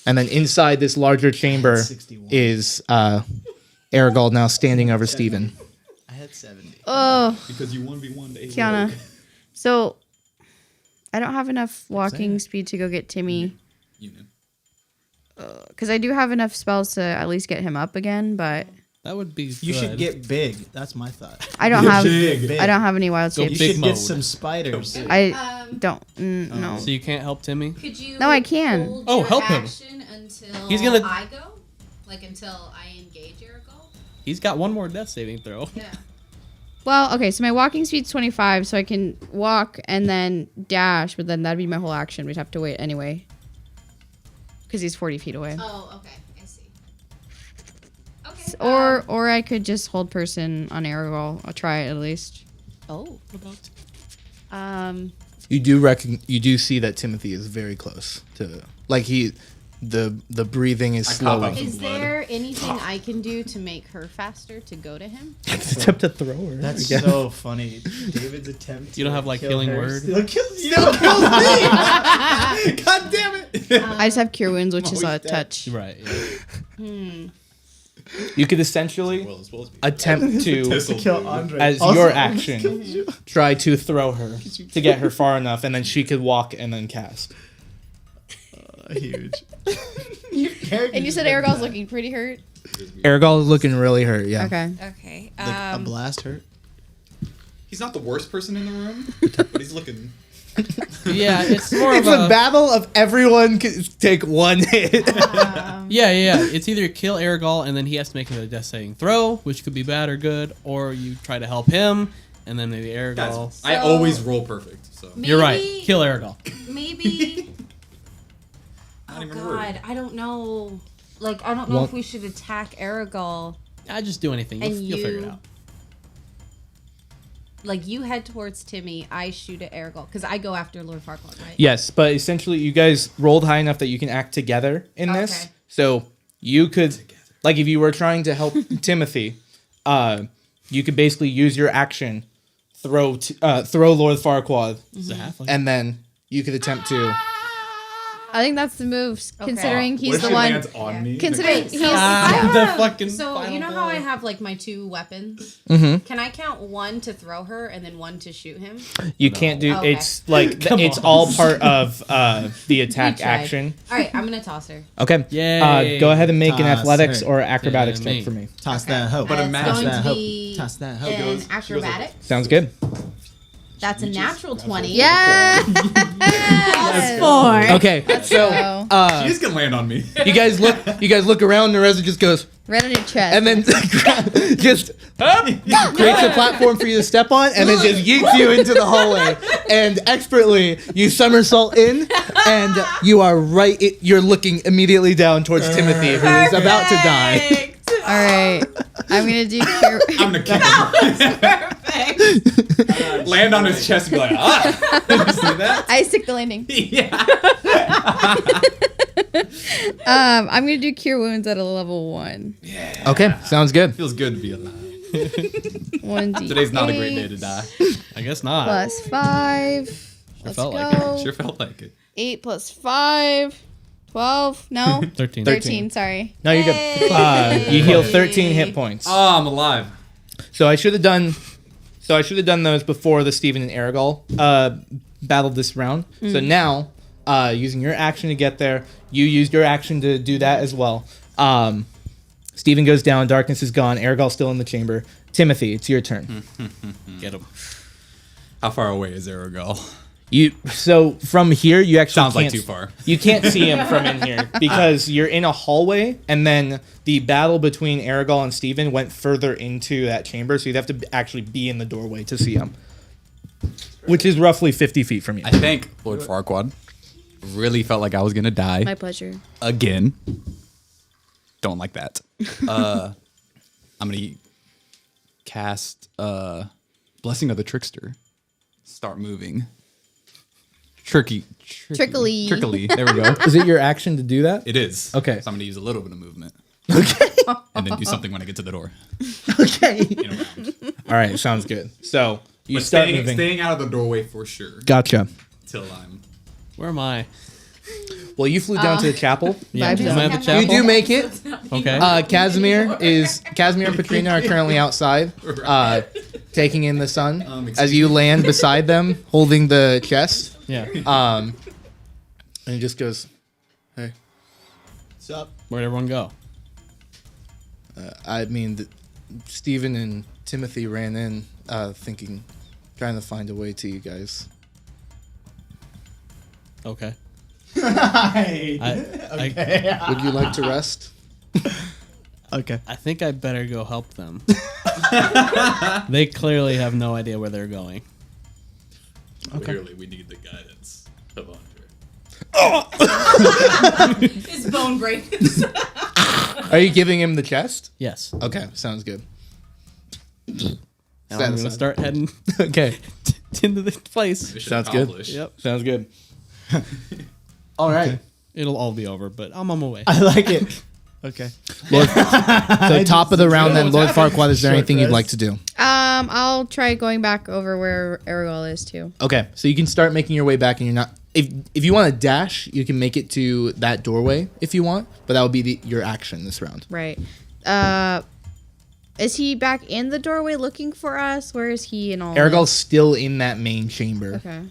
And then inside this larger chamber
61.
is Aragorn now standing over Steven.
I had 70.
Oh,
Because you 1v1 to
Kiana. So, I don't have enough walking speed to go get Timmy.
You know.
Because I do have enough spells to at least get him up again, but
That would be.
You should
good.
get big. That's my thought.
I don't
You
have.
should get big.
I don't have any wild
Go
shapes.
You
big
should
mode.
get some spiders.
I don't. No.
So you can't help Timmy.
Could you?
No, I can.
hold
Oh,
your
help him.
action until
He's gonna-
I go, like until I engage your goal.
He's got one more death saving throw.
Yeah.
Well, okay, so my walking speed's 25, so I can walk and then dash, but then that'd be my whole action. We'd have to wait anyway. Because he's 40 feet away.
Oh, okay. I see. Okay.
Or I could just hold person on Aragorn. I'll try it at least.
Oh.
Um,
You do see that Timothy is very close to the breathing is
I cop
slowing.
out.
Is there anything I can do to make her faster to go to him?
Attempt to throw her.
That's so funny. David's attempt.
You don't
to
have, like,
kill
healing
her
word?
still kills you. Don't kill me. God damn it.
I just have Cure Wounds, which is a
always dead.
touch.
Right. Yeah.
You could essentially
Well, it's supposed to be.
attempt to,
To kill Andre.
as
Also,
your
almost killed
action,
you.
try to throw her to get her far enough, and then she could walk and then cast.
Huge.
And you said Aragorn's looking pretty hurt?
Aragorn is looking really hurt. Yeah.
Okay.
Okay.
Like a blast hurt.
He's not the worst person in the room, but he's looking.
Yeah, it's more
It's
of
a
a.
battle of everyone can take one hit.
Yeah. It's either kill Aragorn and then he has to make a death saving throw, which could be bad or good, or you try to help him and then maybe Aragorn.
I always roll perfect, so.
You're right. Kill Aragorn.
Maybe.
Not
Oh
even
God,
worried.
I don't know. Like, I don't know if we should attack Aragorn.
I just do anything. You'll figure it out.
Like, you head towards Timmy, I shoot at Aragorn because I go after Lord Farquaad, right?
Yes, but essentially you guys rolled high enough that you can act together in this.
Okay.
So you could, like, if you were trying to help Timothy, you could basically use your action, throw Lord Farquaad,
It's a halfling.
and then you could attempt to
I think that's the move, considering
What
he's
if
the
she
one.
lands on me?
Considering
Wait,
he's
so-
The fucking.
So
final
you know how
blow.
I have like my 2 weapons?
Mhm.
Can I count 1 to throw her and then 1 to shoot him?
You can't do.
Okay.
It's like
Come
it's
on.
all part of the attack
You tried.
action.
All right, I'm gonna toss her.
Okay.
Yay.
Go ahead and make an
Toss
athletics
her.
or acrobatics
Yeah, me.
check for me.
Toss that hoe.
But
It's
imagine
going
that
to
hoe.
be
Toss that hoe.
an
like
acrobatics.
Sounds good.
That's a natural 20.
Yeah.
Plus 4.
Okay. So
So,
She's gonna land on me.
you guys look around, and Reza just goes,
right on your chest.
and then just creates a platform for you to step on, and then just yeets you into the hallway. And expertly, you somersault in, and you are right. You're looking immediately down towards Timothy, who is about to die.
All right. I'm gonna do cure.
I'm gonna kick him. Land on his chest and be like, ah. You see that?
I stick the landing.
Yeah.
I'm gonna do cure wounds at a level 1.
Okay, sounds good.
Feels good to be alive.
1d8.
Today's not a great day to die.
I guess not.
Plus 5. Let's
felt
go.
like
it. Sure felt like it.
8 plus 5. 12. No.
13.
13. Sorry.
No, you're good. You heal 13 hit points.
Oh, I'm alive.
So I should have done those before the Steven and Aragol battled this round. So now, using your action to get there, you used your action to do that as well. Steven goes down, darkness is gone, Aragol's still in the chamber. Timothy, it's your turn.
Get him.
How far away is Aragol?
So from here, you actually
Sounds like
can't-
too far.
You can't see him from in here because you're in a hallway, and then the battle between Aragol and Steven went further into that chamber, so you'd have to actually be in the doorway to see him, which is roughly 50 feet from you.
I think Lord Farquaad really felt like I was gonna die
My pleasure.
again. Don't like that. I'm gonna cast Blessing of the Trickster. Start moving. Trickily. There we go.
Is it your action to do that?
It is.
Okay.
So I'm gonna use a little bit of movement. Okay. And then do something when I get to the door.
Okay.
In a round.
All right, sounds good. So you
But
start moving.
staying out of the doorway for sure.
Gotcha.
Till I'm.
Where am I?
Well, you flew down to the chapel.
Yeah,
Vibes
am I at the
up.
chapel?
You do make it.
Okay.
Casimir and Patrina are currently outside, taking in the sun as you land beside them, holding the chest.
Yeah.
And he just goes, "Hey,
What's up?
Where'd everyone go?
I mean, Stephen and Timothy ran in, trying to find a way to you guys."
Okay.
Hi.
Would you like to rest?
Okay.
I think I better go help them. They clearly have no idea where they're going.
Clearly, we need the guidance of Andre.
His bone breaks.
Are you giving him the chest?
Yes.
Okay, sounds good.
And
Set
I'm
aside.
gonna start heading
Okay,
into this place.
Mission
sounds good.
accomplished.
Yep.
Sounds good. All right.
It'll all be over, but I'm on my way.
I like it. Okay.
So top of the round, then Lord Farquaad. Is there
Short
anything you'd
rest.
like to do?
I'll try going back over where Aragol is too.
Okay, so you can start making your way back, and you're not. If you want to dash, you can make it to that doorway if you want, but that would be your action this round.
Right. Is he back in the doorway looking for us? Where is he in all
Aragol's
this?
still in that main chamber.
Okay.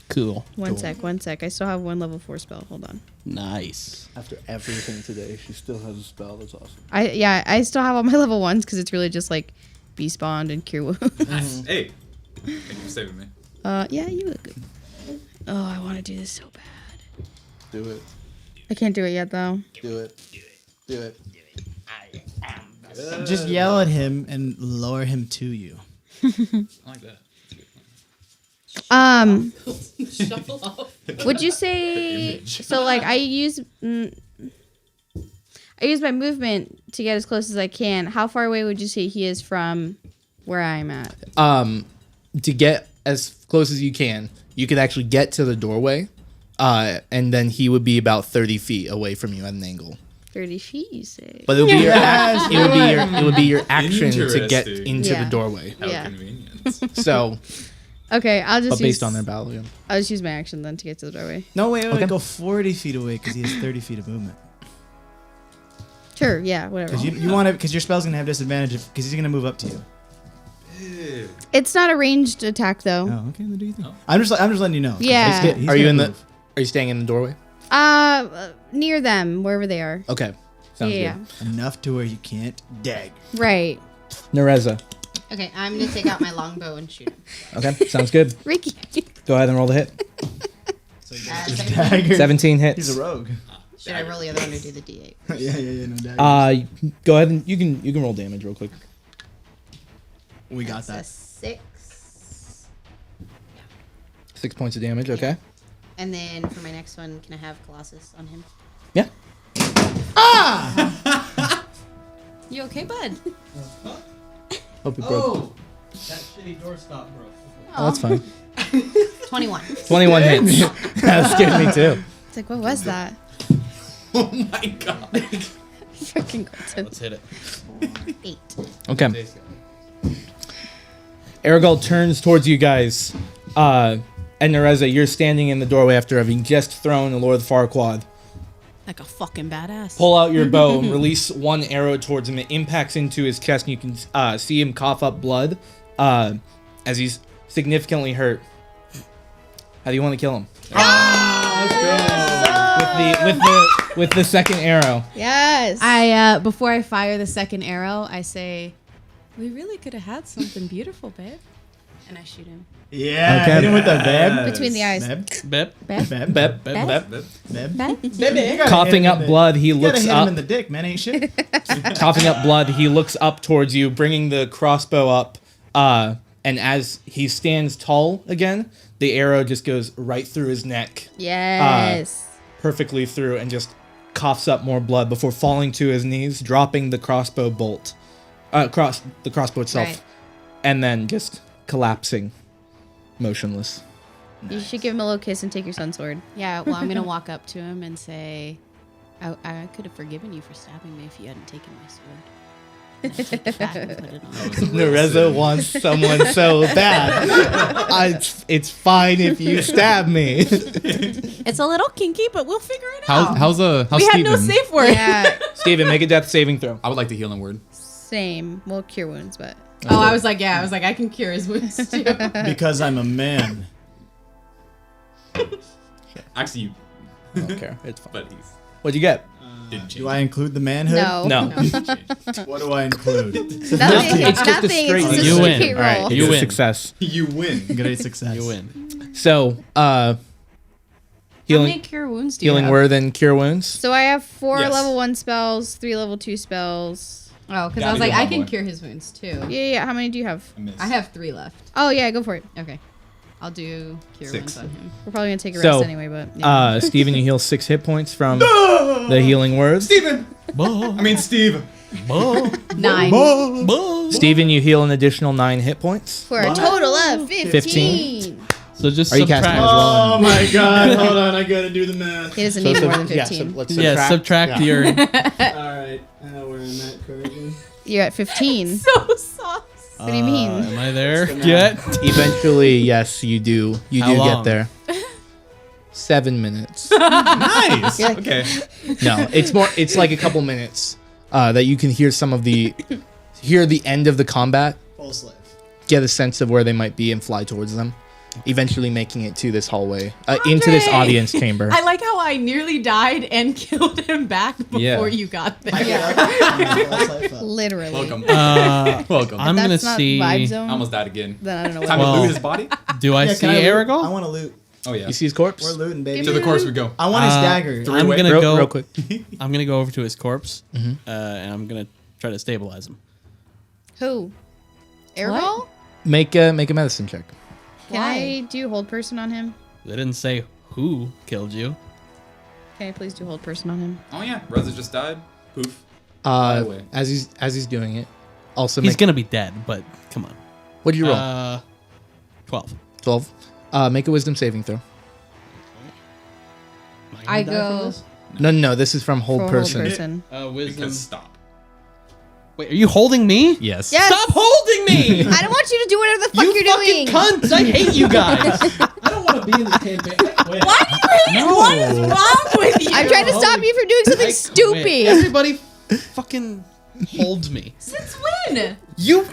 Cool.
One sec. I still have one level 4 spell. Hold on.
Nice.
After everything today, she still has a spell. That's awesome.
I still have all my level 1s because it's really just like Beast Bond and Cure Wounds.
Hey, thank you for saving me.
Yeah, you look good. Oh, I want to do this so bad.
Do it.
I can't do it yet though.
Do it. Do it.
Just yell at him and lower him to you.
I like that.
Shuffle off.
Would you say so? Like I use my movement to get as close as I can. How far away would you say he is from where I'm at?
To get as close as you can, you could actually get to the doorway, and then he would be about 30 feet away from you at an angle.
30 feet, you say?
But it would be it would be your action to get
Interesting.
into
Yeah.
the doorway.
How
Yeah.
convenient.
So
Okay, I'll just
but based
use,
on their battle. Yeah.
I'll just use my action then to get to the doorway.
No, wait,
Okay.
go 40 feet away because he has 30 feet of movement.
Sure, yeah, whatever.
Because you want to, because your spell's gonna have disadvantage because he's gonna move up to you.
It's not a ranged attack though.
Oh, okay, then do you think? I'm just letting you know. 'cause
Yeah.
he's
Are you
gonna
in the?
move.
Are you staying in the doorway?
Near them, wherever they are.
Okay. Sounds
Yeah.
enough to where you can't dag?
Right.
good. Nereza.
Okay, I'm gonna take out my longbow and shoot him.
Okay. Sounds good.
Ricky.
Go ahead and roll the hit.
Dagger.
17 hits.
He's a rogue.
Should I roll the other one or do the d8?
yeah, no dagger.
Go ahead and you can roll damage real quick.
We got
That's a
that.
6.
6 points of damage. Okay.
And then for my next one, can I have Colossus on him?
Yeah.
You okay, bud?
Hope you broke.
Oh, that shitty doorstop broke.
Oh, that's fine.
21.
21 hits. That scared me too.
It's like, what was that?
Oh my god.
Fucking Colton.
Let's hit it.
8.
Okay. Aragol turns towards you guys. And Nereza, you're standing in the doorway after having just thrown the Lord Farquaad.
Like a fucking badass.
Pull out your bow and release one arrow towards him. It impacts into his chest, and you can see him cough up blood as he's significantly hurt. How do you want to kill him? With the second arrow.
Yes.
I before I fire the second arrow, I say, "We really could have had something beautiful, babe." And I shoot him.
Yeah.
Okay.
Hit him with the beb.
Between the eyes.
Beb.
Bep.
Beb?
Beb.
Bep,
Bep?
bep.
Beb.
Beb?
You gotta
Coughing
hit him
up
in the-
blood, he
You gotta
looks
hit him
up.
in the dick, man. Ain't shit.
Coughing up blood, he looks up towards you, bringing the crossbow up. And as he stands tall again, the arrow just goes right through his neck,
Yes.
perfectly through, and just coughs up more blood before falling to his knees, dropping the crossbow bolt, the crossbow itself,
Right.
and then just collapsing, motionless.
You should give him a little kiss and take your son's sword.
Yeah, well, I'm gonna walk up to him and say, I could have forgiven you for stabbing me if you hadn't taken my sword. And take it back and put it on.
Nereza wants someone so bad. It's fine if you stab me.
It's a little kinky, but we'll figure it out.
How's
We had no
Steven?
safe word.
Yeah.
Steven, make a death saving throw.
I would like the healing word.
Same. Well, cure wounds, but.
Oh, I was like, I can cure his wounds too.
Because I'm a man.
Actually, you.
I don't care. It's fine.
But he's
What'd you get?
didn't change.
Do I include the manhood?
No.
No.
What do I include?
Nothing.
It's just a
Nothing.
straight-
It's just
You
a
win.
straight
All right,
roll.
it's
You
a
win.
success.
You win.
Great success.
You win.
So,
How
healing
many cure wounds do you
healing
have?
word and cure wounds.
So I have 4
Yes.
level 1 spells, 3 level 2 spells.
Oh, because I
Gotta
was like,
go,
I
my
can
boy.
cure his wounds too.
Yeah. How many do you have?
I have 3 left.
Oh, yeah, go for it.
Okay. I'll do cure
6.
wounds on him.
We're probably going to take a
So,
rest anyway, but. Yeah.
Steven, you heal 6 hit points from the healing words.
Steven! I mean, Steve.
9.
Steven, you heal an additional 9 hit points.
For a total of 15.
So just
Are you casting
subtract.
as well?
Oh my god, hold on, I gotta do the math.
He doesn't need more than 15.
let's
Yeah, subtract your.
Alright, I know where I'm at currently.
You're at 15.
So sauce.
What do you mean?
Am I there yet?
Eventually, yes, you do. You
How
do
long?
get there. 7 minutes.
Nice.
Yeah.
Okay.
No, it's more. It's like a couple minutes that you can hear hear the end of the combat,
Full slave.
get a sense of where they might be, and fly towards them. Eventually, making it to this hallway, into this
Andre!
audience chamber.
I like how I nearly died and killed him back before
Yeah.
you got there.
Literally.
Welcome.
Welcome. I'm
That's
gonna
not
see.
vibe zone.
I almost died again.
Then I don't know what.
Time
Well-
to loot his body?
Do I
Yeah,
see
can I loot? I
Aragol?
want to loot.
Oh, yeah.
You see his corpse?
We're looting, baby.
To the course we go.
I want his dagger.
I'm
Three-way.
gonna go
real quick.
I'm gonna go over to his corpse, and I'm gonna try to stabilize him.
Who? Airball?
Make a medicine check.
Can I do hold person on him?
They didn't say who killed you.
Can I please do hold person on him?
Oh, yeah. Reza just died. Poof. away.
As he's doing it, also
He's
make.
gonna be dead, but come on.
What'd you roll?
12.
12. Make a wisdom saving throw.
Am
I
gonna die from
go-
this?
No, this is from hold
For
person.
hold person.
Wisdom.
Because stop.
Wait, are you holding me?
Yes.
Yes.
Stop holding me!
I don't want you to do whatever the fuck
You
you're
fucking
doing.
cunts! I hate you guys.
I don't want to be in this campaign. I quit.
Why do you hate it? What is wrong with you?
I'm trying to stop you from doing something
Wait,
stupid.
everybody fucking holds me.
Since when?
You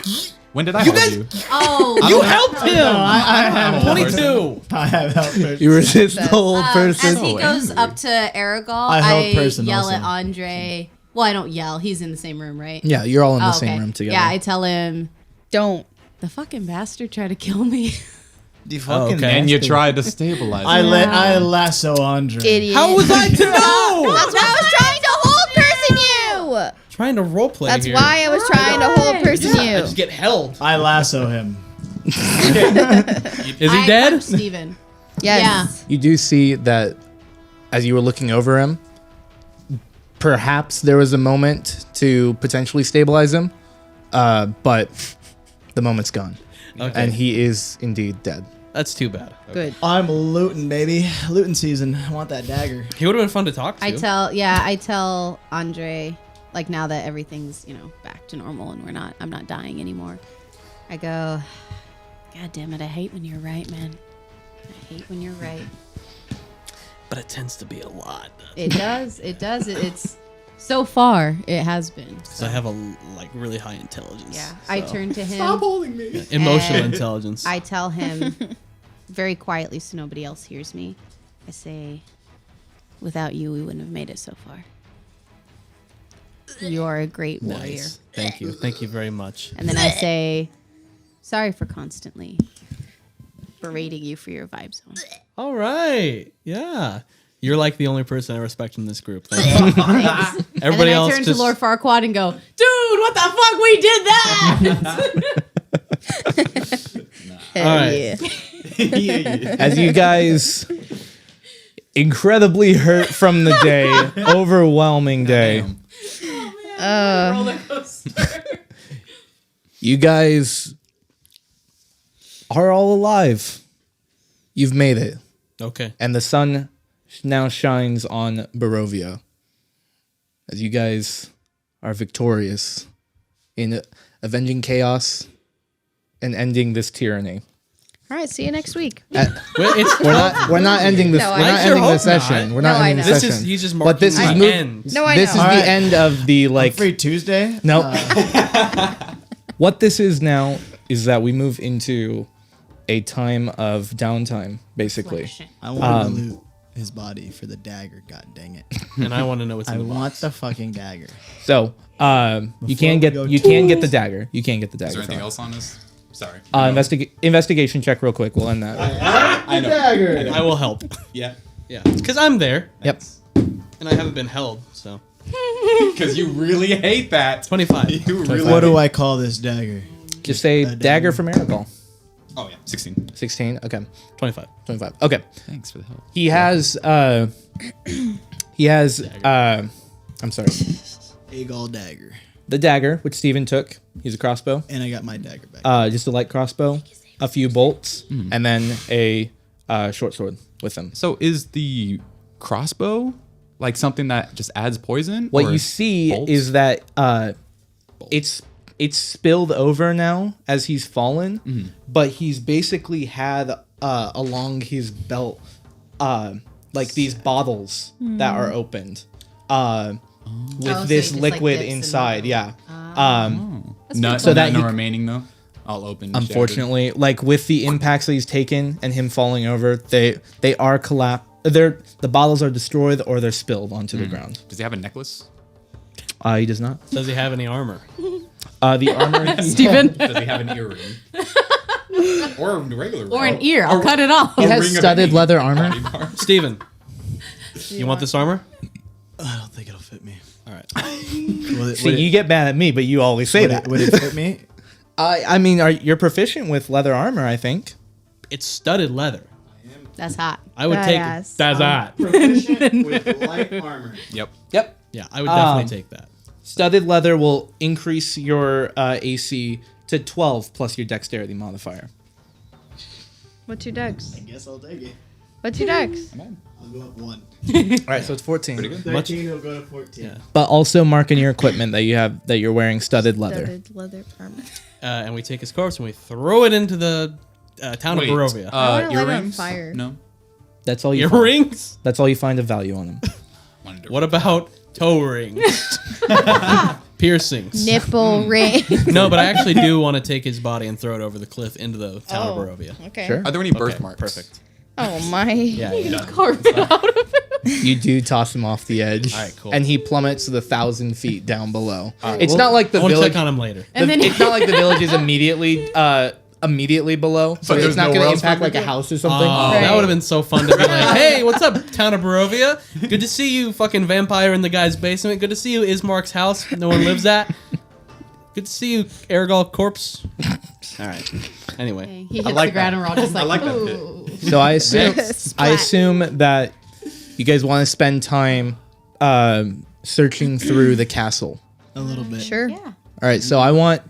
When did I hold
guys-
you?
Oh,
you helped him.
I have
22.
I have help person.
You resist the old person.
as he goes
angry.
up to Aragal,
I help
I
person
yell
also.
at Andre. Well, I don't yell. He's in the same room, right?
Yeah, you're all in the
Oh,
same
okay.
room together.
Yeah, I tell him,
Don't.
the fucking bastard tried to kill me.
You
fucking okay.
And you tried to stabilize
I
it.
I lasso Andre.
Idiot.
How was I to know?
That's why I was trying to hold person you.
Trying to roleplay
That's
here.
why I was trying to hold person
I
you.
just get held.
I lasso him.
Is he
I
dead?
punched Steven.
Yes.
You do see that as you were looking over him, perhaps there was a moment to potentially stabilize him, but the moment's gone.
Okay.
And he is indeed dead.
That's too bad.
Good.
I'm looting, baby. Looting season. I want that dagger.
He would have been fun to talk to.
I tell Andre, like now that everything's, back to normal and I'm not dying anymore. I go, God damn it, I hate when you're right, man. I hate when you're right.
But it tends to be a lot.
It does. It's so far it has been.
So I have a really high intelligence.
Yeah. I
so-
turn to him.
holding me.
Emotional
And
intelligence.
I tell him very quietly so nobody else hears me. I say, without you, we wouldn't have made it so far. You are a great warrior.
Nice. Thank you. Thank you very much.
And then I say, sorry for constantly berating you for your vibe zone.
All right. Yeah. You're like the only person I respect in this group. Thank you.
Thanks.
Everybody
and then I
else
turn
just
to Lord Farquaad and go, dude, what the fuck? We did that!
Hell
All right.
yeah.
As you guys, incredibly hurt from the day, overwhelming day,
Uh,
you guys are all alive. You've made it.
Okay.
And the sun now shines on Barovia as you guys are victorious in avenging chaos and ending this tyranny.
all right. See you next week.
Wait, it's
We're not ending this.
No,
we're
I
not
sure
ending the
hope
session.
not.
We're not
No, I
ending the
know.
this
session.
is he's just
But
marking
this is
the
mo-
end.
No, I
This is
know.
the
Alright.
end of the
Like free Tuesday.
No. What this is now is that we move into a time of downtime, basically.
I want to loot his body for the dagger. God dang it!
And I want to know what's in
I
the
want
box.
the fucking dagger.
So, you can
we
get
go
you can get the dagger. You can get the
Is
dagger.
there anything
from it.
else on this? Sorry.
Investigation check real quick. We'll end that.
I know.
Dagger.
I will help.
Yeah.
Yeah. Because I'm there.
Yep.
And I haven't been held. So
Because you really hate that.
25.
You really.
What do I call this dagger?
Just say
a
dagger from Aragal.
Oh yeah, 16.
16. Okay.
25.
25. Okay.
Thanks for the help.
He has. I'm sorry.
Agal dagger.
The dagger, which Steven took. He's a crossbow.
And I got my dagger back.
Just a light crossbow, a few bolts, and then a short sword with them.
So is the crossbow like something that just adds poison?
What
or
you see
bolts?
is that it's spilled over now as he's fallen, but he's basically had along his belt like these bottles that are opened with
so
this
he just, like,
liquid
dips in
inside.
the-
Yeah.
None,
So that
none
he-
remaining though. I'll open.
Unfortunately, like with the impacts that he's taken and him falling over, they are the bottles are destroyed or they're spilled onto the ground.
Does he have a necklace?
He does not.
Does he have any armor?
The armor.
Steven.
Does he have an earring? Or a regular ring?
Or an ear. I'll cut it off.
He has
ring of
studded
any
leather armor.
body part.
Steven. You want this armor?
I don't think it'll fit me.
All right.
See, you get mad at me, but you always say that.
Would it fit me?
I mean, you're proficient with leather armor, I think.
It's studded leather.
That's hot.
I would take
Badass.
that's that.
Proficient with light armor.
Yep.
Yep.
Yeah, I would definitely take that.
Studded leather will increase your AC to 12 plus your dexterity modifier.
What's your dex?
I guess I'll take it.
What's your dex?
I'll go up 1.
All right, so it's 14.
13 will go to 14.
Yeah.
But also mark in your equipment that you're wearing studded leather.
Studded leather armor.
And we take his corpse and we throw it into the town
Wait,
of Barovia.
I wanna light it on
earrings?
fire.
No.
That's all you find.
Earrings?
That's all you find of value on them.
What about toe rings? Piercings?
Nipple ring.
No, but I actually do want to take his body and throw it over the cliff into the town
Oh.
of Barovia.
Okay.
Sure.
Are there any
Okay,
birthmarks?
perfect.
Oh my.
Yeah, yeah.
Carved out of it.
You do toss him off the edge.
All right, cool.
And he plummets to the 1,000 feet down below.
right,
It's
well,
not like the
I want to
village.
check on him later.
It's not like the village is immediately below, so
there's
it's not
nowhere
going to
else for
impact
him
like
to
a
go?
house or something.
That would have been so fun to be like, hey, what's up, town of Barovia? Good to see you, fucking vampire in the guy's basement. Good to see you, Ismark's house no one lives at. Good to see you, Aragol corpse. All right. Anyway.
He hits
like
the ground
that.
and we're all just like,
I like that
ooh.
So I assume
Splat.
that you guys want to spend time searching through the castle.
A little bit.
Sure.
Yeah.
All right, so I want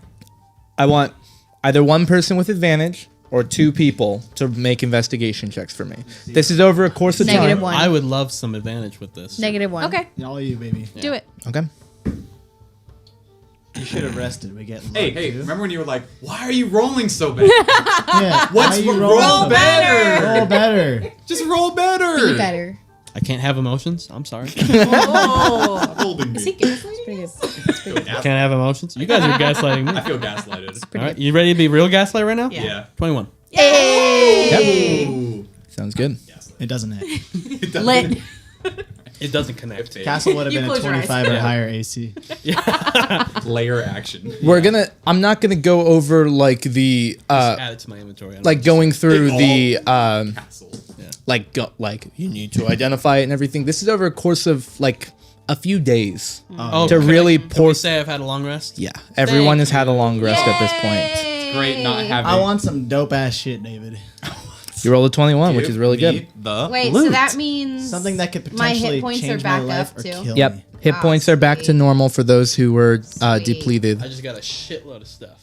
either one person with advantage or 2 people to make investigation checks for me. This is over a course of
Negative
time.
1.
I would love some advantage with this.
-1.
Okay,
All you, baby.
do it.
Okay.
You should have rested. We get luck,
Hey,
too.
remember when you were like, why are you rolling so bad?
Yeah.
What's
why you
roll
rolling so
better?
Roll better.
Just roll better.
Be better.
I can't have emotions. I'm sorry.
Oh.
Golden
Is he gaslighting?
Pretty good.
Can't have emotions. You guys are gaslighting me.
I feel gaslighted.
All right, you ready to be real gaslight right now?
Yeah.
21.
Hey.
Ooh.
Sounds good.
It doesn't hit.
Lit.
It doesn't connect.
Castle would have
You
been a
close your eyes.
25 or higher AC.
Layer action.
I'm not gonna go over like the
Add it to my inventory.
like going through the
Castle.
like you need to identify it and everything. This is over a course of like a few days
Oh,
to
can
really
Can
pour.
we say I've had a long rest?
Yeah, everyone
Thank
has had a long rest at this point.
Great not having.
I want some dope ass shit, David.
You rolled a 21, which is really
Give me
good.
The
Wait,
loot.
so that means
Something that could
my
potentially
hit points are
change
back
my life
up
or
too.
kill
Yep,
me.
hit points are back to
sweet.
normal for those who were
Sweet.
depleted.
I just got a shitload of stuff.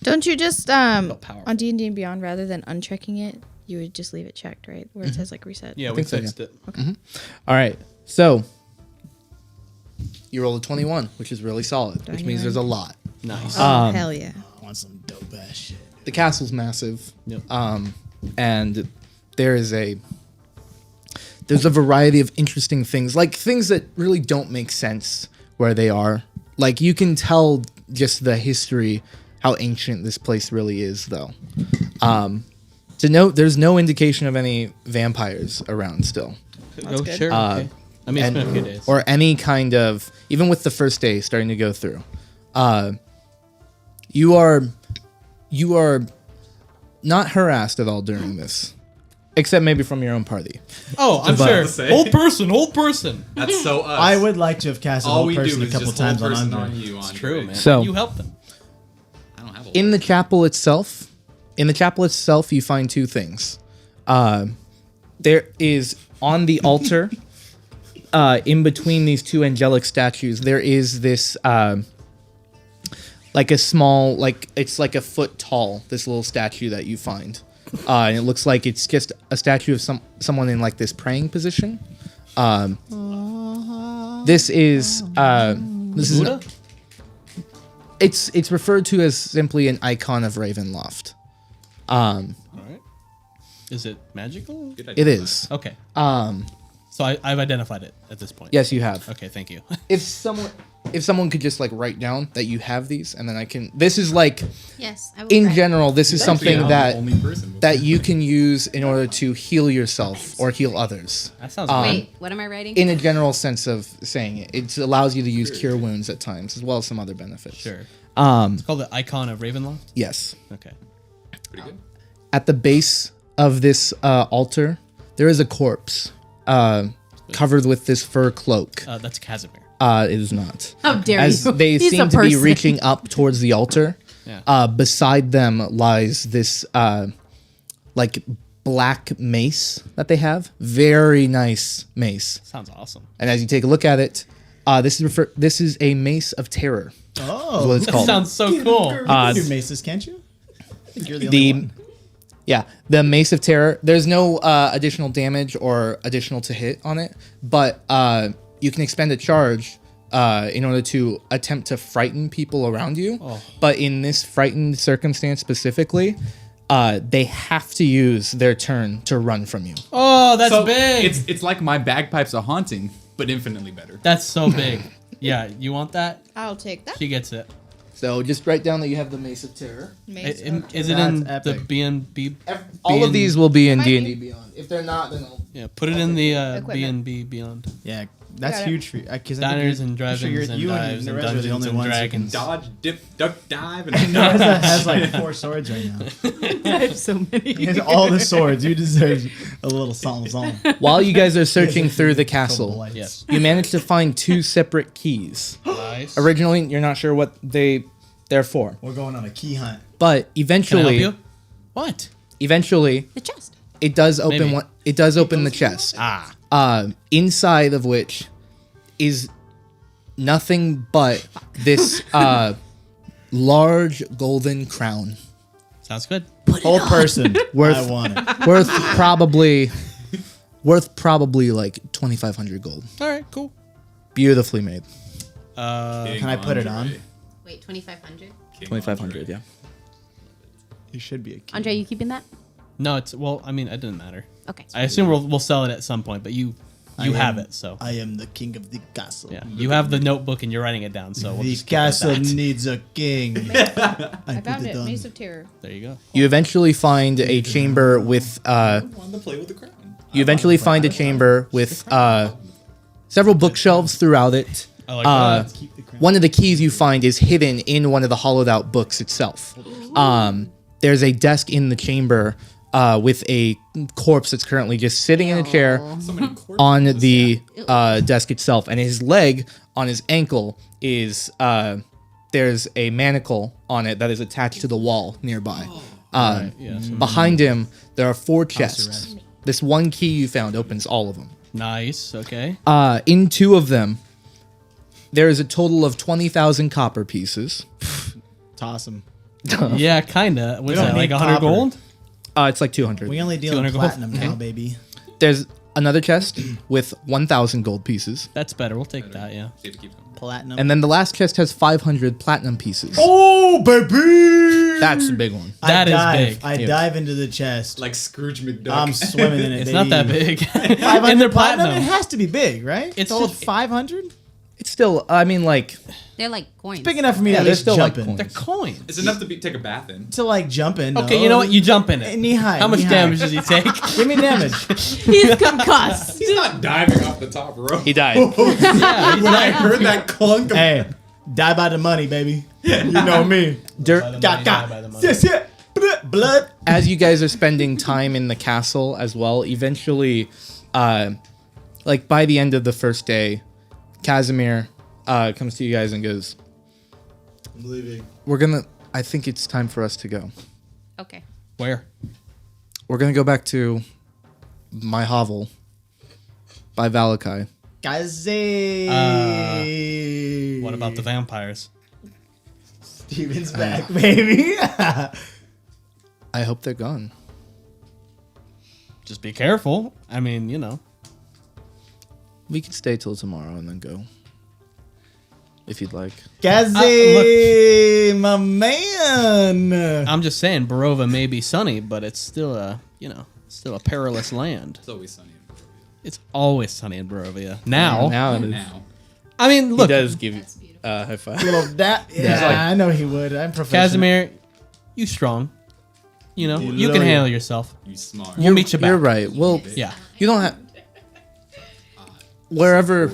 Don't you just
powerful.
on D&D and Beyond, rather than unchecking it, you would just leave it checked, right? Where it says like reset.
Yeah, we
think so,
fixed it.
All right, so you rolled a 21, which is really solid, which
I
means
hear
there's a lot.
Nice.
Oh, hell yeah.
I want some dope ass shit.
The castle's massive,
Yep.
and there's a variety of interesting things, like things that really don't make sense where they are. Like you can tell just the history, how ancient this place really is, though. To note, there's no indication of any vampires around still,
Oh, sure. Okay. I mean, it's been a few days.
or any kind of, even with the first day starting to go through. You are not harassed at all during this, except maybe from your own party.
Oh, I'm
But-
sure.
Say.
Old person.
That's so us.
I would like to have cast
All
a
we
whole
do
person a
is
couple
just whole
times on
person
Andre.
on you.
It's
Andre.
true, man.
So-
you help them.
I don't have a
In the chapel itself, you find 2 things. There is on the altar, in between these 2 angelic statues, there is this like a small, like it's like a foot tall, this little statue that you find, and it looks like it's just a statue of someone in like this praying position. This is
Buddha?
it's referred to as simply an icon of Ravenloft.
All right. Is it magical?
good
It
idea.
is.
Okay. So I've identified it at this point.
Yes, you have.
Okay, thank you.
If someone could just like write down that you have these, and then I can. This is like
Yes. I will
in
write.
general. This is
Actually,
something
I'm the
that
only person.
that you can use in order to heal yourself or heal others.
That sounds
Wait, what am I writing?
In a general sense of saying it, it allows you to use cure wounds at times, as well as some other benefits.
Sure.
Um.
It's called the Icon of Ravenloft.
Yes.
Okay.
Pretty good.
At the base of this altar, there is a corpse, covered with this fur cloak.
That's Casimir.
It is not.
How dare
As
you?
they
He's
seem
a
to be
person.
reaching up towards the altar.
Yeah.
Beside them lies this like black mace that they have. Very nice mace.
Sounds awesome.
And as you take a look at it, this is a mace of terror. Is what
Oh,
it's
That
called.
sounds so cool.
you can do maces, can't you? I think you're the only
The
one.
Yeah, the Mace of Terror. There's no additional damage or additional to hit on it, but you can expend a charge in order to attempt to frighten people around you. But in this frightened circumstance specifically, they have to use their turn to run from you.
Oh, that's
So
big.
it's like my bagpipes are haunting, but infinitely better.
That's so big. Yeah, you want that?
I'll take that.
She gets it.
So just write down that you have the Mace of Terror.
Mace
Is
of
it in
That's
the
epic.
B&B?
All of these will be in
Might
D&D
be.
Beyond. If they're not, then I'll...
Yeah, put it in the
Equipment.
B&B Beyond.
Yeah, that's
Got it.
huge for you.
Diners and drive-ins and dives and Dungeons and Dragons.
Dodge, dip, duck, dive, and
Narza has like 4 swords right now.
I have so many.
He has all the swords. You deserve a little something.
While you guys are searching through the castle,
Yes.
you manage to find 2 separate keys.
Nice.
Originally, you're not sure what they're for,
We're going on a key hunt.
but
Can I help
eventually,
you? What?
The chest.
it does open
Maybe.
one. It does open the chest. Inside of which is nothing but this large golden crown
Sounds good.
Whole person.
Worth-
I want it.
worth probably like 2,500 gold.
All right, cool.
Beautifully made.
Can I put it on?
Wait, 2,500.
2,500. Yeah.
It should be a key.
Andre, you keeping that?
No, it's well. I mean, it doesn't matter.
Okay.
I assume we'll sell it at some point, but you have it, so
I am the king of the castle.
yeah. You have the notebook and you're writing it down, so we'll
The
just keep it at
castle
that.
needs a king.
I found it. Mace of Terror.
There you go.
You eventually find a chamber with
wanted to play with the crown.
You eventually find a chamber with several bookshelves throughout it.
I like that.
Keep the crown.
One of the keys you find is hidden in one of the hollowed out books itself. There's a desk in the chamber with a corpse that's currently just sitting in a chair
So many corpses.
on the desk itself, and his leg on his ankle is there's a manacle on it that is attached to the wall nearby.
Yeah, so
Behind him, there are 4 chests.
arrest.
This one key you found opens all of them.
nice. Okay.
In 2 of them, there is a total of 20,000 copper pieces.
Toss him.
Yeah, kinda. What's
don't
that? Like
need
100
copper.
gold?
It's like 200.
We only deal in
200 gold.
platinum now,
Okay.
baby.
There's another chest with 1,000 gold pieces.
That's better. We'll take that. Yeah.
See if it keeps going.
Platinum.
And then the last chest has 500 platinum pieces.
oh, baby!
That's a big one.
That is big.
I
Yeah.
dive into the chest.
Like Scrooge McDuck.
I'm swimming in it.
It's not that
baby.
big.
500
In the
platinum? It
platinum.
has to be big, right?
It's
Hold
just-
500?
It's still, I mean, like,
They're like coins.
Big enough for me
Yeah,
to at
they're
least
still like
jump in.
They're coins.
It's enough to take a bath in.
To like jump in.
Okay,
no.
you know what? You jump in it.
Knee high.
How much
knee high.
damage does he take?
Give me damage.
He's concussed.
He's not diving off the top rope.
he died.
Yeah, he's
When I heard that clunk of
Hey, die by the money, baby. You know me.
Dirt.
die
Got.
by the money.
Yes, yeah. Blood.
As you guys are spending time in the castle as well, eventually, like by the end of the first day, Casimir comes to you guys and goes,
I'm leaving.
I think it's time for us to go.
Okay.
Where?
We're gonna go back to my hovel by Valakai.
Kaze.
What about the vampires?
Steven's back, baby.
I hope they're gone.
Just be careful. I mean, you know.
We can stay till tomorrow and then go. If you'd like.
Kaze, my man.
I'm just saying, Barovia may be sunny, but it's still a, still a perilous land.
It's always sunny.
It's always sunny in Barovia. Now,
Now it is.
Now.
I mean,
He
look,
does give you a high five.
Little that. Yeah, I know he would. I'm professional.
Casimir, you strong. You know, you can
loyal.
handle yourself.
You smart.
We'll meet you back.
You're right. Well,
Yeah.
you don't have wherever.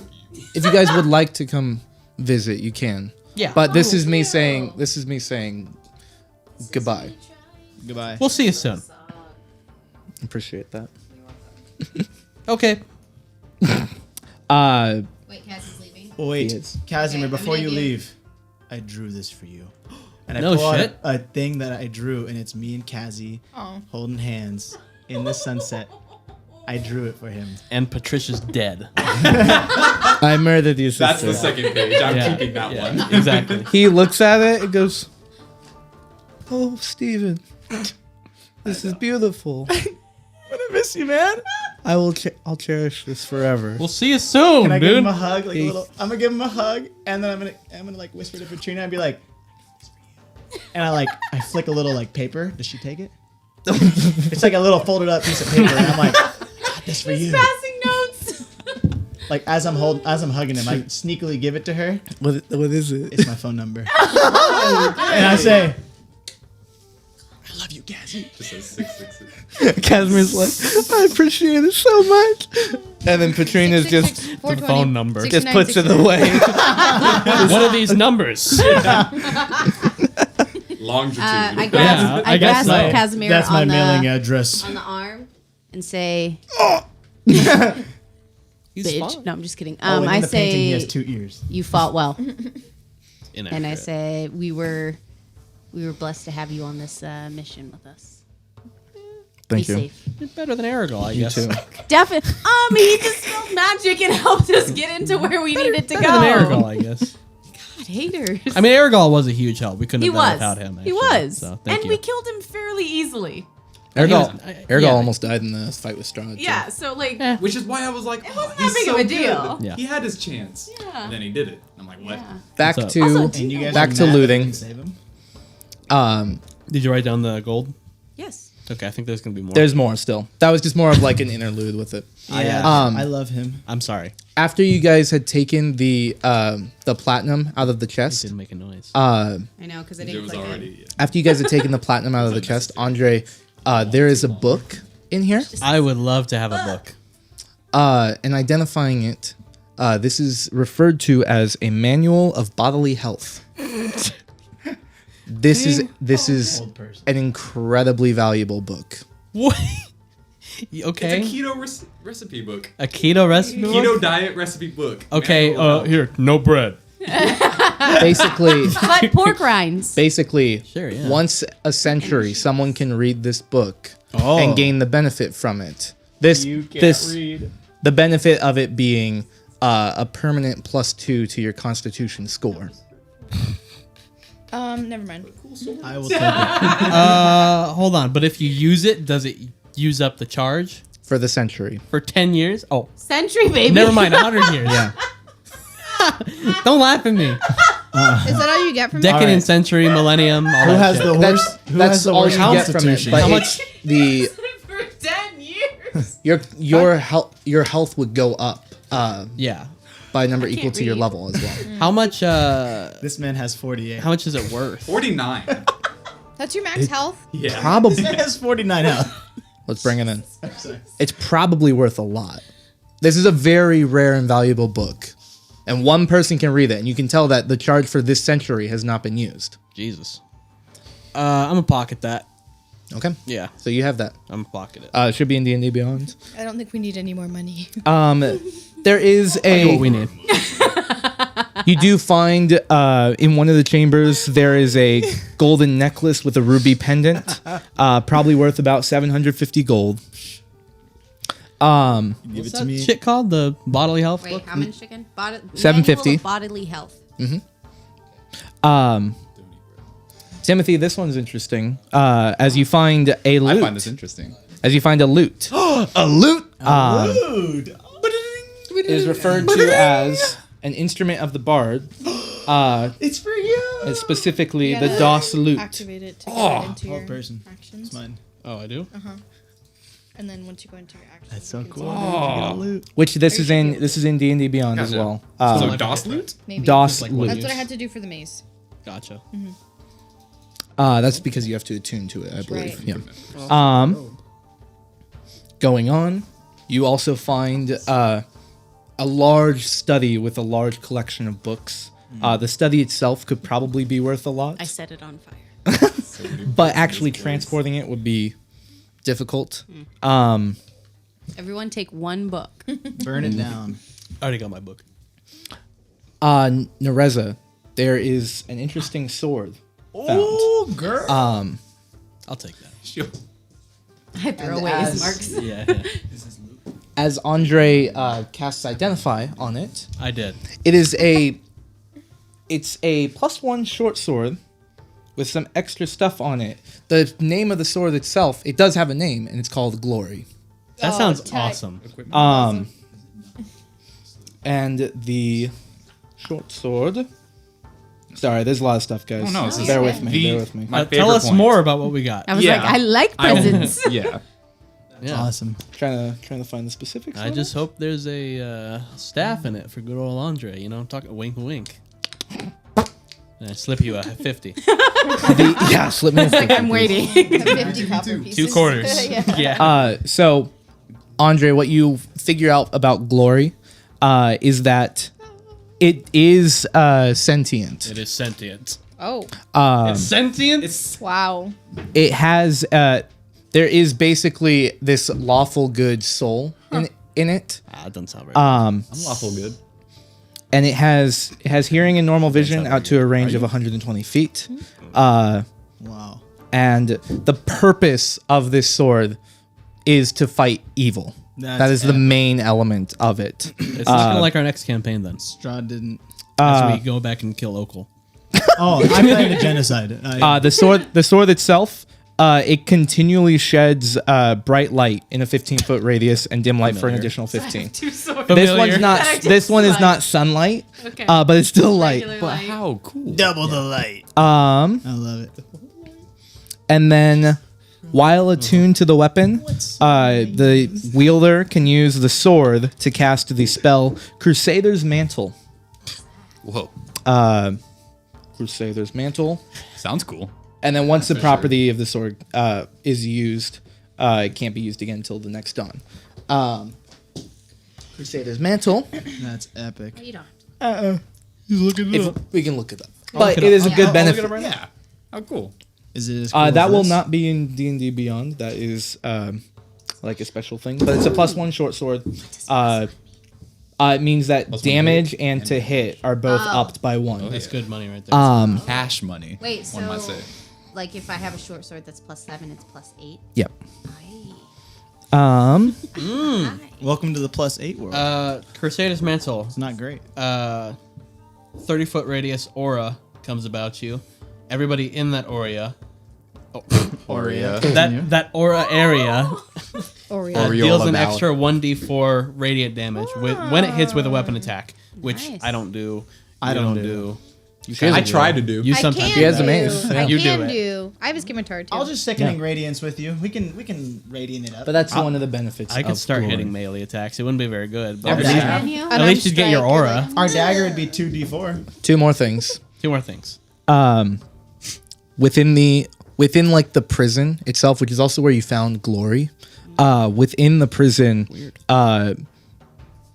If you guys would like to come visit, you can.
Yeah.
But this is me saying. This is me saying goodbye.
Goodbye.
We'll see you soon.
Appreciate that.
Okay.
Wait, Cass is leaving.
Wait,
He is.
Casimir,
Okay,
before
I'm
you
gonna give-
leave, I drew this for you. And I
No
pull out
shit.
a thing that I drew, and it's me and Kazi
Oh.
holding hands in the sunset. I drew it for him.
And Patricia's dead.
I murdered your
That's the
sister.
second page. I'm
Yeah.
keeping that
Yeah,
one.
exactly.
He looks at it and goes, "Oh, Steven, This is beautiful.
I miss you, man.
I'll cherish this forever.
We'll see you soon,
Can I give
dude.
him a hug? Like a little. I'm gonna give him a hug, and then I'm gonna like whisper to Petrina and be like, and I flick a little like paper. Does she take it? It's like a little folded up piece of paper, and I'm like, got this for you.
Passing notes.
Like as I'm hugging him, I sneakily give it to her.
What is it?
It's my phone number, and I say, I love you, Cassie.
Just says 666.
Casimir's like, I appreciate it so much. And then Petrina's just
The phone number.
just puts it away.
What are these numbers?
Longitude.
I
Yeah,
grasp,
I guess so.
Casimir
That's my
on
mailing
the
address.
on the arm and say,
He's
"Bitch."
fine.
No, I'm just kidding.
Oh, and in
I
the painting, he
say
has 2 ears.
you fought well,
Inaccurate.
and I say we were blessed to have you on this mission with us.
Thank
Be
you.
safe.
You're better than Aragorn, I
You
guess.
too.
Definitely. He dispelled magic and helped us get into where we needed to
Better than Aragorn,
go.
I guess.
God, haters.
I mean, Aragorn was a huge help. We couldn't
He
have done it
was.
without him.
He
actually.
was.
So,
And
thank you.
we killed him fairly easily.
Ergal
yeah.
almost died in the fight with Strahd. too.
Yeah. So like,
Which is why I was like,
wasn't
he's
that big
so
of a
good.
deal.
Yeah.
He had his chance.
Yeah.
And then he did it. I'm like, what?
yeah.
Back
What's
to
up?
Also,
And you guys
Back
are
to
mad that I
looting.
didn't save him?
Did you write down the gold?
Yes.
Okay, I think there's going to be more.
There's more still. That was just more of like an interlude with it.
Yeah,
Um,
I love him.
I'm sorry.
After you guys had taken the platinum out of the
It
chest,
didn't make a noise.
I know because I
It
didn't
was
click it.
already.
after you guys had taken the platinum out of the chest, Andre, there is a book in here.
I would love to have a book.
And identifying it, this is referred to as a manual of bodily health. This is
Old person.
an incredibly valuable book.
What? Okay.
It's a keto recipe book.
A keto recipe book?
Keto diet recipe book.
Okay,
Manual of health.
here, no bread.
Basically,
But pork rinds.
Sure, yeah.
once a century, someone can read this book
Oh.
and gain the benefit from it. This
read.
the benefit of it being a permanent +2 to your Constitution score.
Never mind.
I will take it.
Hold on, but if you use it, does it use up the charge
For the century.
for 10 years? Oh,
Century baby.
never mind, 100 years.
Yeah.
Don't laugh at me.
Is that all you get from
Decadent
Alright.
century, millennium, all
Who
that
has
shit.
the
That's,
horse? Who
that's
has the
all
worst
you get from it.
constitution?
But
How
it's the
For 10 years.
your health would go up
Yeah.
by a number
I
equal
can't
to your
read.
level as well.
How much
This man has 48.
how much is it worth?
49.
That's your max health?
Yeah.
Probably.
This man has 49 health.
Let's bring it in. It's probably worth a lot. This is a very rare and valuable book. And one person can read it, and you can tell that the charge for this century has not been used.
Jesus. I'm gonna pocket that.
Okay?
Yeah,
So you have that.
I'm gonna pocket it.
It should be in D&D Beyond.
I don't think we need any more money.
There is
I know what we
a...
need.
You do find in one of the chambers, there is a golden necklace with a ruby pendant. Probably worth about 750 gold.
Give
What's
it to
that
me.
shit called? The bodily health
Wait,
book?
how much chicken?
750.
Manual of bodily health.
Timothy, this one's interesting. As you find a loot.
I find this interesting.
As you find a loot.
A loot?
Dude.
It is referred to as an instrument of the bard.
It's for you.
It's specifically
You
the
gotta
DOS loot.
Activate it to get into your
Old person.
actions.
It's mine.
Oh, I do?
And then once you go into your actions,
That's so
you can
cool.
see
Dude. You get a loot.
Which this is in D&D Beyond as
Gotcha.
well.
So DOS loot?
Maybe.
DOS
like
loot.
That's what I had to do for the maze.
Gotcha.
That's because you have to attune to it, I believe.
Right.
Yeah. Going on, you also find a large study with a large collection of books. The study itself could probably be worth a lot,
I set it on fire.
but actually transporting it would be difficult.
Everyone take one book.
Burn it down.
I already got my book.
Nereza, there is an interesting sword found.
Oh, girl.
I'll take that.
I throw
And
away
as-
his marks.
Yeah,
As Andre casts Identify on it,
I did.
it's a +1 short sword with some extra stuff on it. The name of the sword itself, it does have a name, and it's called Glory.
That sounds
tight.
awesome.
And the short sword. Sorry, there's a lot of stuff, guys.
Oh, no, this is
bear with me.
the-
Bear with me.
My
Tell
favorite
us
point.
more about what we got.
I was
Yeah.
like, I like presents.
Yeah.
Yeah.
Awesome.
Trying to find the specifics.
I
of
just hope there's a staff in it for good old Andre. You know, talking wink, wink. And I slip you a 50.
yeah, slip me.
I'm waiting.
50 copper pieces.
2 quarters. Yeah.
So, Andre, what you figure out about Glory is that it is sentient.
It is sentient.
Oh,
It's sentient?
wow.
It has there is basically this lawful good soul in it.
That doesn't sound very
I'm lawful good.
And it has hearing and normal vision out to a range of 120 feet.
Wow.
And the purpose of this sword is to fight evil. That is the main element of it.
It's not going to like our next campaign then.
Strahd didn't.
As we go back and kill Okhol.
Oh, I'm playing a genocide.
The sword itself, it continually sheds bright light in a 15-foot radius and dim light for an additional 15. This one is not sunlight,
Okay.
but it's still light.
But how cool.
double the light. I love it.
And then, while attuned to the weapon, the wielder can use the sword to cast the spell Crusader's Mantle.
Whoa.
Crusader's Mantle.
Sounds cool.
And then once the property of the sword is used, it can't be used again until the next dawn. Crusader's Mantle.
That's epic.
You don't.
If we can look it up. But it is a good benefit.
Yeah. How cool.
Is it as cool
That
as
will
this?
not be in D&D Beyond. That is like a special thing. But it's a +1 short sword. It means that
+1
damage
hit
and to hit are both upped by 1.
That's good money right there.
Cash money.
Wait,
one might
so
say.
like if I have a short sword that's +7, it's +8.
Yep.
Aye.
Welcome to the +8 world.
Crusader's Mantle.
It's not great.
30-foot radius aura comes about you. Everybody in that aura,
Oria.
that aura area
Oreo.
Oreo
deals an
about.
extra 1d4 radiant damage when it hits with a weapon attack, which
Nice.
I don't do.
I
You
don't
don't
do.
do.
I try to do.
You
I
sometimes.
can
He has a
do.
mace.
I
You do
can
it.
do. I have a scimitar too.
I'll just sickening radiance with you. We can radiant it up.
But that's one of the benefits
I could
of
start
glory.
hitting melee attacks. It wouldn't be very good, but
Yeah,
at
but
least,
yeah.
Can you?
at least you'd get your aura.
Our dagger would be 2d4.
2 more things.
2 more things.
Within like the prison itself, which is also where you found Glory. Within the prison,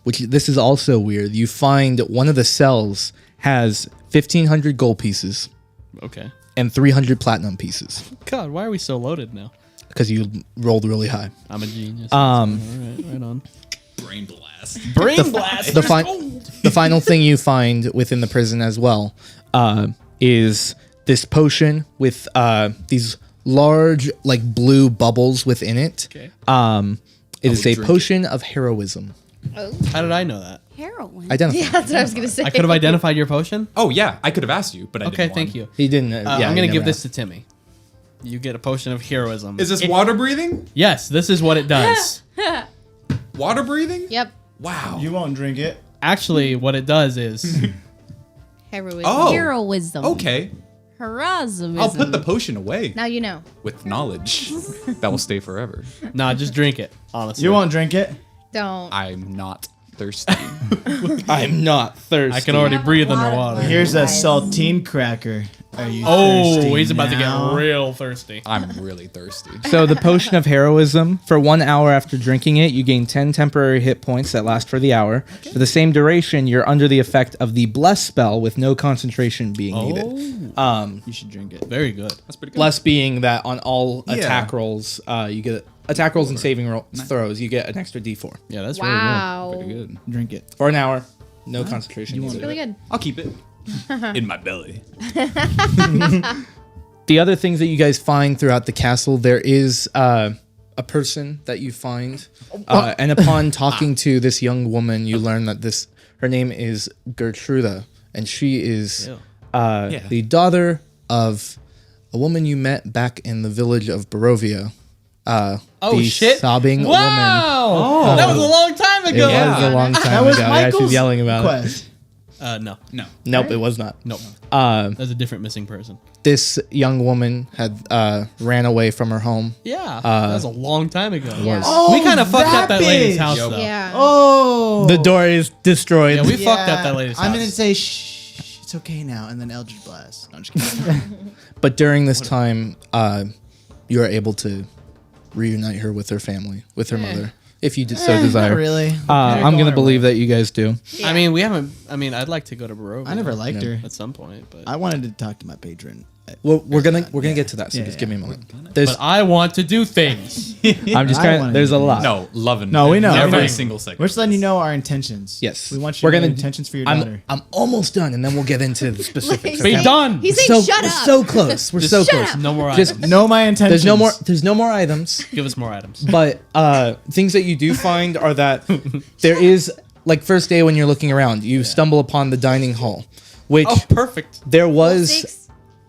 which this is also weird. You find one of the cells has 1,500 gold pieces
Okay.
and 300 platinum pieces
God, why are we so loaded now?
because you rolled really high.
I'm a genius. All right, right on.
Brain blast.
Brain blast.
The final thing you find within the prison as well is this potion with these large like blue bubbles within it.
Okay.
It is a
drink
potion of heroism.
How did I know that?
Heroin.
Identify.
Yeah, that's what I was gonna say.
I could have identified your potion.
Oh yeah, I could have asked you, but I
Okay,
didn't.
thank you.
He didn't.
I'm gonna give this to Timmy. You get a potion of heroism.
Is this water breathing?
Yes, this is what it does.
Water breathing?
Yep.
Wow.
You won't drink it.
Actually, what it does is
Heroism.
Oh.
Heroism.
Okay.
Heroism.
I'll put the potion away
Now you know.
with knowledge that will stay forever.
nah, just drink it. Honestly,
You won't drink it.
Don't.
I'm not thirsty.
I'm not thirsty.
I can already breathe underwater.
Here's a saltine cracker. Are you
Oh,
thirsty
he's about to
now?
get real thirsty.
I'm really thirsty.
So the potion of heroism, for 1 hour after drinking it, you gain 10 temporary hit points that last for the hour. For the same duration, you're under the effect of the bless spell with no concentration being needed.
You should drink it.
Very good.
That's pretty good.
Bless being that on all
Yeah.
attack rolls, you get attack rolls and saving throws, you get an extra D4
Yeah, that's
Wow.
Pretty good.
Drink it.
for an hour. No concentration.
It's
needed.
really good.
I'll keep it in my belly.
The other things that you guys find throughout the castle, there is a person that you find, and upon talking to this young woman, you learn that her name is Gertruda, and she is
Ew.
the daughter of a woman you met back in the village of Barovia.
Oh
the
shit!
sobbing woman.
Wow, that was a long time
It
ago.
was a long time
That was
ago. Yeah,
Michael's
she's yelling about it.
quest.
No,
Nope, it was not.
nope.
Um,
That's a different missing person.
this young woman had ran away from her home.
Yeah, that was a long time ago.
Yeah.
Oh,
We kind of fucked up that lady's
bitch.
house
Yup.
though.
Yeah.
Oh,
The door is destroyed.
Yeah, we fucked up that lady's house.
I'm gonna say shh, it's okay now, and then Eldritch Blast. No, I'm just kidding.
But during this time, you are able to reunite her with her family, with her mother, if you so desire.
Not really.
I'm gonna believe that you guys do.
Yeah.
I mean, we haven't. I mean, I'd like to go to Barovia.
I never liked her.
at some point, but
I wanted to talk to my patron.
Well, we're gonna get to that. So just give me a moment. There's,
but I want to do things.
I'm just
I
trying.
wanna
There's
do
a lot.
No, loving.
No, we know.
every
We know.
single second.
We're just letting you know our intentions.
Yes,
we want you
we're
to know
gonna
intentions for your daughter.
I'm almost done, and then we'll get into the specifics.
Be
okay?
done.
He's
So
saying, shut
we're
up.
so close. We're so close.
No more
Just
items.
Know my intentions.
there's no more items.
Give us more items.
But things that you do find are that there is, like, first day when you're looking around, you stumble upon the dining hall, which
Oh, perfect.
there was
Steaks?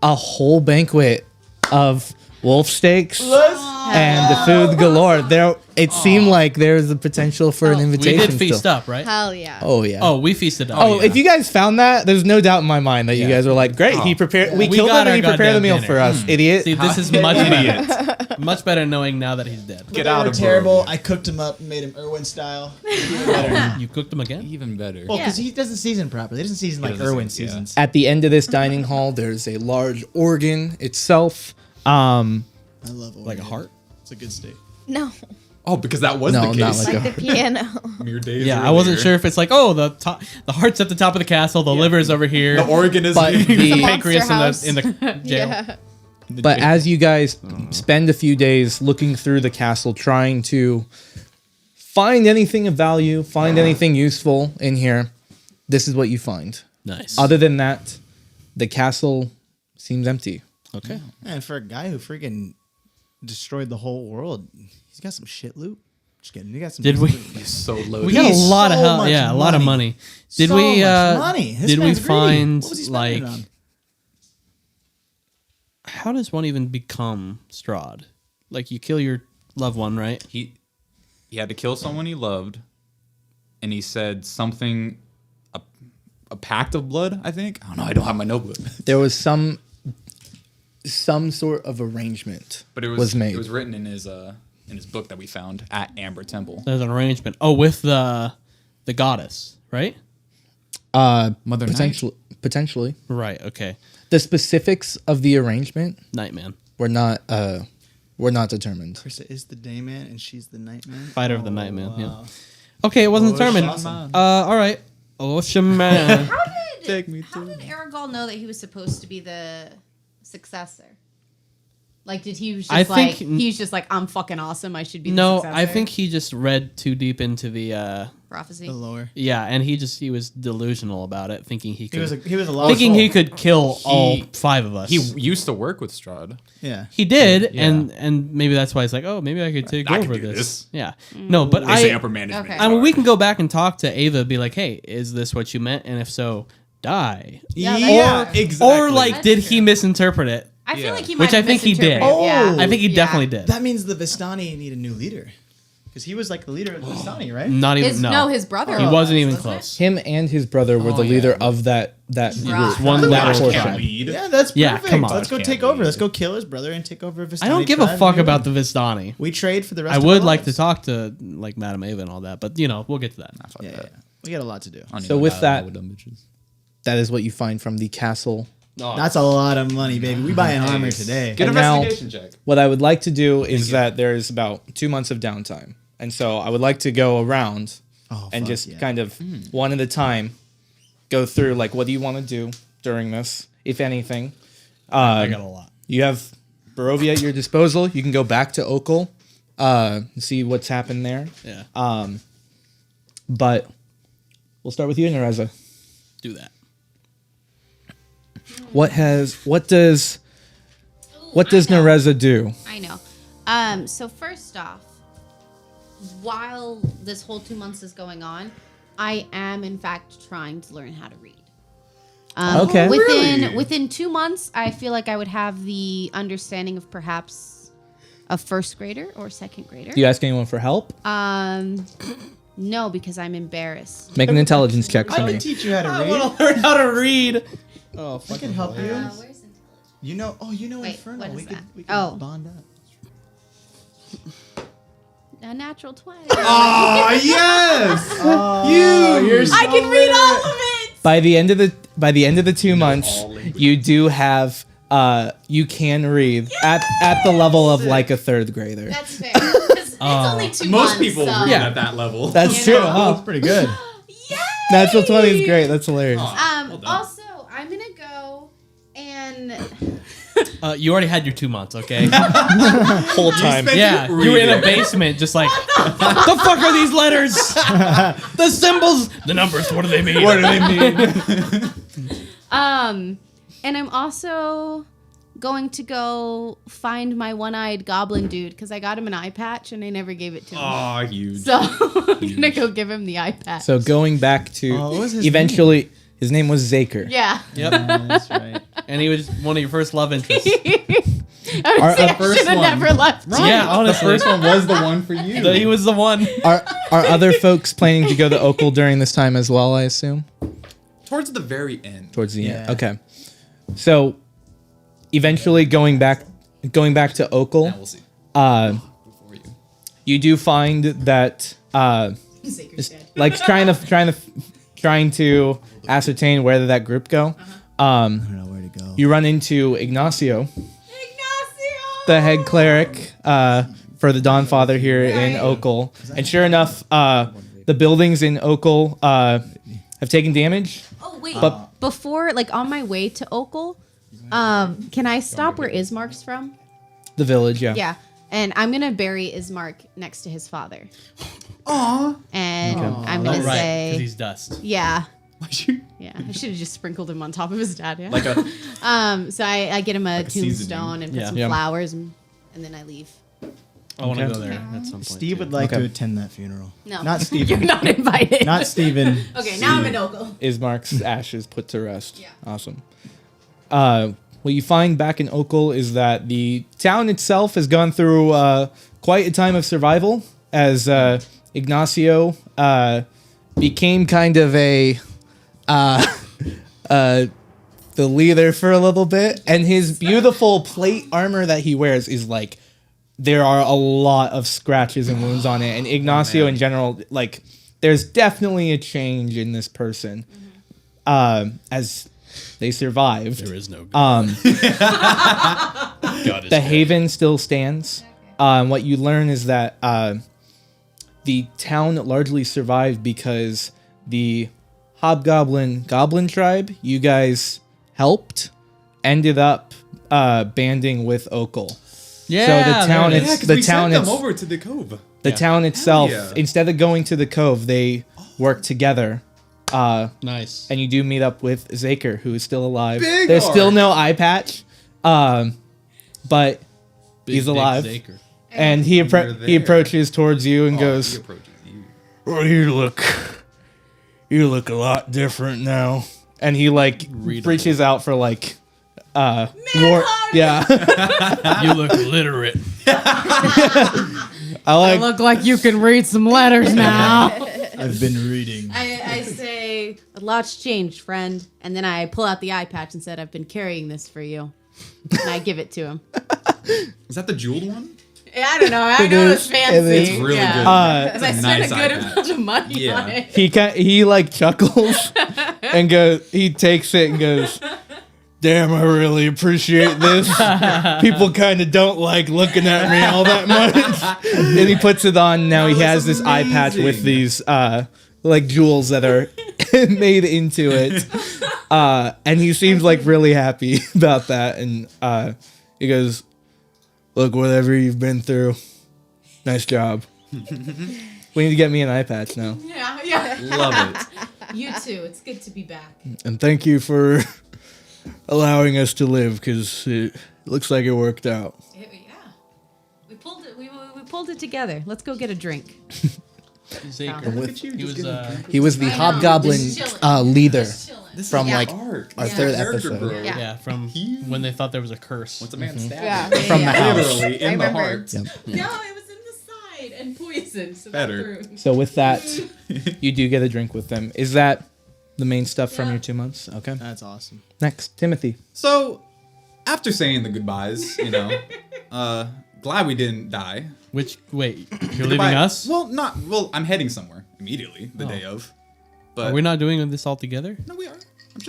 a whole banquet of wolf steaks and food galore. There, it seemed like there was a potential for an
We
invitation.
did feast
still.
up, right?
Hell yeah.
Oh yeah.
Oh, we feasted up.
Oh, if you guys found that, there's no doubt in my mind that you guys were like, "Great, he prepared. We
We
killed
got
him, and
our
he prepared the
goddamn
meal
dinner.
for us, idiot."
See, this is much better. Much better knowing now that he's dead.
Get
They
out
were
of
terrible.
Barovia.
I cooked him up and made him Irwin style.
You cooked him again?
Even better.
Well, because he doesn't season properly. He doesn't season like
doesn't
Irwin
season, yeah.
seasons.
At the end of this dining hall, there's a large organ itself.
I love
Like a heart?
It's a good steak.
No.
Oh, because that was
No,
the
not
case.
like
Like the piano.
Mere days
Yeah, I
earlier.
wasn't sure if it's like, oh, the heart's at the top of the castle, the liver's over here,
The organ is
But
the
the,
pancreas
house.
in the jail.
Yeah.
but as you guys spend a few days looking through the castle, trying to find anything of value, find anything useful in here, this is what you find.
Nice.
Other than that, the castle seems empty.
Okay.
And for a guy who freaking destroyed the whole world, he's got some shit loot. Just kidding. He got some.
Did we?
He's so loaded.
We got a
He's
lot of
so
hell.
much
Yeah, a lot of
money.
money. Did
So
we?
much money. This
Did we
man's greedy.
find
What was he spending
like?
it on?
How does one even become Strahd? Like you kill your loved one, right?
he had to kill someone he loved, and he said something, a pact of blood. I think. I don't know. I don't have my notebook.
There was some sort of arrangement
But it was
made.
It was written in his book that we found at Amber Temple.
There's an arrangement. Oh, with the goddess, right?
Mother Night?
Potentially.
Right. Okay.
The specifics of the arrangement
Nightman,
were not determined.
Krista is the day man and she's the night man.
fighter of the Nightman. Yeah. Okay, it wasn't determined.
Awesome.
All right. Oh, shaman.
Take me
How did Aragorn know that he was supposed to be the successor? Like, did he was just
I think-
he's just like, I'm fucking awesome. I should be the
No,
successor?
I think he just read too deep into the.
prophecy.
The lower.
Yeah, and he was delusional about it, thinking he could.
He was a lost
thinking
soul.
he could kill all 5 of us.
He used to work with Strahd.
Yeah.
He did,
Yeah.
and maybe that's why he's like, oh, maybe I could take
I could
over
do
this.
this.
Yeah, no, but
They say
I
upper management.
Okay.
I mean, we can go back and talk to Ava, be like, hey, is this what you meant? And if so, die.
Yeah, that's true.
exactly.
Or like,
That's
did
true.
he misinterpret it?
I feel
Yeah.
like he
Which
might
I
have
think he did.
misinterpreted it, yeah.
I think he
Yeah.
definitely did.
That means the Vistani need a new leader. Because he was like the leader of the Vistani, right?
Not even
His,
no.
his brother.
He
was,
wasn't even
wasn't
close.
Him and his brother were the leader of that
Right.
group.
One
that
little
portion.
tribe.
Yeah, that's perfect.
Yeah, come on.
Let's go take over. Let's go kill his brother and take over Vistani.
I don't give a
tribe
fuck
and
about the Vistani.
We trade for the rest
I
of
would
our
like to
lives.
talk to like Madame Ava and all that, but we'll get to that.
Yeah, yeah. We got a lot to do.
So with that, that is what you find from the castle.
That's a lot of money, baby. We buying armor today.
Get
And now-
investigation check.
What I would like to do is that there is about 2 months of downtime. And so I would like to go around
Oh,
and
fuck
just
yeah.
kind of one at a time go through like what do you want to do during this, if anything.
I got a lot.
You have Barovia at your disposal. You can go back to Okhol, see what's happened there.
Yeah,
But we'll start with you, Nereza.
do that.
What does Nereza do?
I know. So first off, while this whole 2 months is going on, I am in fact trying to learn how to read.
Okay.
Within 2 months, I feel like I would have the understanding of perhaps a first grader or second grader.
Do you ask anyone for help?
No, because I'm embarrassed.
Make an intelligence check for
I
me.
can teach you how to
I
read.
want to learn how to read. Oh,
I can help you.
Where's intelligence?
You know. Oh, you know
Wait,
Infernal.
what is
We could
that? Oh.
bond up.
A natural 20.
Oh yes!
You're
I can read all of it.
By the end of the 2 months, you do have you can read at the level of like a third grader.
That's fair. 'Cause it's only 2 months.
Most people
so.
read at that level.
That's
You
true.
know.
Huh?
That's pretty good.
Yay!
Natural 20 is great. That's hilarious.
Also, I'm gonna go and
You already had your 2 months, okay?
Whole time.
Yeah, you were in a basement, just like, the fuck are these letters? The symbols, the numbers. What do they mean?
What do they mean?
and I'm also going to go find my one-eyed goblin dude because I got him an eye patch and I never gave it to him.
Oh, huge.
So I'm gonna go give him the eye patch.
So going back to
Oh, what was his
eventually, his name was Zaker.
yeah.
Yep.
That's right.
And he was one of your first love interests.
I
first
should have
one.
never left.
Yeah, honestly.
First one was the one for you.
He was the one.
Are other folks planning to go to Okhol during this time as well? I assume
Towards the very end.
towards the end.
Yeah.
Okay. So eventually going back to Okhol,
Now we'll see. Before you.
you do find that
Zaker's dead.
like trying to ascertain where did that group go.
I don't know where to go.
You run into Ignacio,
Ignacio!
the head cleric for the Dawnfather here in Okhol. And sure enough, the buildings in Okhol have taken damage.
Oh wait,
But-
before like on my way to Okhol, can I stop where Ismark's from?
The village, yeah.
Yeah. And I'm gonna bury Ismark next to his father. Aww. And I'm gonna
Oh, right, because
say
he's dust.
yeah. Yeah. I should have just sprinkled him on top of his dad, yeah.
Like a
So I get him a tombstone and put
Yeah.
some
Yeah.
flowers and then I leave.
I want to
Okay.
go there at some point.
Steve
too.
would like
Okay.
to attend that funeral.
No.
Not
You're
Steven.
not invited.
Not Steven.
Okay, now I'm in Okhol.
Ismark's ashes put to rest.
Yeah.
Awesome. What you find back in Okhol is that the town itself has gone through quite a time of survival as Ignacio became kind of the leader for a little bit, and his beautiful plate armor that he wears is like there are a lot of scratches and wounds on it, and Ignacio in general, like there's definitely a change in this person as they survived.
There is no God. God is
The haven still stands. What you learn is that the town largely survived because the goblin tribe you guys helped ended up banding with Okhol.
Yeah,
So the town
there it
it's
is.
because
the
we
town
sent them
it's
over to the cove.
the
Yeah.
town itself.
yeah.
Instead of going to the cove, they work together.
Nice.
And you do meet up with Zaker, who is still alive.
Big
There's still
arc.
no eye patch, but he's alive.
Zaker.
And he
You're there.
approaches towards you and
He
goes,
approaches you.
"Oh, you look a lot different now." And he like reaches out for like yeah.
You look literate.
I like
Look like you can read some letters now.
I've been reading.
I say, a lot's changed, friend. And then I pull out the eye patch and said, I've been carrying this for you. And I give it to him.
Is that the jeweled one?
I don't know. I
It
know
is.
it's fancy.
It is
really good.
Because I
It's a
spent
nice
a good
eye
amount
patch.
of money
Yeah.
on it.
he like chuckles and he takes it and goes, "Damn, I really appreciate this. People kind of don't like looking at me all that much." And he puts it on. Now he has this eye patch with these like jewels that are made into it. And he seems like really happy about that. And he goes, "Look, whatever you've been through, nice job. We need to get me an eye patch now.
Yeah.
Love it.
You too. It's good to be back.
And thank you for allowing us to live, because it looks like it worked out."
Yeah. We pulled it. We pulled it together. Let's go get a drink.
Zaker. He was
He was the
I know,
hobgoblin
just chilling.
leader.
Just chilling.
This
from
is
like
arc.
our
This is
third
character
episode.
growth.
Yeah.
Yeah, from when they thought there was a curse.
Once a man stabbed
Yeah.
you.
From the house.
Literally in the
remember.
heart.
Yep.
No, it was in the side and poison. So
Better.
That
So with that, you do get a drink with them. Is that the main stuff from
Yeah.
your 2 months? Okay.
That's awesome.
Next, Timothy.
So, after saying the goodbyes, glad we didn't die.
Wait, you're leaving
Goodbye.
us?
Well, I'm heading somewhere immediately the day of. But
Are we not doing this all together?
no, we are.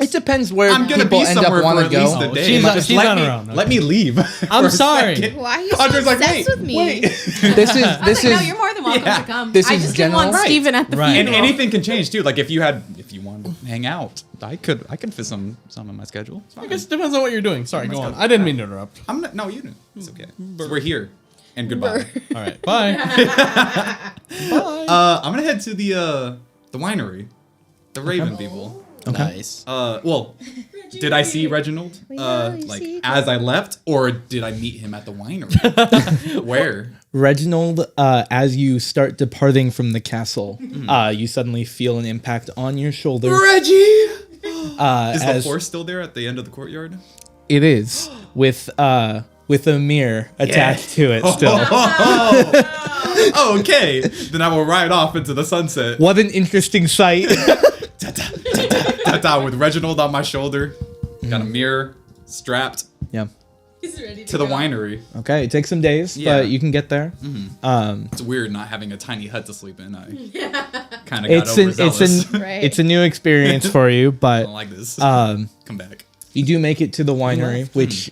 It depends where
I'm gonna
people
be
end up
somewhere for
want to
at least
go.
the day.
she's on-
Just
she's
let
on
me,
her own,
let me leave.
I'm
for a
sorry.
second.
Why are you so
Andre's like,
obsessed
wait,
with me?
wait.
This is
no, you're more than welcome
Yeah.
to come.
This
I
is
just didn't want
general.
Steven at the
Right.
And
funeral.
anything can change too. Like if you want to hang out, I could fit some in my schedule. It's
I
fine.
guess it depends on what you're doing. Sorry, go on. I didn't mean to interrupt.
I'm not. No, you didn't. It's okay. So we're here. And goodbye.
All right, bye.
I'm gonna head to the winery, the Raven people.
Nice.
Well, did I see Reginald? As I left, or did I meet him at the winery? Where?
Reginald, as you start departing from the castle, you suddenly feel an impact on your shoulder.
Reggie. Is the
As
horse still there at the end of the courtyard?
it is with a mirror attached to it still.
Oh, okay. Then I will ride off into the sunset.
What an interesting sight.
Ta-ta, with Reginald on my shoulder, got a mirror strapped
Yeah.
He's ready
to the winery.
Okay, it takes some days,
Yeah.
but you can get there.
It's weird not having a tiny hut to sleep in. I kind of got
It's
overzealous.
Right.
it's a new experience for you,
I
but
don't like this. Come back.
you do make it to the winery, which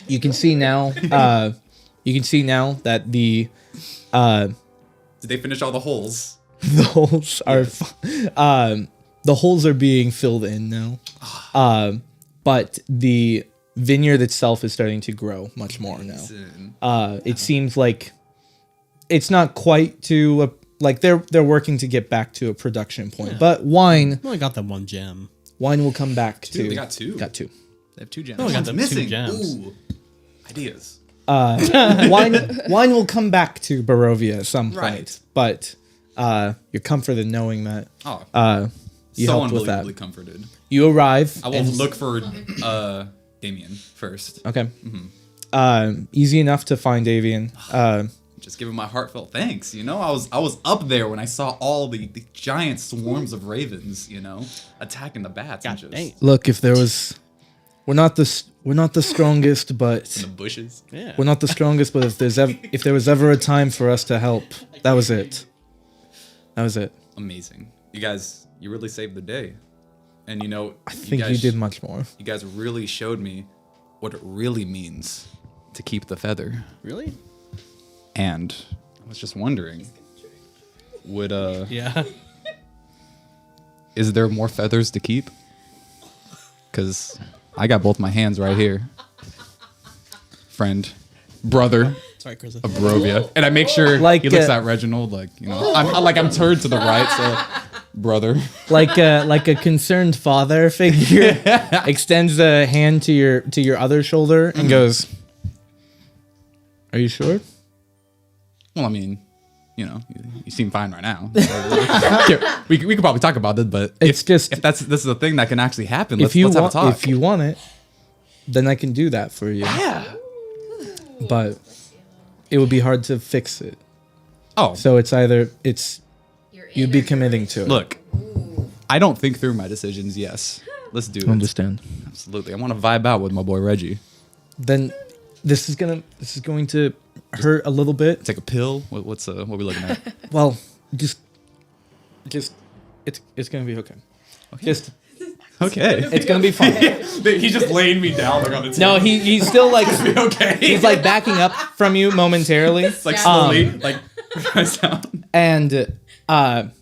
you can see now. You can see now that the
Did they finish all the holes?
the holes are the holes are being filled in now. But the vineyard itself is starting to grow much more now. It seems like it's not quite to a, like they're working to get back to a production point. But wine
I only got that one gem.
will come back to
They got two.
Got two.
They have two gems.
Oh, I got
One's
them
missing.
2 gems.
Ooh, ideas.
Wine will come back to Barovia at some point.
Right.
But you're comforted knowing that
Oh,
you
so
helped with that.
unbelievably comforted.
You arrive.
I will
and-
look for Damien first.
Okay. Easy enough to find Avian.
Just give him my heartfelt thanks. I was up there when I saw all the giant swarms of ravens. Attacking the bats.
God
and just
dang.
Look, if there was, we're not the strongest, but
the bushes.
Yeah.
we're not the strongest. But if there was ever a time for us to help, that was it. That was it.
Amazing. You really saved the day. And
I think you did much more.
You guys really showed me what it really means to keep the feather.
Really?
And I was just wondering,
Yeah.
is there more feathers to keep? Because I got both my hands right here. Friend, brother
Sorry, Chris.
of Barovia. And I make sure
Like,
he looks at Reginald I'm turned to the right, so brother.
Like a concerned father figure extends a hand to your other shoulder and goes, "Are you sure?"
Well, I mean, you seem fine right now. we could probably talk about it, but
It's just
if this is a thing that can actually happen,
if you
let's have a
want
talk.
if you want it, then I can do that for you.
Yeah.
But it would be hard to fix it.
Oh,
So you'd be committing to it.
look, I don't think through my decisions. Yes, let's do it.
Understand.
Absolutely, I want to vibe out with my boy Reggie.
Then this is going to hurt a little bit.
Take a pill. What are we looking at?
Well, just it's going to be okay. Just
Okay.
it's going to be fine.
He's just laying me down like on the table.
No, he's still like
Okay.
he's like backing up from you momentarily.
It's like slowly, like down.
And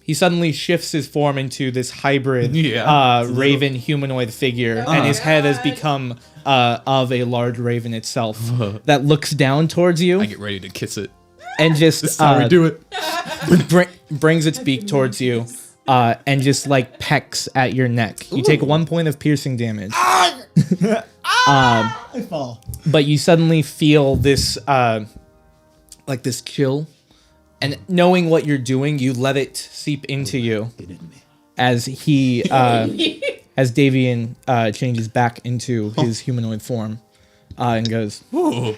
he suddenly shifts his form into this hybrid
Yeah.
raven humanoid figure, and his head has become of a large raven itself that looks down towards you
I get ready to kiss it.
and just
This is how we do it.
brings its beak towards you and just like pecks at your neck. You take 1 point of piercing damage.
I fall.
But you suddenly feel this like this chill, and knowing what you're doing, you let it seep into you, as he as Davian changes back into his humanoid form and goes,
Ooh.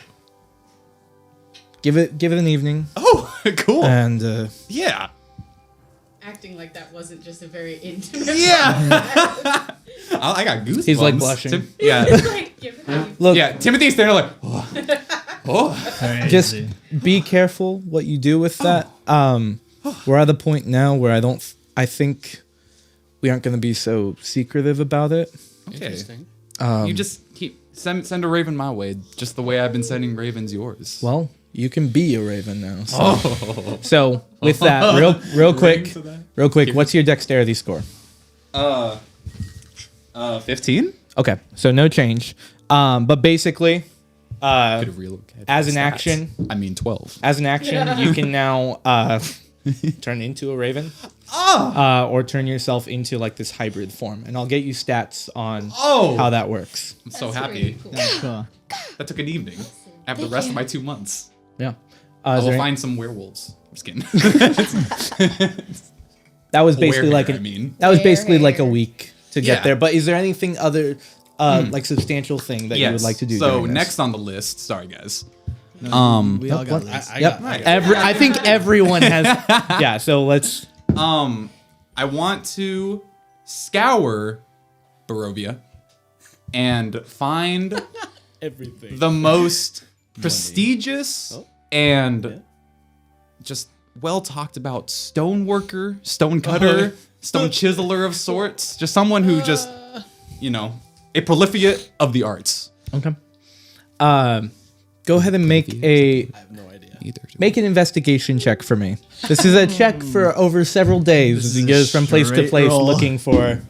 give it an evening,
Oh, cool.
and
Yeah.
Acting like that wasn't just a very intimate.
Yeah. I got goosebumps.
He's, like, blushing.
Yeah.
Like, give it
look,
Yeah. Timothy's there like, oh. Oh.
just be careful what you do with that. We're at the point now where I think we aren't going to be so secretive about it.
Okay.
Interesting.
You just send a raven my way, just the way I've been sending ravens yours.
Well, you can be a raven now. So, so with that, real quick, what's your dexterity score?
15?
Okay, so no change. But basically,
Could have relocated
as an
stats.
action,
I mean 12.
as an action, you can now turn into a raven, or turn yourself into like this hybrid form, and I'll get you stats on how that works.
I'm so happy.
Cool.
That took an evening. I have the rest of my 2 months.
Yeah.
I
Is
will
there-
find some werewolves. I'm just kidding.
that was basically
Where
like
hair, I mean.
that was basically like a
Hair.
week to get
Yeah.
there. But is there anything other like substantial thing that you would like to do?
So
during this?
next on the list, sorry guys.
We all got
what?
lists.
I
Yep.
got
I think everyone has. Yeah. So let's.
I want to scour Barovia and find
everything.
the most prestigious and just well talked about stone worker, stone cutter, stone chiseler of sorts. Just someone who just, a prolific of the arts.
Okay. Go ahead and make
I have no idea.
an investigation check for me. This is a check for over several days as he
is
goes
a
from place to
straight
place
roll.
looking for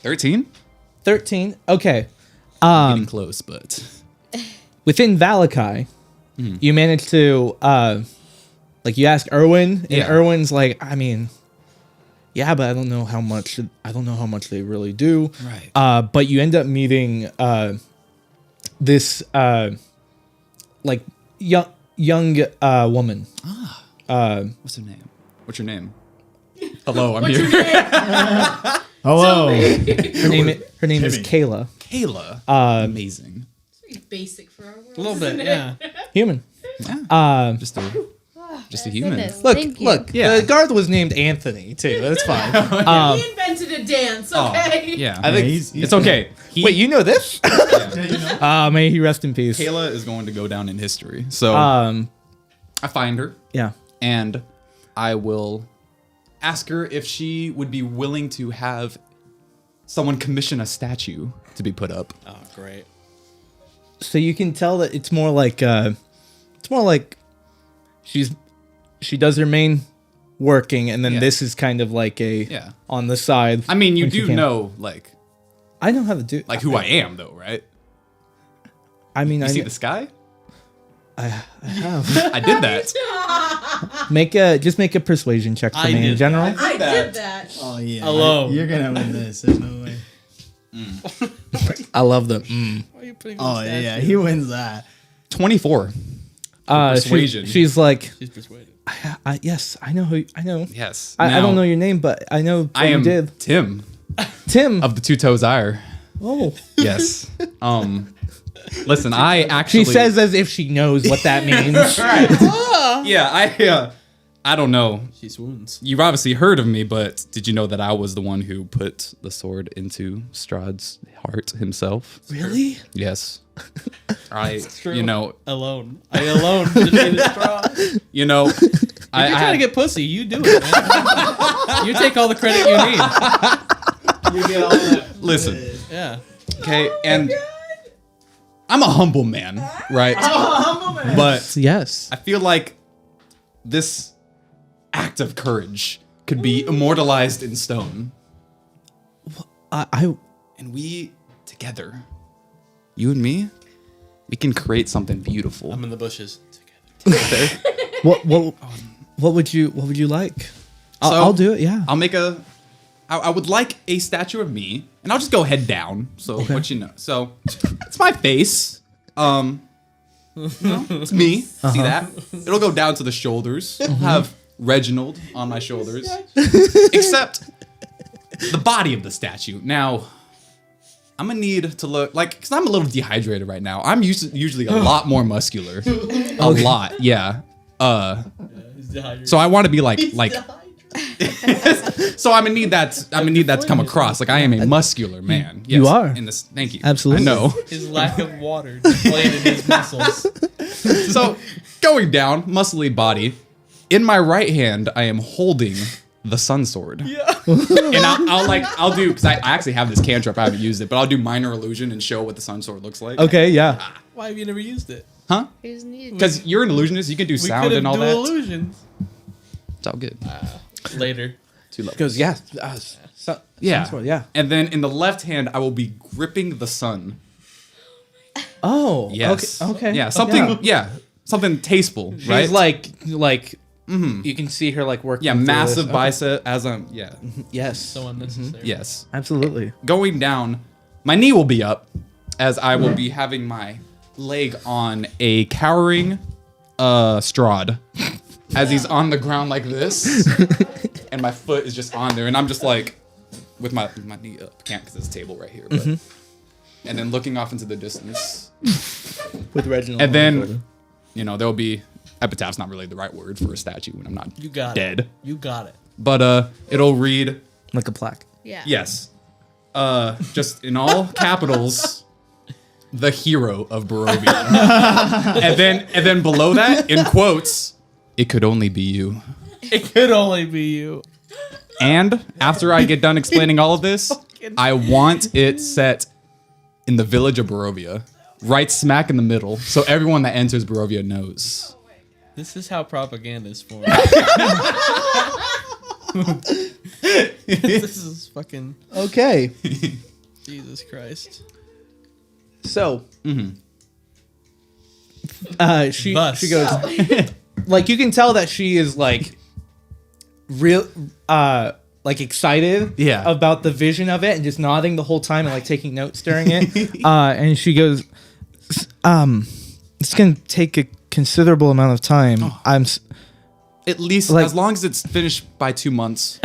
13?
13. Okay.
Getting close, but
Within Valakai, you manage to you ask Erwin, and
Yeah.
Erwin's like, I mean, yeah, but I don't know how much they really do.
Right.
But you end up meeting this young woman.
What's her name? What's your name? Hello, I'm here.
Hello.
Her name is
Timmy.
Kayla.
Kayla. Amazing.
Pretty basic for our world.
A little bit, yeah.
Human.
Yeah. Just a human.
Goodness,
Look,
thank you.
look.
Yeah.
The guard was named Anthony too. That's fine.
He invented a dance, okay?
Yeah.
I think.
He's
It's okay.
Wait, you know this?
Yeah.
May he rest in peace.
Kayla is going to go down in history. So I find her
Yeah.
and I will ask her if she would be willing to have someone commission a statue to be put up.
Oh, great.
So you can tell that it's more like she does her main working, and then
Yeah.
this is kind of like a
Yeah.
on the side.
I mean, you
when she
do
can.
know
I know how to do.
who I am though, right?
I mean,
You
I
see the sky?
have.
I did that.
Just make a persuasion check for
I
me in
did
general.
I did that.
Oh yeah.
Alone.
You're gonna win this. There's no way.
I love the.
Why are you putting
Oh yeah, he wins that.
24. Persuasion.
She's like,
She's persuaded.
yes, I know who. I know.
Yes.
I
Now,
don't know your name, but I know what
I
you
am
did.
Tim
Tim.
of the Two Toes Ire.
Oh.
Yes. Listen, I actually
She says as if she knows what that means.
Yeah, I don't know.
She swoons.
You've obviously heard of me, but did you know that I was the one who put the sword into Strahd's heart himself?
Really?
Yes. I,
True.
alone,
I alone defeated Strahd.
I
You're trying to get pussy. You do it, man. You take all the credit you need.
You get all that.
listen,
Yeah.
okay, and I'm a humble man, right? But
Yes.
I feel like this act of courage could be immortalized in stone.
I
And we, together, you and me, we can create something beautiful.
I'm in the bushes.
There.
what would you like?
So,
I'll do it. Yeah.
I'll make I would like a statue of me, and I'll just go head down. So what you know. So it's my face. It's me. See that? It'll go down to the shoulders. I'll have Reginald on my shoulders. Except the body of the statue. Now, I'm gonna need to look like because I'm a little dehydrated right now. I'm usually a lot more muscular, a lot, yeah. So I want to be like. So I'm gonna need that. I'm gonna need that to come across. Like I am a muscular man. Yes,
You are.
In this. Thank you.
Absolutely.
I know.
His lack of water displayed in his muscles.
So going down, muscly body. In my right hand, I am holding the sun sword. Yeah. And I'll do because I actually have this cantrip. I haven't used it, but I'll do minor illusion and show what the sun sword looks like.
Okay, yeah.
Why have you never used it?
Huh? Because you're an illusionist, you can do
We
sound
could have
and all
dual
that.
illusions.
It's all good.
Later.
Two levels.
Goes, yeah.
Yeah.
Sword, yeah.
And then in the left hand, I will be gripping the sun.
Oh,
Yes.
Okay.
Yeah. Something. Yeah. Something tasteful,
She's
right?
like you can see her like working.
Yeah.
through
Massive
this. Okay.
bicep as I'm. Yeah.
Yes.
So unnecessary.
Yes.
Absolutely.
Going down, my knee will be up, as I will be having my leg on a cowering Strahd, as he's on the ground like this, and my foot is just on there, and I'm just like, with my knee up, can't because there's a table right here, but, and then looking off into the distance,
With Reginald.
and
on
then,
the shoulder.
there will be epitaph's not really the right word for a statue when I'm not
You got
dead,
it. You got it.
but it'll read.
Like a plaque.
Yeah.
Yes. Just in all capitals, the hero of Barovia. and then below that, in quotes, it could only be you.
It could only be you.
And after I get done explaining all of this, I want it set in the village of Barovia, right smack in the middle, so everyone that enters Barovia knows.
This is how propaganda is formed. This is fucking
Okay.
Jesus Christ.
So. She
Bus.
goes. Like you can tell that she is like real like excited
Yeah.
about the vision of it and just nodding the whole time and like taking notes during it. And she goes, it's gonna take a considerable amount of time.
At least
Like-
as long as it's finished by 2 months.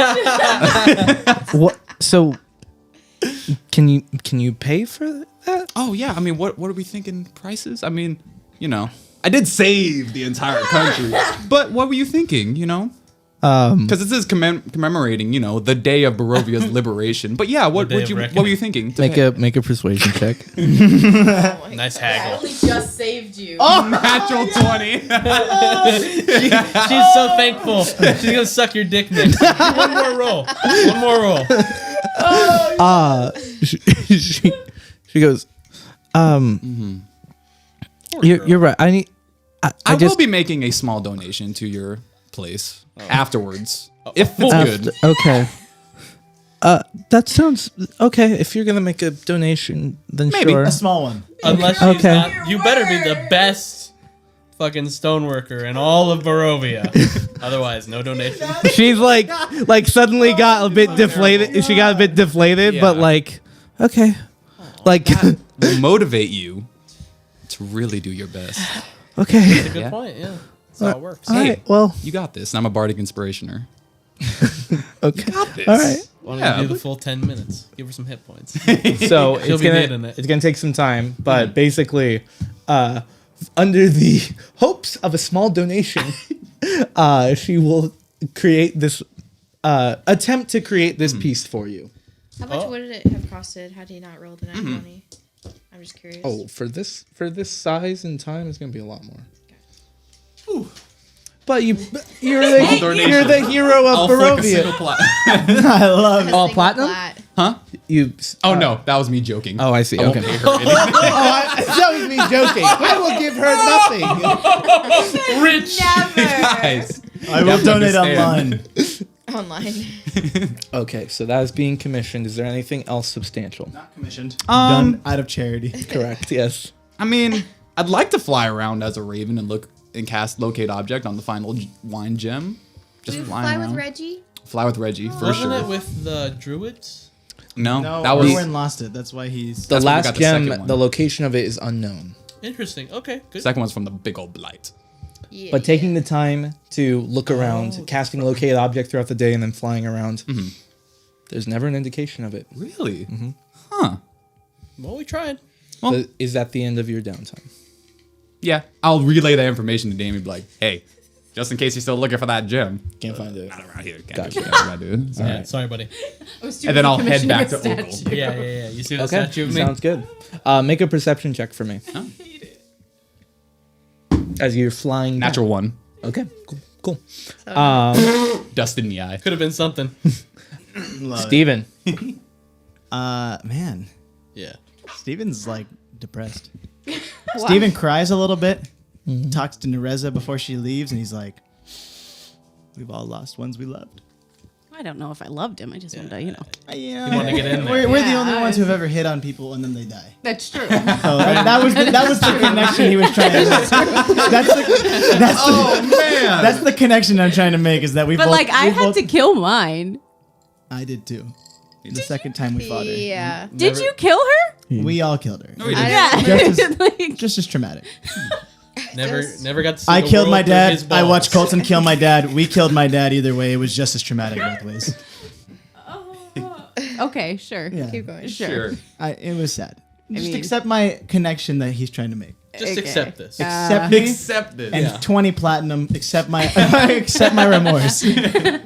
What? So can you pay for that?
Oh yeah, I mean, what are we thinking prices? I mean, I did save the entire country, but what were you thinking? Because this is commemorating, the day of Barovia's liberation. But yeah, what
day
were
of
you
reckoning.
thinking? to
Make
pay?
a persuasion check.
Nice haggle.
just saved you.
Natural 20.
She's so thankful. She's gonna suck your dick next. One more roll. One more roll.
She goes, you're right. I
I
just
will be making a small donation to your place afterwards, if it's good.
Okay. That sounds okay. If you're gonna make a donation, then
Maybe.
sure.
A small one.
Unless she's
Okay.
not, you better be the best fucking stoneworker in all of Barovia. Otherwise, no donation.
She's like suddenly got a bit deflated. She got a bit deflated, but
Yeah.
like, okay, like,
Will motivate you to really do your best.
okay.
Good
Yeah.
point. Yeah, that's how it works.
All right. Well,
You got this. I'm a bardic inspirationer.
okay.
This.
All right.
Why don't
Yeah,
you do the
but-
full 10 minutes? Give her some hit points.
So
She'll
it's
be needing
gonna
it.
take some time, but basically, under the hopes of a small donation, she will create this attempt to create this piece for you.
How much would it have costed had he not rolled a 920? I'm just curious.
Oh, for this size and time, it's gonna be a lot more. But you're the hero of Barovia.
I love it.
Oh, platinum?
Huh?
You.
Oh no, that was me joking.
Oh, I see.
I won't
Okay.
pay her anything.
That was me joking. I will give her nothing.
Rich.
Guys,
I will
have to
donate
understand.
online.
Online.
Okay, so that is being commissioned. Is there anything else substantial?
Not commissioned. Done out of charity.
Correct. Yes.
I mean, I'd like to fly around as a raven and look and cast locate object on the final wine gem. Just flying
Fly
around.
with Reggie?
Fly with Reggie for
Wasn't
sure.
it with the druids?
No,
No,
that was
Erwin lost it. That's why he's.
The
That's when we
last
got the
gem,
second one.
the location of it is unknown.
Interesting. Okay, good.
second one's from the big old blight.
Yeah.
But taking the time to look around, casting locate object throughout the day, and then flying around, There's never an indication of it.
Really? Huh.
Well, we tried.
Well-
Is that the end of your downtime?
Yeah. I'll relay that information to Damien and be like, hey, just in case you're still looking for that gem.
Can't find it.
Not around here. Can't
Gotcha.
do what I do. It's all
Yeah,
right.
sorry, buddy.
And then I'll head back to Okhol.
Yeah. You see the
Okay,
statue of me?
sounds good. Make a perception check for me. As you're flying back.
Natural one.
Okay, cool.
Dust in the eye.
Could have been something.
Steven.
Man,
Yeah.
Steven's like depressed. Steven cries a little bit, talks to Nereza before she leaves, and he's like, "We've all lost ones we loved."
I don't know if I loved him. I just wanted to,
Yeah,
You wanted to get in there.
We're the
Yeah,
only
I-
ones who've ever hit on people and then they die.
That's true.
So that was the connection he was trying to make. That's the connection I'm trying to make is that we
But
both.
like, I
we
had
both-
to kill mine.
I did too. The second time we fought her,
Yeah.
Did you kill her?
we all killed her.
we did.
Yeah.
Just as-
Like,
Just as traumatic.
Never got to see
I
the
killed
world
my
through
dad.
his
I
balls.
watched Colton kill my dad. We killed my dad. Either way, it was just as traumatic both ways.
okay, sure.
Yeah,
Keep going.
Sure.
it was sad. Just
mean-
accept my connection that he's trying to make.
Just
Okay.
accept this.
Accept me
Accept it.
and
Yeah.
20 platinum. Accept my accept my remorse.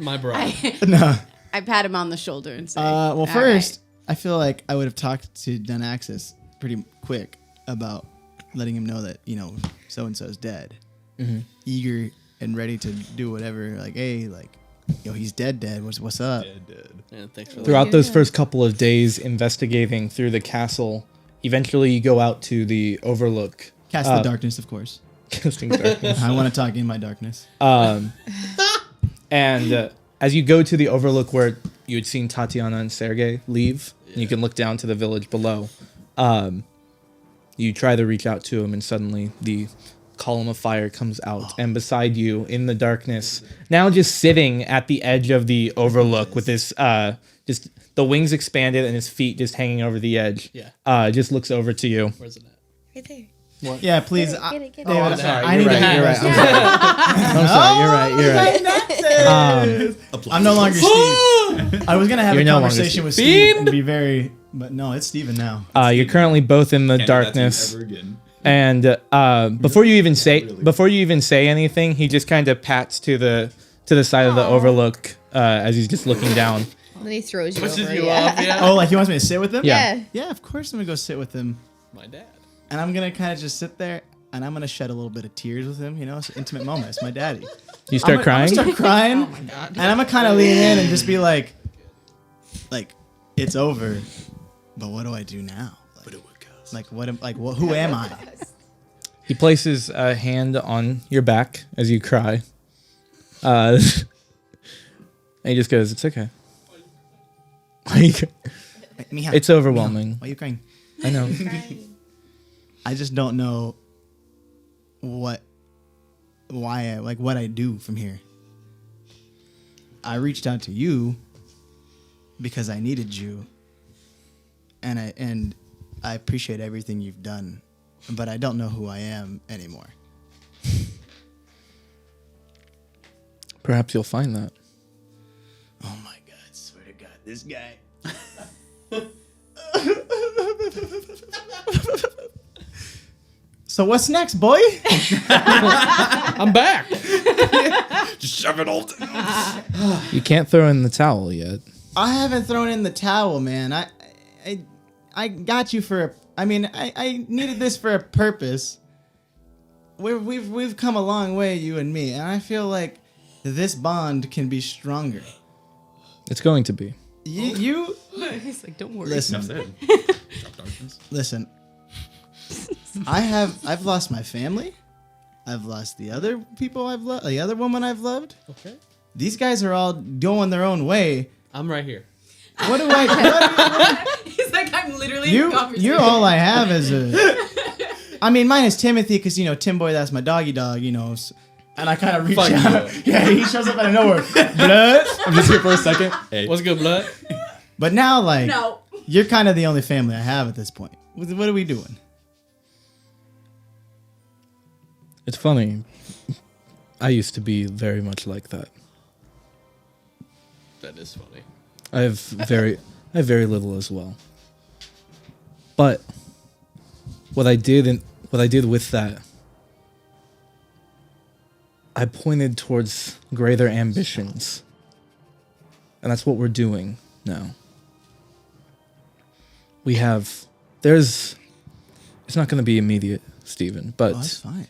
My bro.
No.
I pat him on the shoulder and say,
Well,
"All
first, I feel like I would have talked to Dunaxis pretty quick about letting him know that, so and so's dead. Eager and ready to do whatever. Like, hey, he's dead. What's up?
Yeah, thanks for that.
Throughout those first couple of days investigating through the castle, eventually you go out to the overlook.
Cast the darkness, of course.
Casting darkness.
I want to talk in my darkness.
And as you go to the overlook where you had seen Tatiana and Sergei leave, and you can look down to the village below, you try to reach out to him, and suddenly the column of fire comes out, and beside you in the darkness, now just sitting at the edge of the overlook with his just the wings expanded and his feet just hanging over the edge.
Yeah.
Just looks over to you.
Where's it at?
Right there.
Yeah, please.
Get it.
David,
I'm sorry,
I
you're
need
right,
to
you're
right. I'm sorry. You're right.
I'm no longer Steve. I was gonna have
You're
a
no longer
conversation
Steve.
with Steve and be very, but no, it's Steven now.
You're currently both in the
Can't do that to you
darkness.
ever again.
And before you even say anything, he just kind of pats to the side of the overlook as he's just looking down.
And then he throws you
Pushes
over.
you
Yeah.
off, yeah.
Oh, like he wants me to sit with him?
Yeah.
Yeah, of course I'm gonna go sit with him,
My dad.
and I'm gonna kind of just sit there, and I'm gonna shed a little bit of tears with him. It's an intimate moment. It's my daddy.
You start
I'm
crying.
gonna start crying, and I'm gonna kind of lean in and just be like, it's over, but what do I do now? Who am I?
He places a hand on your back as you cry. And he just goes, "It's okay. It's overwhelming.
Why are you crying?
I know."
I just don't know what I do from here. I reached out to you because I needed you, and I appreciate everything you've done, but I don't know who I am anymore.
Perhaps you'll find that.
Oh my God! Swear to God, this guy. So what's next, boy?
I'm back.
Just shove it all down.
You can't throw in the towel yet.
I haven't thrown in the towel, man. I got you for I needed this for a purpose. We've come a long way, you and me, and I feel like this bond can be stronger.
It's going to be.
You
He's like, don't worry.
listen. Listen. I've lost my family. I've lost the other people I've loved, the other woman I've loved.
Okay.
These guys are all going their own way.
I'm right here.
What do I?
He's like, I'm literally in conversation.
You're all I have as a. I mean, mine is Timothy because Tim Boy, that's my doggy dog. And I kind of reach
Fuck
out. Yeah, he shows up out of nowhere. Blood.
I'm just here for a second. Hey.
What's good, blood?
But now,
No.
you're kind of the only family I have at this point. What are we doing?
It's funny. I used to be very much like that.
That is funny.
I have very little as well. But what I did with that, I pointed towards greater ambitions. And that's what we're doing now. It's not going to be immediate, Stephen, but
that's fine.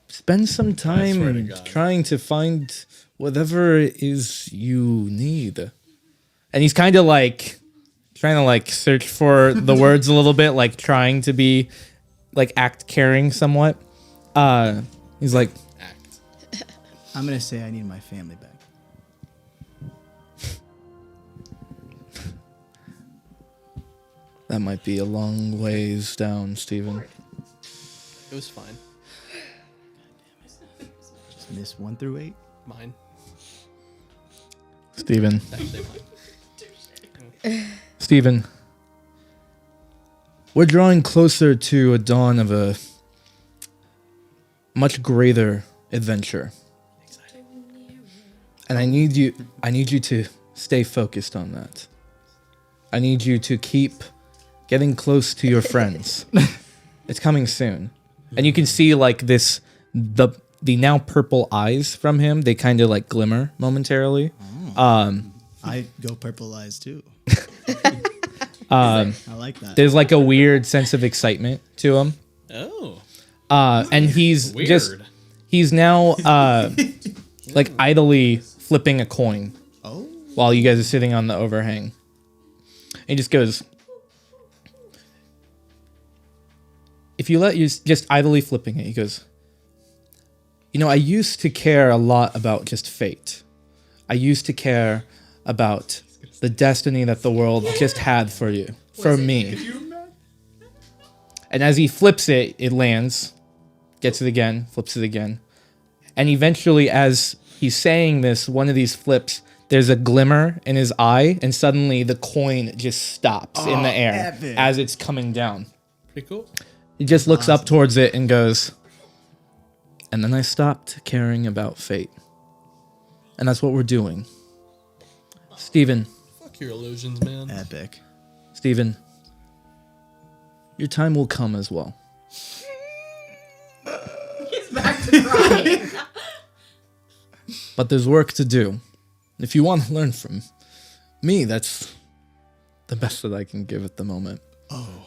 spend some
swear to
time
God.
trying to find whatever it is you need. And he's kind of like trying to like search for the words a little bit, like trying to be like act caring somewhat. He's like,
Act.
I'm gonna say I need my family back.
that might be a long ways down, Stephen.
It was fine.
Just miss 1 through 8.
Mine.
Stephen.
Actually, mine.
Stephen, we're drawing closer to a dawn of a much greater adventure. And I need you to stay focused on that. I need you to keep getting close to your friends. It's coming soon. And you can see like the now purple eyes from him, they kind of like glimmer momentarily.
I go purple eyes too. I like that.
There's like a weird sense of excitement to him.
Oh.
And he's
Weird.
he's now like idly flipping a coin
Oh,
while you guys are sitting on the overhang. And he just goes, if you let you just idly flipping it, he goes, I used to care a lot about just fate. I used to care about the destiny that the world just had for you, for me. And as he flips it, it lands, gets it again, flips it again. And eventually, as he's saying this, one of these flips, there's a glimmer in his eye, and suddenly the coin just stops in the air
epic.
as it's coming down.
Pretty cool.
He just looks up towards it and goes, and then I stopped caring about fate. And that's what we're doing. Stephen,
Fuck your illusions, man.
epic.
Stephen, your time will come as well. But there's work to do. If you want to learn from me, that's the best that I can give at the moment.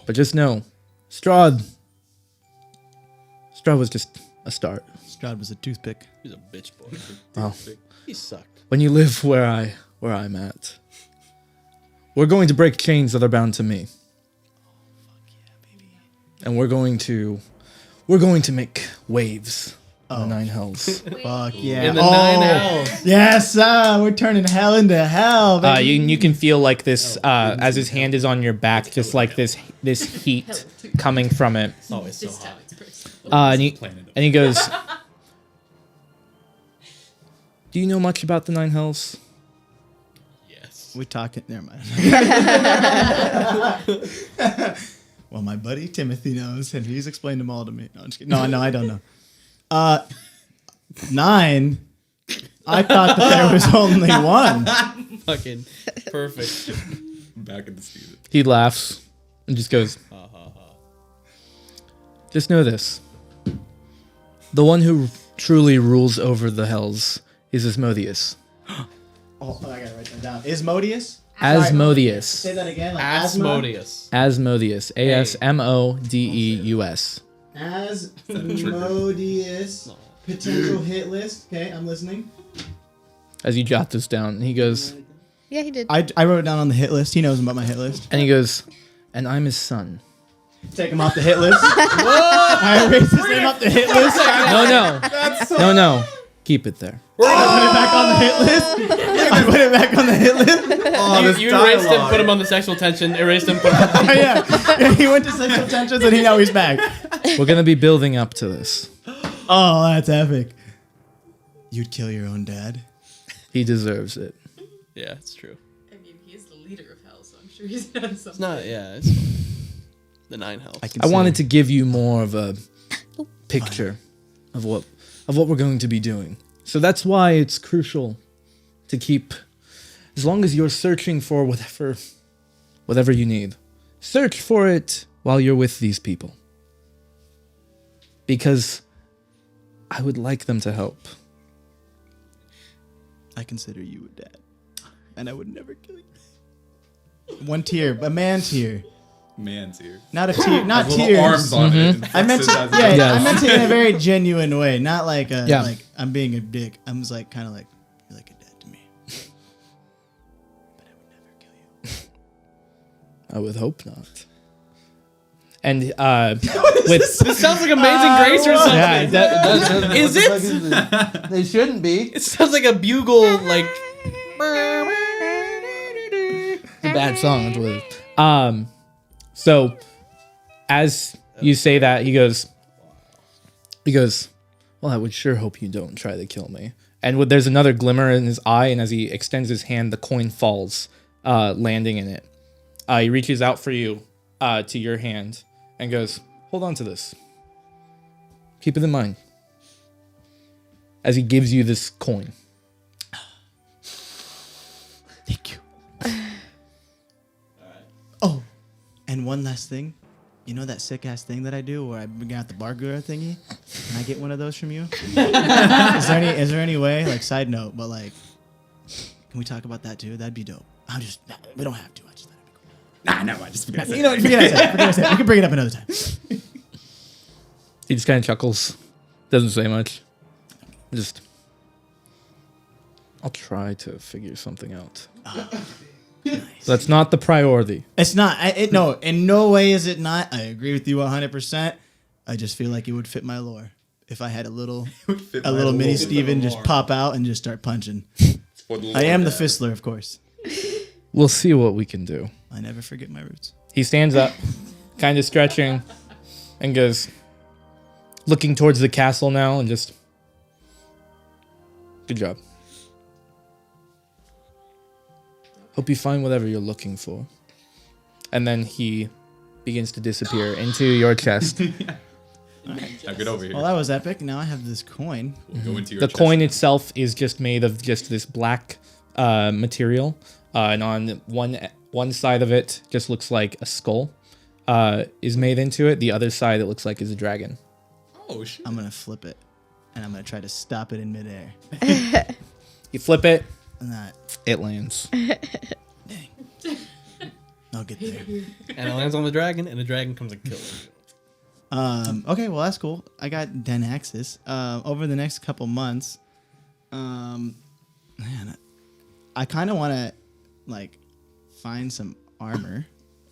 But just know, Strahd was just a start.
Strahd was a toothpick.
He's a bitch boy.
Well,
He sucked.
when you live where I'm at, we're going to break chains that are bound to me. And we're going to make waves in the Nine Hells.
Fuck yeah.
In the 9 hells.
Yes, we're turning hell into hell, baby.
You can feel like this as his hand is on your back, just like this heat coming from it.
It's always so hot.
And he goes, do you know much about the Nine Hells?
Yes.
We're talking. Never mind. Well, my buddy Timothy knows, and he's explained them all to me. No, I'm just kidding. No, I don't know. 9. I thought that there was only one.
Fucking perfect.
Back in the season.
He laughs and just goes, just know this. The one who truly rules over the Hells is Asmodeus.
Oh, I gotta write that down. Ismodius?
Asmodeus.
Say that again. Like asthma?
Asmodeus.
Asmodeus. Asmodeus.
Asmodeus. Potential hit list. Okay, I'm listening.
As you jot this down, he goes,
Yeah, he did.
I wrote it down on the hit list. He knows about my hit list.
and he goes, and I'm his son.
Take him off the hit list. I erased his name off the hit list.
No. Keep it there.
I put it back on the hit list. I put it back on the hit list.
Oh,
You erased him, put him on the sexual tension, erased him, put him on
Oh, yeah. He went to sexual tensions and now he's back.
We're going to be building up to this.
Oh, that's epic. You'd kill your own dad?
He deserves it.
Yeah, it's true.
I mean, he's the leader of hell, so I'm sure he's done something.
It's not, yeah, it's fine. The 9 hells.
I wanted to give you more of a picture of what we're going to be doing. So that's why it's crucial to keep as long as you're searching for whatever you need, search for it while you're with these people. Because I would like them to help.
I consider you a dad, and I would never kill you. One tear, a man tear,
Man's here.
not a tear, not
Little
tears.
arms on it. and
I meant to,
flexes as
yeah,
it-
Yes.
I meant it in a very genuine way, not like a
Yeah.
like I'm being a dick. I'm just like kind of like you're like a dad to me, but I would never kill you.
I would hope not. And with
This sounds like Amazing Grace or something.
yeah, that,
Is it?
they shouldn't be.
It sounds like a bugle, like.
It's a bad song. That's what it is. So as you say that, he goes, well, I would sure hope you don't try to kill me. And there's another glimmer in his eye, and as he extends his hand, the coin falls, landing in it. He reaches out for you, to your hand, and goes, hold on to this. Keep it in mind. As he gives you this coin.
Thank you. Oh, and one last thing. You know that sick ass thing that I do where I bring out the bargura thingy? Can I get one of those from you? Is there any way? Like side note, but like, can we talk about that too? That'd be dope. We don't have to. I just thought it'd be cool.
Nah, I just forgot.
You know, what, forget I said. We can bring it up another time.
He just kind of chuckles. Doesn't say much. Just, I'll try to figure something out. That's not the priority.
It's not. No, in no way is it not. I agree with you 100%. I just feel like it would fit my lore if I had a little mini Steven just pop out and just start punching. I am the Fistler, of course.
We'll see what we can do.
I never forget my roots.
He stands up, kind of stretching, and goes, looking towards the castle now, and just, good job. Hope you find whatever you're looking for. And then he begins to disappear into your chest.
Now get over here.
Well, that was epic. Now I have this coin.
We'll go into your
The
chest
coin
now.
itself is just made of just this black material, and on one side of it just looks like a skull is made into it. The other side it looks like is a dragon.
Oh shit.
I'm gonna flip it, and I'm gonna try to stop it in midair.
You flip it,
And that,
it lands.
I'll get there.
And it lands on the dragon, and the dragon comes and kills it.
Okay, well that's cool. I got 10 axes. Over the next couple months, man, I kind of want to like find some armor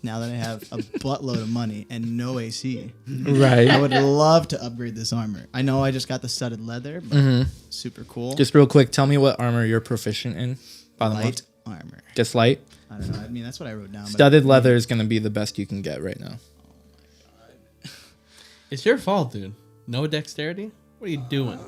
now that I have a buttload of money and no AC. I
Right.
would love to upgrade this armor. I know I just got the studded leather, but super cool.
Just real quick, tell me what armor you're proficient in. Bottom
light
left.
armor.
Just light.
I don't know. I mean, that's what I wrote down. but-
Studded leather is going to be the best you can get right now.
It's your fault, dude. No dexterity? What are you doing?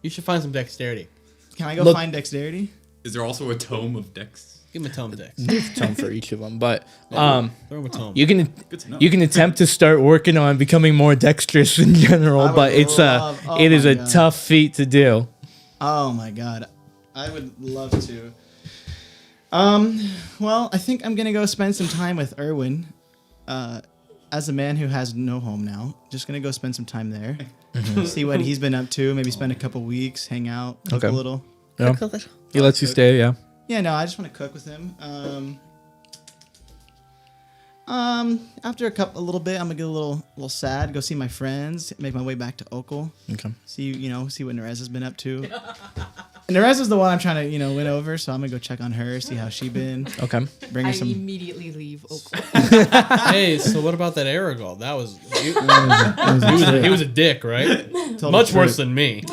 You should find some dexterity.
Can I go
Look-
find dexterity?
Is there also a tome of dex?
Give him a tome dex.
Tone for each of them, but
Throw him a tome.
you can
Good to know.
you can attempt to start working on becoming more dexterous in general,
I would
but it's
love- oh
it is
my
a
God.
tough feat to do.
Oh my god. I would love to. Well, I think I'm gonna go spend some time with Erwin. As a man who has no home now, just gonna go spend some time there. See what he's been up to. Maybe spend a couple weeks, hang out, cook
Okay.
a little.
Yeah. He lets you stay, yeah.
Yeah, no, I just want to cook with him. After a little bit, I'm gonna get a little sad. Go see my friends. Make my way back to Okhol.
Okay.
See what Nereza's been up to. And Nereza's the one I'm trying to win over, so I'm gonna go check on her, see how she been.
Okay.
Bring her some.
immediately leave Oakland.
Hey, so what about that Aragorn? That was he was a dick, right?
Total
Much
trip.
worse than me.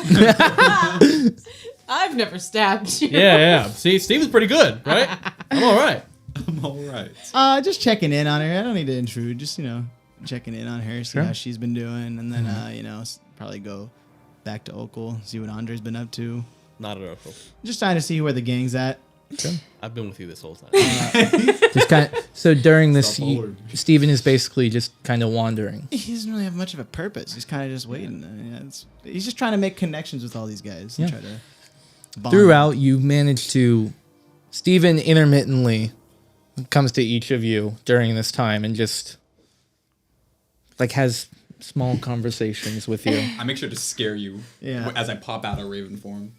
I've never stabbed you.
Yeah. See, Steve is pretty good, right? I'm all right.
I'm all right.
Just checking in on her. I don't need to intrude. Just checking in on her, see
Sure.
how she's been doing, and then probably go back to Okhol, see what Andre's been up to.
Not at all.
Just trying to see where the gang's at.
I've been with you this whole time.
Just kind of, so during this,
Stop forward.
Steven is basically just kind of wandering.
He doesn't really have much of a purpose. He's kind of just waiting. I mean, he's just trying to make connections with all these guys. And
Yeah.
try to bond.
Throughout, you manage to Stephen intermittently comes to each of you during this time and just like has small conversations with you.
I make sure to scare you as I pop out of Raven form.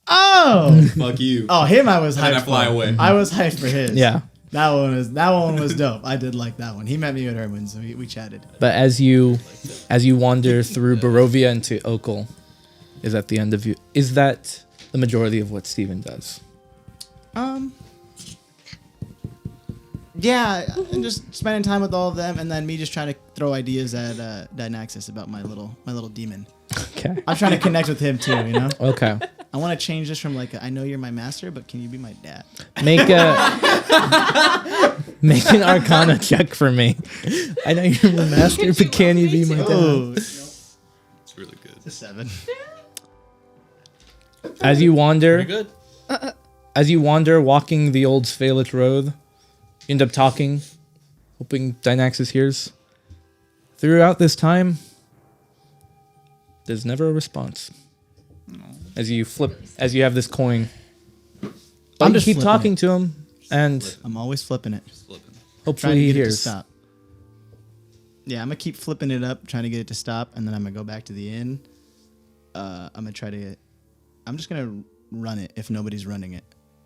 Oh,
Fuck you.
oh, him! I was
And then
hyped
I fly
for.
away.
I was hyped for his.
Yeah.
That one was dope. I did like that one. He met me at Irwin, so we chatted.
But as you wander through Barovia into Okhol, is at the end of you. Is that the majority of what Stephen does?
Yeah, and just spending time with all of them, and then me just trying to throw ideas at Dynaxis about my little demon.
Okay.
I'm trying to connect with him too, you know.
Okay.
I want to change this from like I know you're my master, but can you be my dad?
Make an Arcana check for me. I know you're my master, but can you be my dad?
Oh,
It's really good.
it's a 7.
As you wander,
Pretty good.
walking the old Svalich road, you end up talking, hoping Dynaxis hears. Throughout this time, there's never a response. As you have this coin, but
I'm
you
just
keep
flipping
talking
it.
to him, and
I'm always flipping it,
Flipping.
trying
hopefully
to
he
get it to
hears.
stop. Yeah, I'm gonna keep flipping it up, trying to get it to stop, and then I'm gonna go back to the inn. I'm just gonna run it if nobody's running it,